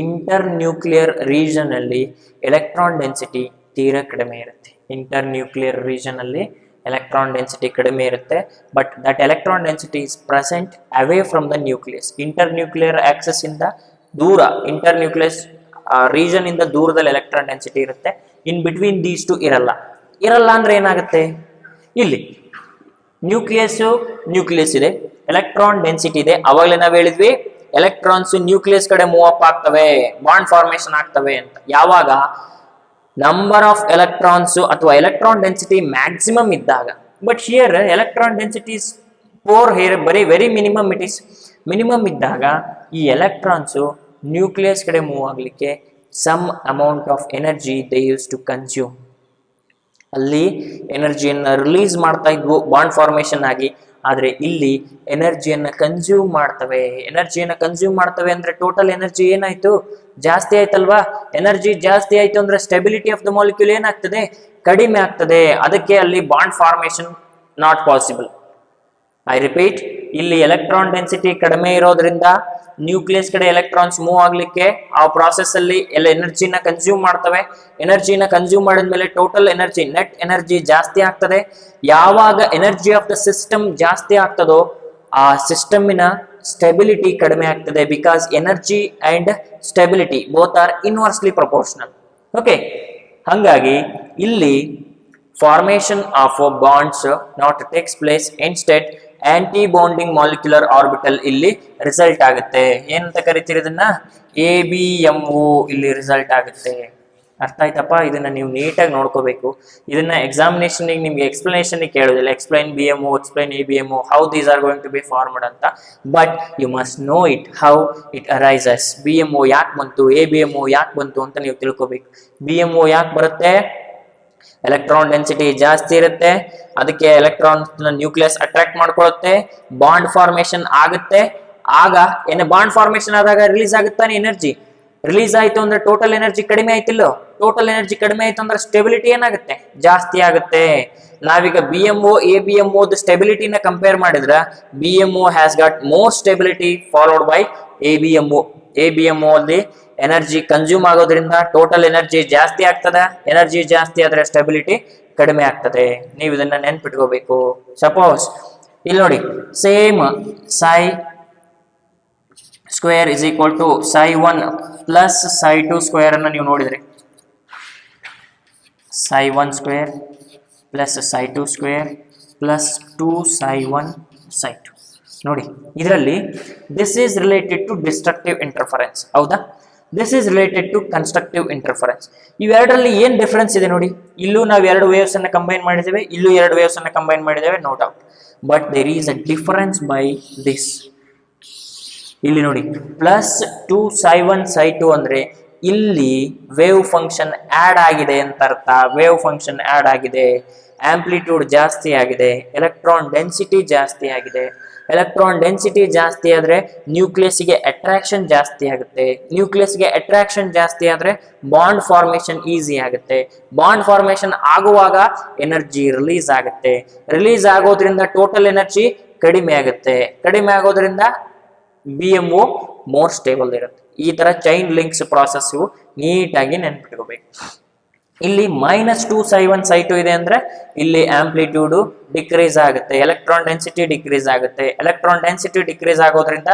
ಇಂಟರ್ ನ್ಯೂಕ್ಲಿಯರ್ ರೀಜನ್ ಅಲ್ಲಿ ಎಲೆಕ್ಟ್ರಾನ್ ಡೆನ್ಸಿಟಿ ತೀರಾ ಕಡಿಮೆ ಇರುತ್ತೆ. ಇಂಟರ್ ನ್ಯೂಕ್ಲಿಯರ್ ರೀಜನ್ ಅಲ್ಲಿ ಎಲೆಕ್ಟ್ರಾನ್ ಡೆನ್ಸಿಟಿ ಕಡಿಮೆ ಇರುತ್ತೆ, but that electron density is present away from the nucleus. Inter nuclear axis ಇಂದ ದೂರ, ಇಂಟರ್ ನ್ಯೂಕ್ಲಿಯಸ್ ರೀಜನ್ ಇಂದ ದೂರದಲ್ಲಿ ಎಲೆಕ್ಟ್ರಾನ್ ಡೆನ್ಸಿಟಿ ಇರುತ್ತೆ. ಇನ್ ಬಿಟ್ವೀನ್ ದೀಸ್ ಟು ಇರಲ್ಲ ಅಂದ್ರೆ ಏನಾಗುತ್ತೆ, ಇಲ್ಲಿ ನ್ಯೂಕ್ಲಿಯಸ್ ಇದೆ, ಎಲೆಕ್ಟ್ರಾನ್ ಡೆನ್ಸಿಟಿ ಇದೆ. ಅವಾಗಲೇ ನಾವು ಹೇಳಿದ್ವಿ ಎಲೆಕ್ಟ್ರಾನ್ಸ್ ನ್ಯೂಕ್ಲಿಯಸ್ ಕಡೆ ಮೂವ್ ಅಪ್ ಆಗ್ತವೆ, ಬಾಂಡ್ ಫಾರ್ಮೇಶನ್ ಆಗ್ತವೆ ಅಂತ. ಯಾವಾಗ ನಂಬರ್ ಆಫ್ ಎಲೆಕ್ಟ್ರಾನ್ಸ್ ಅಥವಾ ಎಲೆಕ್ಟ್ರಾನ್ ಡೆನ್ಸಿಟಿ ಮ್ಯಾಕ್ಸಿಮಮ್ ಇದ್ದಾಗ. But here electron density is poor, here very minimum, it is minimum ಇದ್ದಾಗ ಈ ಎಲೆಕ್ಟ್ರಾನ್ಸ್ ನ್ಯೂಕ್ಲಿಯಸ್ ಕಡೆ ಮೂವ್ ಆಗಲಿಕ್ಕೆ some amount of energy they use to consume. ಅಲ್ಲಿ ಎನರ್ಜಿಯನ್ನು ರಿಲೀಸ್ ಮಾಡ್ತಾ ಇದ್ವು ಬಾಂಡ್ ಫಾರ್ಮೇಶನ್ ಆಗಿ, ಆದರೆ ಇಲ್ಲಿ ಎನರ್ಜಿಯನ್ನು ಕನ್ಸ್ಯೂಮ್ ಮಾಡ್ತವೆ. ಅಂದ್ರೆ ಟೋಟಲ್ ಎನರ್ಜಿ ಏನಾಯ್ತು, ಜಾಸ್ತಿ ಆಯ್ತಲ್ವಾ. ಎನರ್ಜಿ ಜಾಸ್ತಿ ಆಯ್ತು ಅಂದ್ರೆ ಸ್ಟೆಬಿಲಿಟಿ ಆಫ್ ದ ಮಾಲಿಕ್ಯೂಲ್ ಏನಾಗ್ತದೆ, ಕಡಿಮೆ ಆಗ್ತದೆ. ಅದಕ್ಕೆ ಅಲ್ಲಿ bond formation not possible. I repeat, ಇಲ್ಲಿ ಎಲೆಕ್ಟ್ರಾನ್ ಡೆನ್ಸಿಟಿ ಕಡಿಮೆ ಇರೋದ್ರಿಂದ ನ್ಯೂಕ್ಲಿಯಸ್ ಕಡೆ ಎಲೆಕ್ಟ್ರಾನ್ಸ್ ಮೂವ್ ಆಗ್ಲಿಕ್ಕೆ ಆ ಪ್ರಾಸೆಸ್ ಅಲ್ಲಿ ಎಲ್ಲ ಎನರ್ಜಿನ ಕನ್ಸ್ಯೂಮ್ ಮಾಡ್ತವೆ. ಎನರ್ಜಿನ ಕನ್ಸ್ಯೂಮ್ ಮಾಡಿದ್ಮೇಲೆ ಟೋಟಲ್ ಎನರ್ಜಿ, ನೆಟ್ ಎನರ್ಜಿ ಜಾಸ್ತಿ ಆಗ್ತದೆ. ಯಾವಾಗ ಎನರ್ಜಿ ಆಫ್ ದ ಸಿಸ್ಟಮ್ ಜಾಸ್ತಿ ಆಗ್ತದೋ ಆ ಸಿಸ್ಟಮಿನ ಸ್ಟೆಬಿಲಿಟಿ ಕಡಿಮೆ ಆಗ್ತದೆ. Because energy and stability both are inversely proportional. Okay, ಹಾಗಾಗಿ ಇಲ್ಲಿ formation of bonds not takes place, instead anti bonding molecular orbital ಇಲ್ಲಿ ರಿಸಲ್ಟ್ ಆಗುತ್ತೆ. ಏನಂತ ಕರಿತೀರಿ ಇದನ್ನ, ABMO ಇಲ್ಲಿ ರಿಸಲ್ಟ್ ಆಗುತ್ತೆ. ಅರ್ಥ ಆಯ್ತಪ್ಪ? ಇದನ್ನ ನೀವು ನೀಟಾಗಿ ನೋಡ್ಕೋಬೇಕು. ಇದನ್ನ ಎಕ್ಸಾಮಿನೇಷನ್ ನಿಮ್ಗೆ ಎಕ್ಸ್ಪ್ಲನೇಷನ್ ಕೇಳೋದಿಲ್ಲ, explain BMO, explain ABMO, how these are going to be formed ಅಂತ. But you must know it, how it arises. BMO ಯಾಕೆ ಬಂತು, ABMO ಯಾಕೆ ಬಂತು ಅಂತ ನೀವು ತಿಳ್ಕೋಬೇಕು. BMO ಯಾಕೆ ಬರುತ್ತೆ, ಎಲೆಕ್ಟ್ರಾನ್ ಡೆನ್ಸಿಟಿ ಜಾಸ್ತಿ ಇರುತ್ತೆ, ಅದಕ್ಕೆ ಎಲೆಕ್ಟ್ರಾನ್ ನ್ಯೂಕ್ಲಿಯಸ್ ಅಟ್ರಾಕ್ಟ್ ಮಾಡ್ಕೊಳ್ಳುತ್ತೆ, ಬಾಂಡ್ ಫಾರ್ಮೇಶನ್ ಆಗುತ್ತೆ. ಆಗ ಏನು ಬಾಂಡ್ ಫಾರ್ಮೇಶನ್ ಆದಾಗ ರಿಲೀಸ್ ಆಗುತ್ತಾನೆ ಎನರ್ಜಿ. ರಿಲೀಸ್ ಆಯ್ತು ಅಂದ್ರೆ ಟೋಟಲ್ ಎನರ್ಜಿ ಕಡಿಮೆ ಆಯ್ತಿಲ್ಲೋ, ಟೋಟಲ್ ಎನರ್ಜಿ ಕಡಿಮೆ ಆಯ್ತು ಅಂದ್ರೆ ಸ್ಟೆಬಿಲಿಟಿ ಏನಾಗುತ್ತೆ, ಜಾಸ್ತಿ ಆಗುತ್ತೆ. ನಾವೀಗ BMO ABMO ಸ್ಟೆಬಿಲಿಟಿನ ಕಂಪೇರ್ ಮಾಡಿದ್ರೆ BMO has got more stability followed by ABMO ಅಲ್ಲಿ ಎನರ್ಜಿ ಕನ್ಸ್ಯೂಮ್ ಆಗೋದ್ರಿಂದ ಟೋಟಲ್ ಎನರ್ಜಿ ಜಾಸ್ತಿ ಆಗ್ತದೆ. ಎನರ್ಜಿ ಜಾಸ್ತಿ ಆದ್ರೆ ಸ್ಟೆಬಿಲಿಟಿ ಕಡಿಮೆ ಆಗ್ತದೆ. ನೀವು ಇದನ್ನ ನೆನ್ಪಿಟ್ಕೋಬೇಕು. ಸಪೋಸ್ ಇಲ್ಲಿ ನೋಡಿ, same psi square is equal to psi1 plus psi2 square ಅನ್ನ ನೀವು ನೋಡಿದ್ರಿ, psi1 square plus psi2 square plus 2 psi1 psi2. ನೋಡಿ, ಇದರಲ್ಲಿ this is related to destructive interference. ಹೌದಾ? This is related to constructive interference. ಇವೆರಡರಲ್ಲಿ ಏನ್ ಡಿಫರೆನ್ಸ್ ಇದೆ ನೋಡಿ. ಇಲ್ಲೂ ನಾವು ಎರಡು ವೇವ್ಸ್ ಅನ್ನ ಕಂಬೈನ್ ಮಾಡಿದ್ದೇವೆ, ಇಲ್ಲೂ ಎರಡು ವೇವ್ಸ್ ಅನ್ನ ಕಂಬೈನ್ ಮಾಡಿದ್ದೇವೆ, no doubt. But there is a difference by this. ಇಲ್ಲಿ ನೋಡಿ, ಪ್ಲಸ್ 2 psi1 psi2 ಅಂದ್ರೆ ಇಲ್ಲಿ ವೇವ್ ಫಂಕ್ಷನ್ ಆಡ್ ಆಗಿದೆ ಅಂತ ಅರ್ಥ. ವೇವ್ ಫಂಕ್ಷನ್ ಆಡ್ ಆಗಿದೆ, ಆಂಪ್ಲಿಟ್ಯೂಡ್ ಜಾಸ್ತಿ ಆಗಿದೆ, ಎಲೆಕ್ಟ್ರಾನ್ ಡೆನ್ಸಿಟಿ ಜಾಸ್ತಿ ಆಗಿದೆ. ಎಲೆಕ್ಟ್ರಾನ್ ಡೆನ್ಸಿಟಿ ಜಾಸ್ತಿ ಆದ್ರೆ ನ್ಯೂಕ್ಲಿಯಸ್ಗೆ ಅಟ್ರಾಕ್ಷನ್ ಜಾಸ್ತಿ ಆಗುತ್ತೆ. ನ್ಯೂಕ್ಲಿಯಸ್ಗೆ ಅಟ್ರಾಕ್ಷನ್ ಜಾಸ್ತಿ ಆದ್ರೆ ಬಾಂಡ್ ಫಾರ್ಮೇಶನ್ ಈಸಿ ಆಗುತ್ತೆ. ಬಾಂಡ್ ಫಾರ್ಮೇಶನ್ ಆಗುವಾಗ ಎನರ್ಜಿ ರಿಲೀಸ್ ಆಗುತ್ತೆ. ರಿಲೀಸ್ ಆಗೋದ್ರಿಂದ ಟೋಟಲ್ ಎನರ್ಜಿ ಕಡಿಮೆ ಆಗುತ್ತೆ. ಕಡಿಮೆ ಆಗೋದ್ರಿಂದ BMO ಮೋರ್ ಸ್ಟೇಬಲ್ ಇರುತ್ತೆ. ಈ ತರ ಚೈನ್ ಲಿಂಕ್ಸ್ ಪ್ರಾಸೆಸ್ ನೀಟಾಗಿ ನೆನ್ಪಿಟ್ಕೋಬೇಕು. ಇಲ್ಲಿ -2 psi1 psi2 ಇದೆ ಅಂದ್ರೆ ಇಲ್ಲಿ ಆಂಪ್ಲಿಟ್ಯೂಡ್ ಡಿಕ್ರೀಸ್ ಆಗುತ್ತೆ, ಎಲೆಕ್ಟ್ರಾನ್ ಡೆನ್ಸಿಟಿ ಡಿಕ್ರೀಸ್ ಆಗುತ್ತೆ. ಎಲೆಕ್ಟ್ರಾನ್ ಡೆನ್ಸಿಟಿ ಡಿಕ್ರೀಸ್ ಆಗೋದ್ರಿಂದ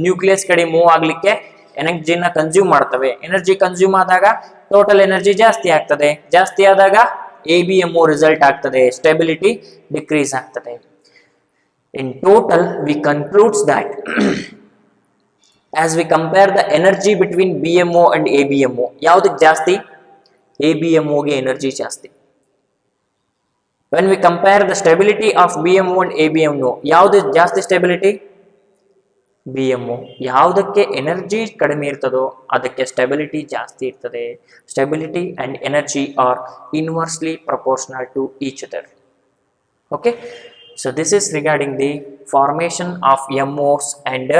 ನ್ಯೂಕ್ಲಿಯಸ್ ಕಡೆ ಮೂವ್ ಆಗ್ಲಿಕ್ಕೆ ಎನರ್ಜಿನ ಕನ್ಸ್ಯೂಮ್ ಮಾಡ್ತವೆ. ಎನರ್ಜಿ ಕನ್ಸ್ಯೂಮ್ ಆದಾಗ ಟೋಟಲ್ ಎನರ್ಜಿ ಜಾಸ್ತಿ ಆಗ್ತದೆ. ಜಾಸ್ತಿ ಆದಾಗ ABMO ರಿಸಲ್ಟ್ ಆಗ್ತದೆ, ಸ್ಟೆಬಿಲಿಟಿ ಡಿಕ್ರೀಸ್ ಆಗ್ತದೆ. In total V concludes that as we compare the energy between BMO and ABMO, ಯಾವ್ದಕ್ಕೆ ಜಾಸ್ತಿ? ABMO ಗೆ ಎನರ್ಜಿ ಜಾಸ್ತಿ. when we compare the stability of BMO and ABMO, ಯಾವ್ದು ಜಾಸ್ತಿ ಸ್ಟೆಬಿಲಿಟಿ? BMO. ಯಾವುದಕ್ಕೆ ಎನರ್ಜಿ ಕಡಿಮೆ ಇರ್ತದೋ ಅದಕ್ಕೆ ಸ್ಟೆಬಿಲಿಟಿ ಜಾಸ್ತಿ ಇರ್ತದೆ. Stability and energy are inversely proportional to each other. Okay, so this is regarding the formation of MOs and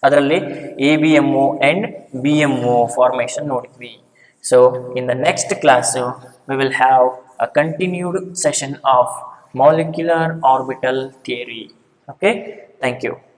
ಅದರಲ್ಲಿ ABMO and BMO formation ನೋಡಿದ್ವಿ. So in the next class we will have a continued session of molecular orbital theory. Okay, thank you.